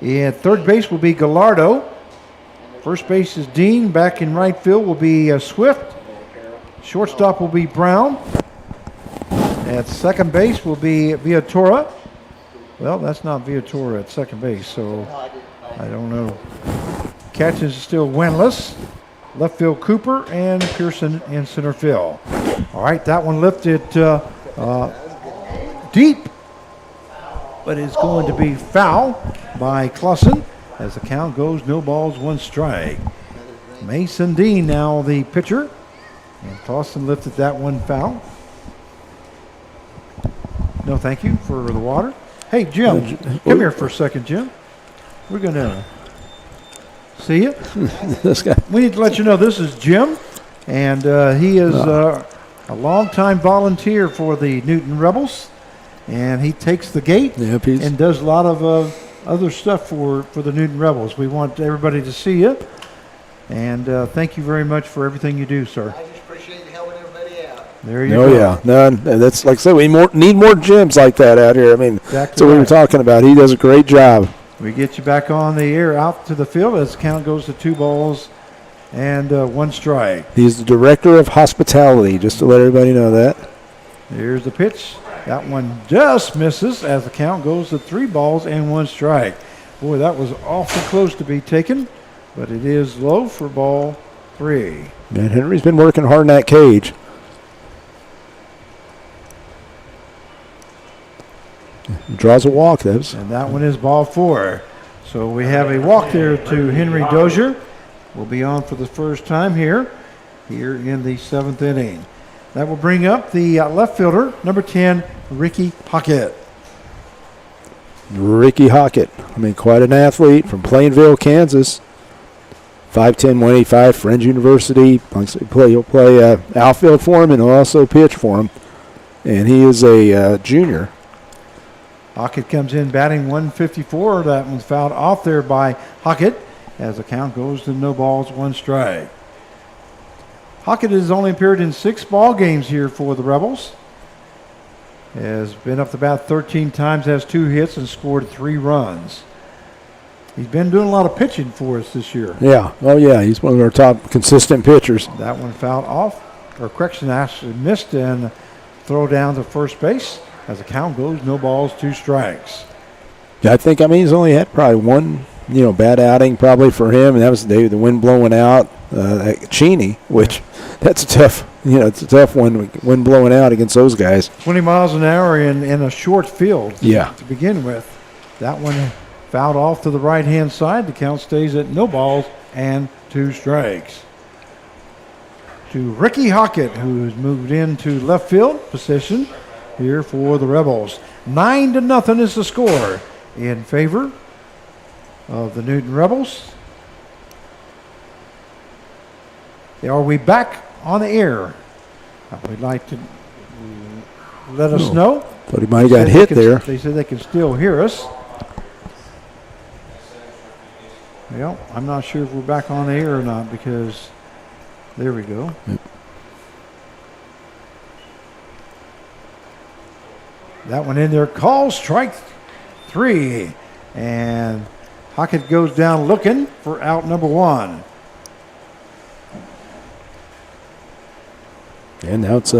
At third base will be Gallardo. First base is Dean. Back in right field will be Swift. Shortstop will be Brown. At second base will be Viatora. Well, that's not Viatora at second base, so I don't know. Catch is still winless. Left field Cooper and Pearson in center field. All right, that one lifted deep, but it's going to be foul by Clausen as the count goes no balls, 1 strike. Mason Dean now the pitcher, and Clausen lifted that one foul. No, thank you for the water. Hey, Jim, come here for a second, Jim. We're going to see you. This guy. We need to let you know this is Jim, and he is a longtime volunteer for the Newton Rebels, and he takes the gate and does a lot of other stuff for the Newton Rebels. We want everybody to see you, and thank you very much for everything you do, sir. I just appreciate helping everybody out. There you go. Oh, yeah. No, that's like I said, we need more gyms like that out here. I mean, Exactly that's what we were right. talking about. He does a great job. We get you back on the air out to the field as the count goes to 2 balls and 1 strike. He's the director of hospitality, just to let everybody know that. Here's the pitch. That one just misses as the count goes to 3 balls and 1 strike. Boy, that was awful close to be taken, but it is low for ball 3. And Henry's been working hard in that cage. Draws a walk, those. And that one is ball 4. So we have a walk there to Henry Dozier. Will be on for the first time here. here in the 7th inning. That will bring up the left fielder, number 10, Ricky Hockett. Ricky Hockett. I mean, quite an athlete from Plainville, Kansas. 5'10", 185, Friends University. He'll play outfield for him, and he'll also pitch for him. And he is a junior. Hockett comes in batting 154. That one's fouled off there by Hockett as the count goes to no balls, 1 strike. Hockett has only appeared in 6 ball games here for the Rebels. Has been up the bat 13 times, has 2 hits, and scored 3 runs. He's been doing a lot of pitching for us this year. Yeah. Oh, yeah. He's one of our top consistent pitchers. That one fouled off, or correction, actually missed and throw down to first base as the count goes no balls, 2 strikes. I think, he's only had probably one, bad outing probably for him, and that was the day with the wind blowing out at Cheney, which that's a tough, it's a tough one, wind blowing out against those guys. 20 miles an hour in a short field Yeah. to begin with. That one fouled off to the right-hand side. The count stays at no balls and 2 strikes. To Ricky Hockett, who has moved into left field position here for the Rebels. 9-0 is the score in favor of the Newton Rebels. Are we back on the air? We'd like to let us know. Thought he might have got hit there. They said they can still hear us. Well, I'm not sure if we're back on the air or not because there we go. Yep. That one in there. Call strike 3. And Hockett goes down looking for out number 1. And now it's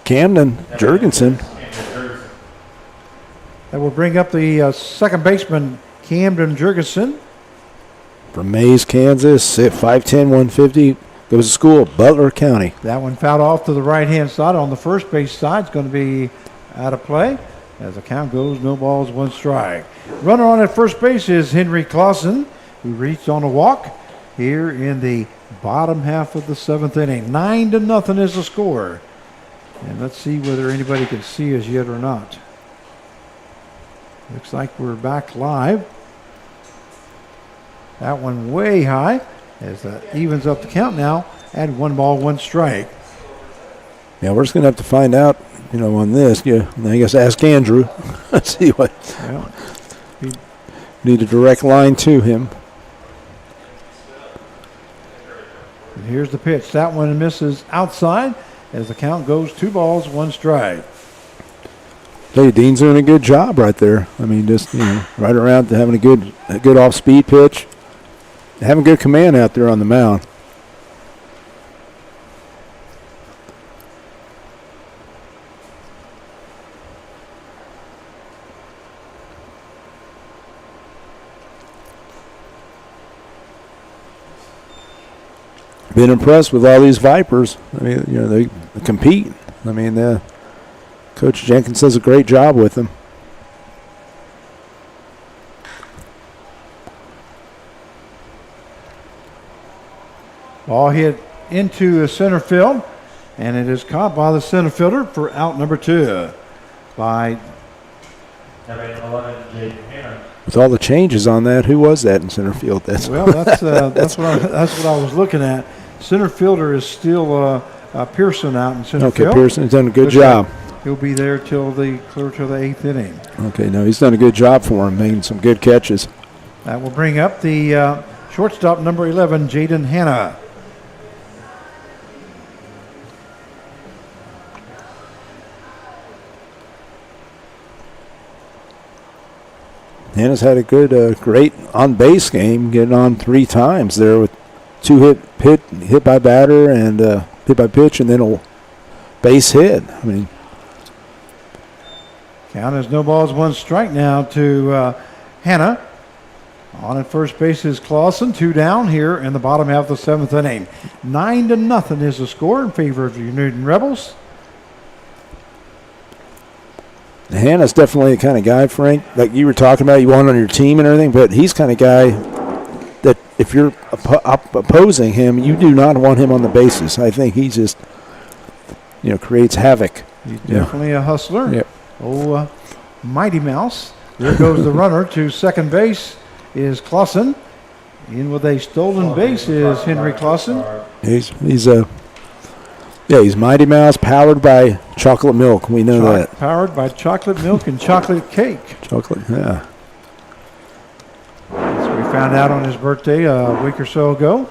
Camden Jurgensen. That will bring up the second baseman, Camden Jurgensen. From Mays, Kansas, at 5'10", 150. Goes to school at Butler County. That one fouled off to the right-hand side. On the first base side, it's going to be out of play. As the count goes, no balls, 1 strike. Runner on at first base is Henry Clausen, who reached on a walk here in the bottom half of the 7th inning. 9-0 is the score. And let's see whether anybody can see us yet or not. Looks like we're back live. That one way high as that evens up the count now at 1 ball, 1 strike. Yeah, we're just going to have to find out, on this. Yeah, I guess ask Andrew. Let's see what. Well, Need a direct line to him. and here's the pitch. That one misses outside as the count goes 2 balls, 1 strike. Tell you, Dean's doing a good job right there. Just right around to having a good off-speed pitch, having good command out there on the mound. Been impressed with all these Vipers. They compete. Coach Jenkins does a great job with them. Ball hit into center field, and it is caught by the center fielder for out number 2 by Number 11, Jaden Hanna. With all the changes on that, who was that in center field? That's that's what I was looking at. Center fielder is still Pearson out in center field. Okay, Pearson's done a good job. He'll be there clear till the 8th inning. Okay, no, he's done a good job for him, making some good catches. That will bring up the shortstop, number 11, Jaden Hanna. Hannah's had a good, great on-base game, getting on 3 times there with 2 hit by batter and hit by pitch, and then a base hit. Count is no balls, 1 strike now to Hanna. On at first base is Clausen, 2 down here in the bottom half of the 7th inning. 9-0 is the score in favor of the Newton Rebels. Hannah's definitely the kind of guy, Frank, like you were talking about, you want on your team and everything, but he's kind of guy that if you're opposing him, you do not want him on the bases. I think he just, creates havoc. He's definitely a hustler. Yep. Oh, Mighty Mouse. There goes the runner to second base is Clausen. In with a stolen base is Henry Clausen. He's Mighty Mouse, powered by chocolate milk. We know that. Powered by chocolate milk and chocolate cake. Chocolate, yeah. As we found out on his birthday a week or so ago.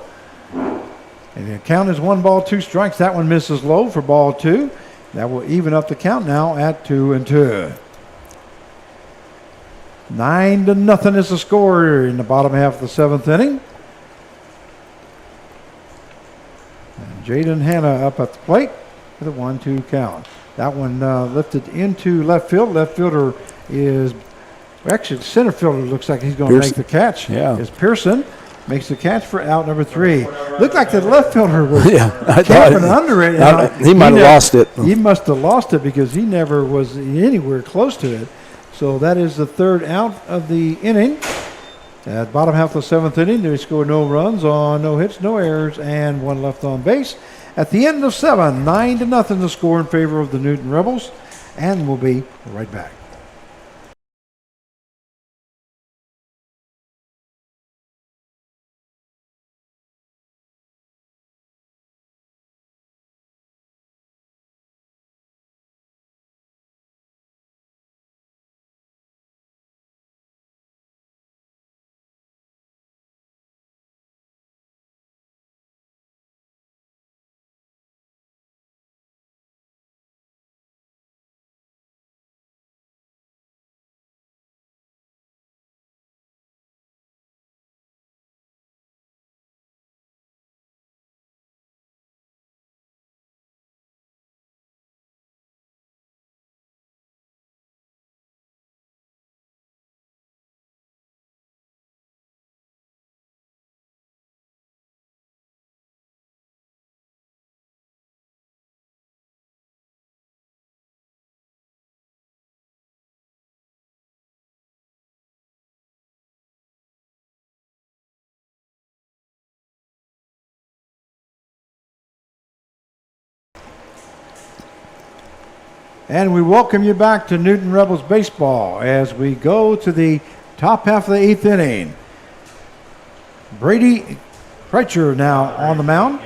And the count is 1-2 That one misses low for ball 2. That will even up the count now at 2-2. 9-0 is the score in the bottom half of the 7th inning. And Jaden Hanna up at the plate with a 1-2 count. That one lifted into left field. Left fielder is, actually, the center fielder looks like he's going to make the catch. Yeah. Is Pearson. Makes the catch for out number 3. Looked like the left fielder was I camping under it. He might have lost it. He must have lost it because he never was anywhere close to it. So that is the third out of the inning. At bottom half of the 7th inning, they scored no runs on no hits, no errors, and 1 left on base. At the end of 7, 9-0 the score in favor of the Newton Rebels. And we'll be right back. And we welcome you back to Newton Rebels baseball as we go to the top half of the 8th inning. Brady Kreitzer now on the mound,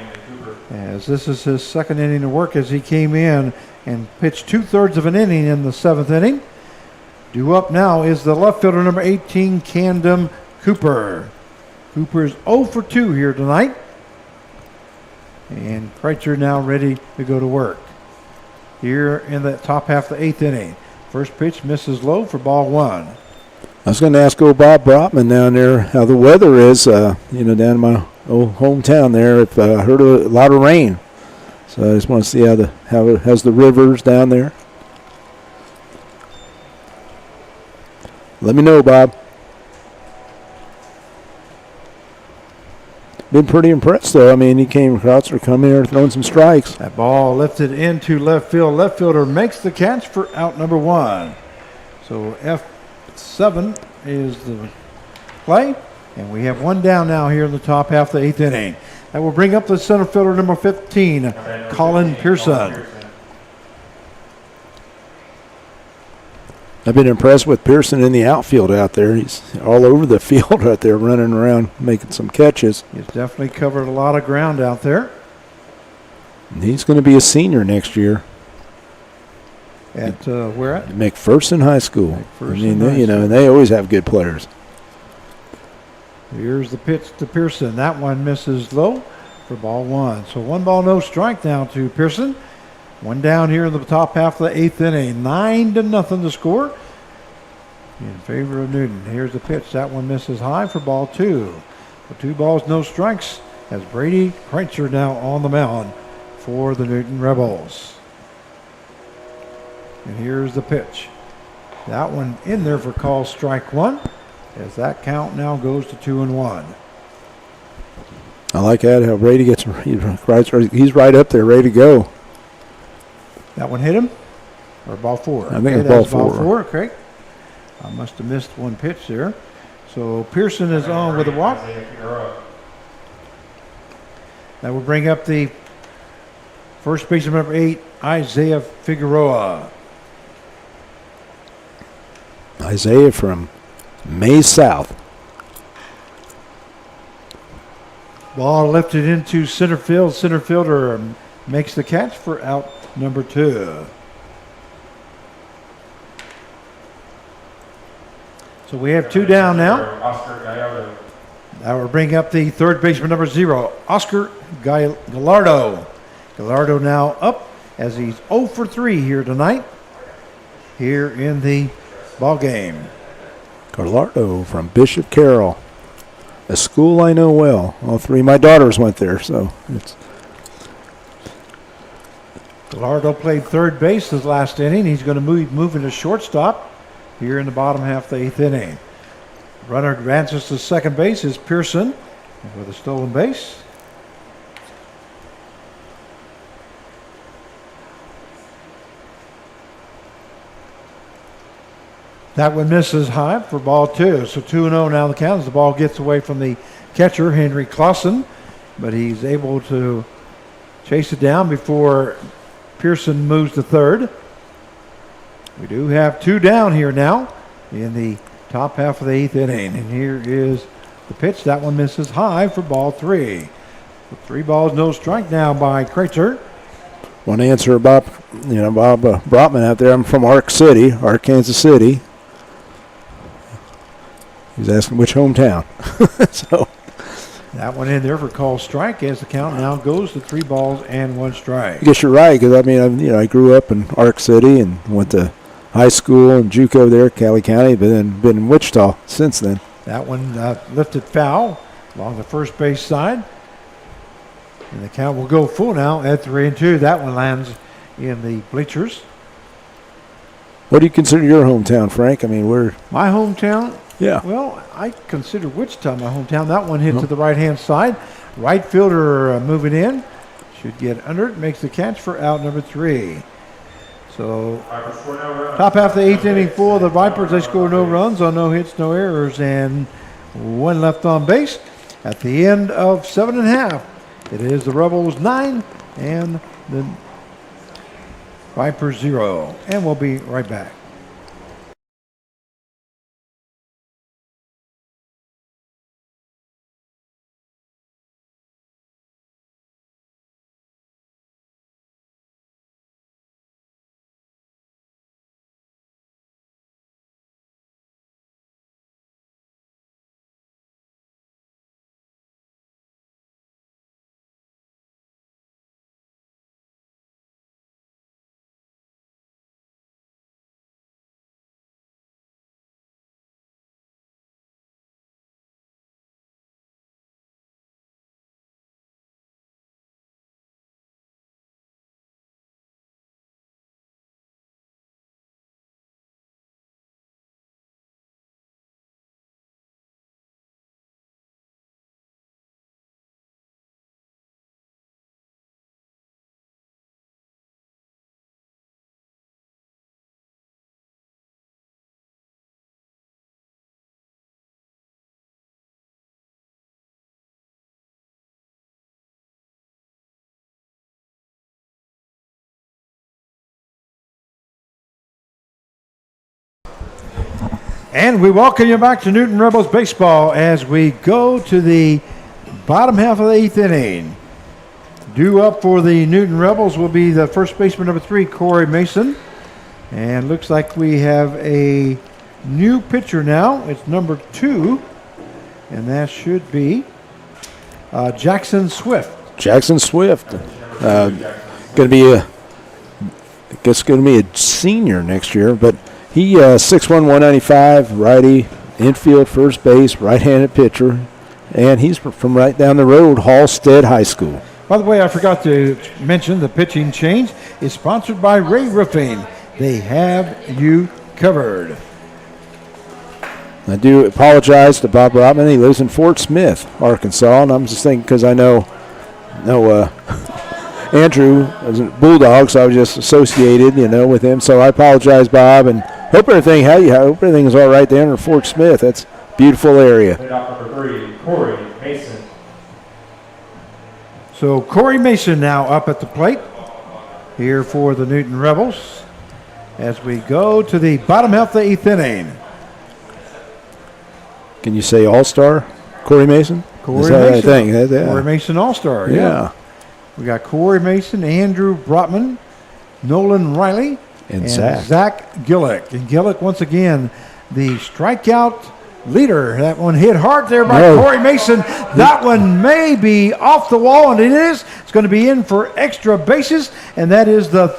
as this is his second inning of work as he came in and pitched 2/3 of an inning in the 7th inning. Due up now is the left fielder number 18, Camden Cooper. Cooper is 0 for 2 here tonight. And Kreitzer now ready to go to work here in the top half of the 8th inning. First pitch misses low for ball 1. I was going to ask old Bob Brotman down there how the weather is, down in my old hometown there. If I heard a lot of rain, so I just want to see how's the rivers down there. Let me know, Bob. Been pretty impressed, though. I mean, he came across or come here throwing some strikes. That ball lifted into left field. Left fielder makes the catch for out number 1. So F7 is the play. And we have 1 down now here in the top half of the 8th inning. That will bring up the center fielder number 15, Colin Pearson. I've been impressed with Pearson in the outfield out there. He's all over the field out there running around making some catches. He's definitely covered a lot of ground out there. And he's going to be a senior next year. At where at? McPherson High School. McPherson High School. They always have good players. Here's the pitch to Pearson. That one misses low for ball 1. So 1 ball, no strike now to Pearson. 1 down here in the top half of the 8th inning. 9-0 the score in favor of Newton. Here's the pitch. That one misses high for ball 2. So 2 balls, no strikes as Brady Kreitzer now on the mound for the Newton Rebels. And here's the pitch. That one in there for call strike 1 as that count now goes to 2-1. I like that, how Brady gets Kreitzer. He's right up there, ready to go. That one hit him? Or ball 4? I think it's ball 4. Ball 4, okay. I must have missed one pitch there. So Pearson is on with a walk. That will bring up the first baseman number 8, Isaiah Figueroa. Isaiah from May South. Ball lifted into center field. Center fielder makes the catch for out number 2. So we have 2 down now. Oscar Gallardo. That will bring up the third baseman number 0, Oscar Gallardo. Gallardo now up as he's 0 for 3 here tonight, here in the ball game. Gallardo from Bishop Carroll, a school I know well. All 3 of my daughters went there, so it's Gallardo played third base this last inning. He's going to move into shortstop here in the bottom half of the 8th inning. Runner advances to second base is Pearson with a stolen base. That one misses high for ball 2. So 2-0 now the count as the ball gets away from the catcher, Henry Clausen. But he's able to chase it down before Pearson moves to third. We do have 2 down here now in the top half of the 8th inning. And here is the pitch. That one misses high for ball 3. So 3 balls, no strike now by Kreitzer. one answer Bob Brotman out there. I'm from Arkansas City. He's asking which hometown. So That one in there for call strike as the count now goes to 3 balls and 1 strike. I guess you're right, because I grew up in Ark City and went to high school and JUCO there, Cali County, but then been in Wichita since then. That one lifted foul along the first base side. And the count will go full now at 3-2. That one lands in the bleachers. What do you consider your hometown, Frank? I mean, My hometown, yeah. well, I consider Wichita my hometown. That one hit to the right-hand side. Right fielder moving in. Should get under it. Makes the catch for out number 3. So Vipers score no runs. top half of the 8th inning for the Vipers. They score no runs on no hits, no errors, and 1 left on base. At the end of 7.5, it is the Rebels 9 and the Vipers 0. And we'll be right back. And we welcome you back to Newton Rebels Baseball as we go to the bottom half of the 8th inning. Due up for the Newton Rebels will be the first baseman number 3, Corey Mason. And looks like we have a new pitcher now. It's number 2. And that should be Jackson Swift. Jackson Swift, going to be a senior next year, but he 6'1", 195, righty, infield, first base, right-handed pitcher, and he's from right down the road, Halstead High School. By the way, I forgot to mention the pitching change is sponsored by Ray Roofing. They have you covered. I do apologize to Bob Robman. He lives in Fort Smith, Arkansas, and I'm just thinking because I know Andrew is a Bulldog, so I was just associated, with him. So I apologize, Bob, and hope everything is all right there in Fort Smith. That's a beautiful area. Leadoff number 3, Corey Mason. So Corey Mason now up at the plate here for the Newton Rebels as we go to the bottom half of the 8th inning. Can you say All-Star, Corey Mason? Corey Is that Mason. right thing? Yeah. Corey Mason All-Star. Yeah. We got Corey Mason, Andrew Brotman, Nolan Riley, And Zach. Zach Gillick. And Gillick, once again, the strikeout leader. That one hit hard there by No. Corey Mason. That one may be off the wall, and it is. It's going to be in for extra bases, and that is the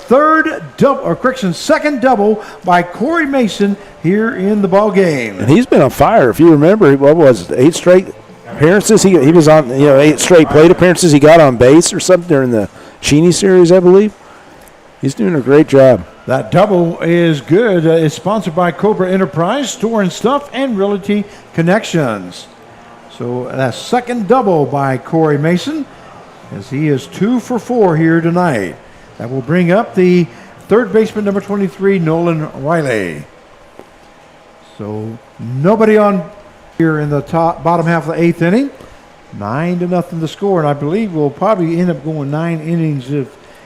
second double by Corey Mason here in the ball game. And he's been on fire. If you remember, what was it, 8 straight appearances? He was on, 8 straight plate appearances. He got on base or something during the Cheney series, I believe. He's doing a great job. That double is good. It's sponsored by Cobra Enterprise, Store and Stuff, and Realty Connections. So that second double by Corey Mason, as he is 2 for 4 here tonight. That will bring up the third baseman, number 23, Nolan Riley. So nobody on here in the bottom half of the 8th inning. 9-0 the score, and I believe we'll probably end up going 9 innings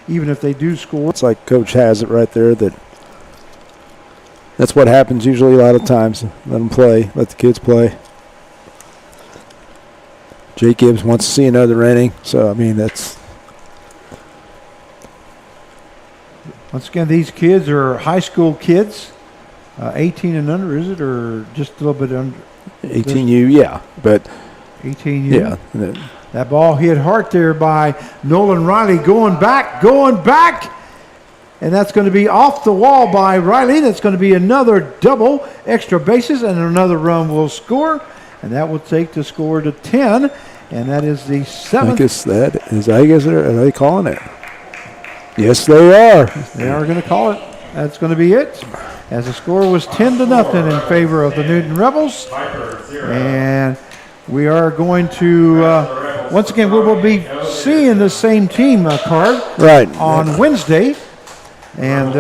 even if they do score. It's like Coach has it right there. That's what happens usually a lot of times. Let them play. Let the kids play. Jake Gibbs wants to see another inning. So, I mean, that's... Once again, these kids are high school kids. 18 and under, is it? Or just a little bit under? 18U, yeah. But, 18 yeah. That ball hit hard there by Nolan Riley. Going back. And that's going to be off the wall by Riley. That's going to be another double, extra bases, and another run will score. And that will take the score to 10. And that is the 7th. Are they calling it? Yes, they are. They are going to call it. That's going to be it. As the score was 10-0 in favor of the Newton Rebels. And we are going to, once again, we will be seeing the same team card Right. on Wednesday. And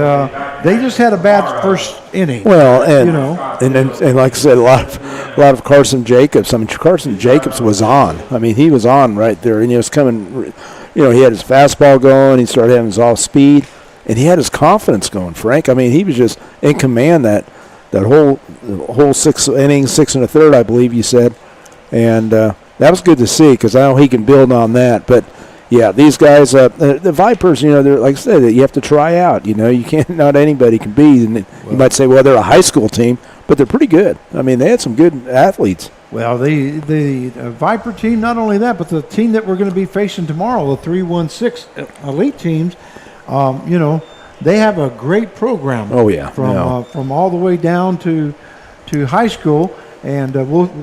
they just had a bad first inning. Well, and you know. and like I said, a lot of Carson Jacobs. I mean, Carson Jacobs was on. I mean, he was on right there, and he was coming. He had his fastball going. He started having his off speed, and he had his confidence going. Frank, I mean, he was just in command that whole 6 innings, 6 1/3, I believe you said, and that was good to see because I know he can build on that, but. Yeah, these guys, the Vipers, they're like I said, you have to try out. You can't, not anybody can be. And you might say, well, they're a high school team, but they're pretty good. I mean, they had some good athletes. Well, the Viper team, not only that, but the team that we're going to be facing tomorrow, the 3-1-6 elite teams, they have a great program. Oh, yeah. From all the way down to high school. And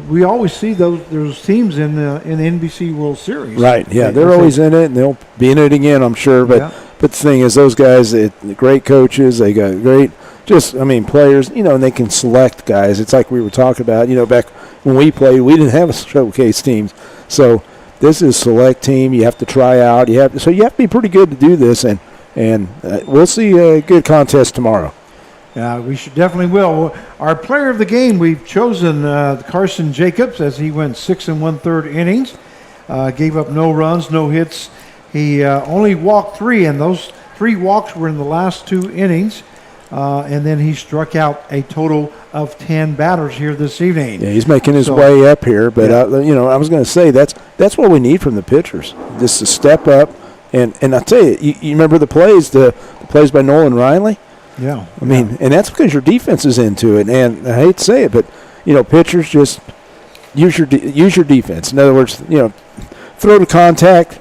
we always see those teams in the NBC World Series. Right, yeah. They're always in it, and they'll be in it again, I'm sure. But the thing is, those guys, great coaches, they got great, players, and they can select guys. It's like we were talking about, back when we played, we didn't have a showcase teams. So this is a select team. You have to try out. You have to be pretty good to do this, and we'll see a good contest tomorrow. We definitely will. Our player of the game, we've chosen Carson Jacobs as he went 6 1/3 innings. Gave up no runs, no hits. He only walked 3, and those 3 walks were in the last 2 innings. And then he struck out a total of 10 batters here this evening. Yeah, he's making his way up here. But, I was going to say that's what we need from the pitchers, just to step up. And I'll tell you, you remember the plays by Nolan Riley? Yeah. I mean, and that's because your defense is into it. And I hate to say it, but, pitchers just use your defense. In other words, throw to contact,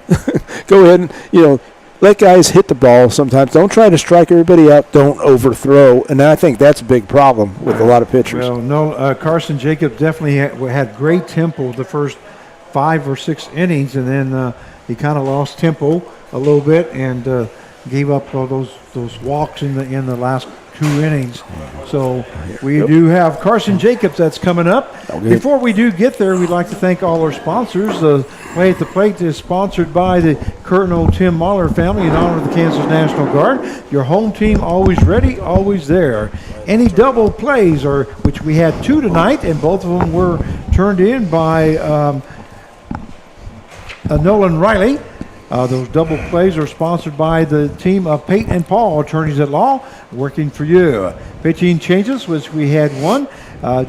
go ahead and, let guys hit the ball sometimes. Don't try to strike everybody out. Don't overthrow. And I think that's a big problem with a lot of pitchers. Well, no, Carson Jacobs definitely had great tempo the first 5 or 6 innings, and then he kind of lost tempo a little bit and gave up all those walks in the last 2 innings. So we do have Carson Jacobs that's coming up. Okay. Before we do get there, we'd like to thank all our sponsors. The Play at the Plate is sponsored by the Colonel Tim Mahler family in honor of the Kansas National Guard. Your home team always ready, always there. Any double plays, which we had 2 tonight, and both of them were turned in by Nolan Riley. Those double plays are sponsored by the team of Peyton and Paul, attorneys at law, working for you. Pitching changes, which we had one,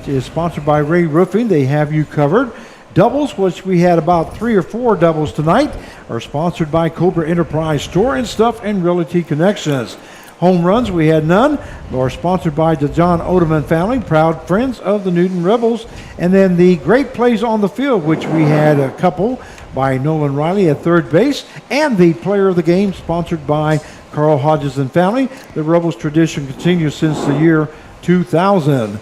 is sponsored by Ray Roofing. They have you covered. Doubles, which we had about 3 or 4 doubles tonight, are sponsored by Cobra Enterprise Store and Stuff and Realty Connections. Home runs, we had none, are sponsored by the John Odeman family, proud friends of the Newton Rebels. And then the great plays on the field, which we had a couple by Nolan Riley at third base, and the player of the game sponsored by Carl Hodges and family. The Rebels tradition continues since the year 2000.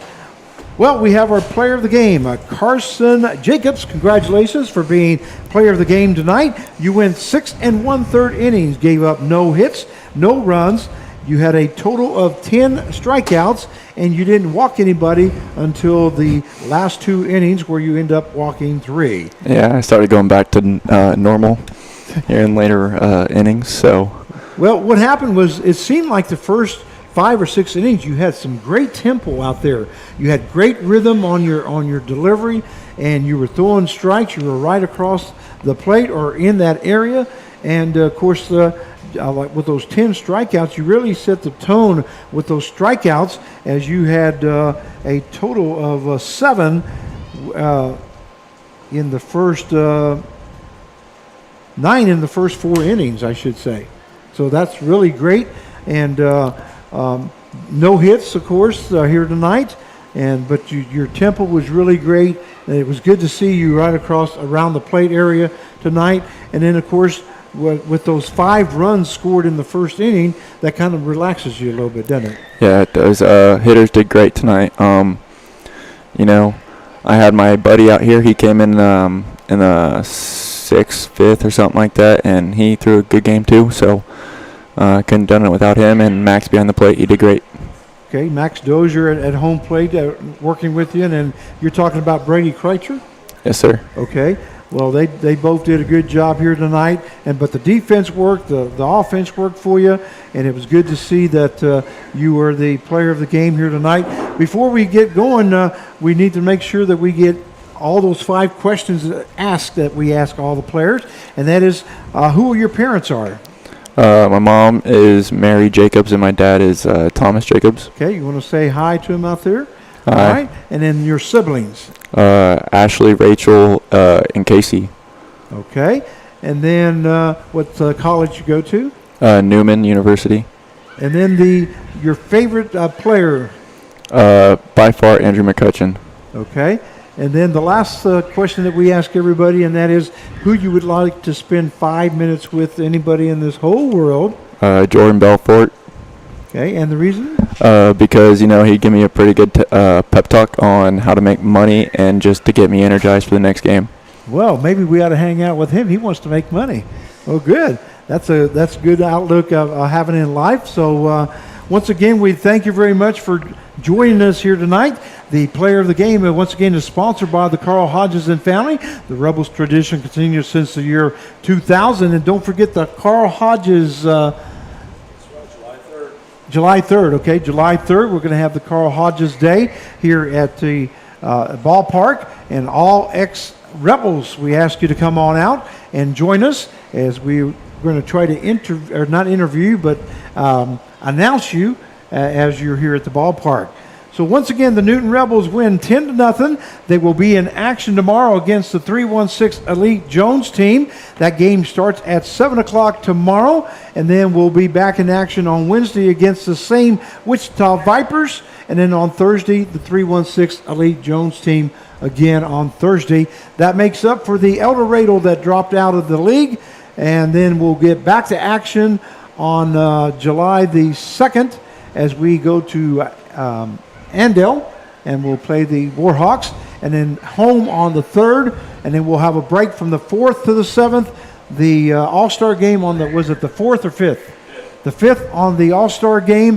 Well, we have our player of the game, Carson Jacobs. Congratulations for being player of the game tonight. You went 6 1/3 innings, gave up no hits, no runs. You had a total of 10 strikeouts, and you didn't walk anybody until the last 2 innings, where you end up walking 3. Yeah, I started going back to normal here in later innings. So, Well, what happened was it seemed like the first 5 or 6 innings you had some great tempo out there. You had great rhythm on your delivery, and you were throwing strikes. You were right across the plate or in that area, and of course, like with those 10 strikeouts, you really set the tone with those strikeouts, as you had a total of 7 in the first 9 in the first 4 innings, I should say. So that's really great, and no hits, of course, here tonight. But your tempo was really great. And it was good to see you right around the plate area tonight. And then, of course, with those 5 runs scored in the first inning, that kind of relaxes you a little bit, doesn't it? yeah, it does. Hitters did great tonight. You know, I had my buddy out here. He came in the 6th, 5th, or something like that, and he threw a good game too. So couldn't done it without him. And Max behind the plate, he did great. Okay, Max Dozier at home plate working with you, and then you're talking about Brady Kreitzer? Yes, sir. Okay. Well, they both did a good job here tonight, but the defense worked, the offense worked for you, and it was good to see that you were the player of the game here tonight. Before we get going, we need to make sure that we get all those 5 questions asked that we ask all the players, and that is, who your parents are. My mom is Mary Jacobs, and my dad is Thomas Jacobs. Okay, you want to say hi to him out there? Hi. All right, and then your siblings. Ashley, Rachel, and Casey. Okay, and then what college you go to? Newman University. And then your favorite player. By far, Andrew McCutcheon. Okay, and then the last question that we ask everybody, and that is, who you would like to spend 5 minutes with, anybody in this whole world. Jordan Belfort. Okay, and the reason? Because, you know, he gave me a pretty good pep talk on how to make money and just to get me energized for the next game. Well, maybe we ought to hang out with him. He wants to make money. Oh, good. That's a good outlook of having in life. So once again, we thank you very much for joining us here tonight. The player of the game, once again, is sponsored by the Carl Hodges and family. The Rebels tradition continues since the year 2000. And don't forget the Carl Hodges July 3rd, okay? July 3rd, we're going to have the Carl Hodges Day here at the ballpark. And all ex-Rebels, we ask you to come on out and join us as we're going to try to not interview, but announce you as you're here at the ballpark. So once again, the Newton Rebels win 10-0. They will be in action tomorrow against the 316 Elite Jones team. That game starts at 7 o'clock tomorrow, and then we'll be back in action on Wednesday against the same Wichita Vipers, and then on Thursday, the 316 Elite Jones team again on Thursday. That makes up for the El Dorado that dropped out of the league, and then we'll get back to action on July the 2nd as we go to Andale, and we'll play the Warhawks, and then home on the 3rd, and then we'll have a break from the 4th to the 7th. The All-Star game on was it the 4th or 5th? The 5th on the All-Star game,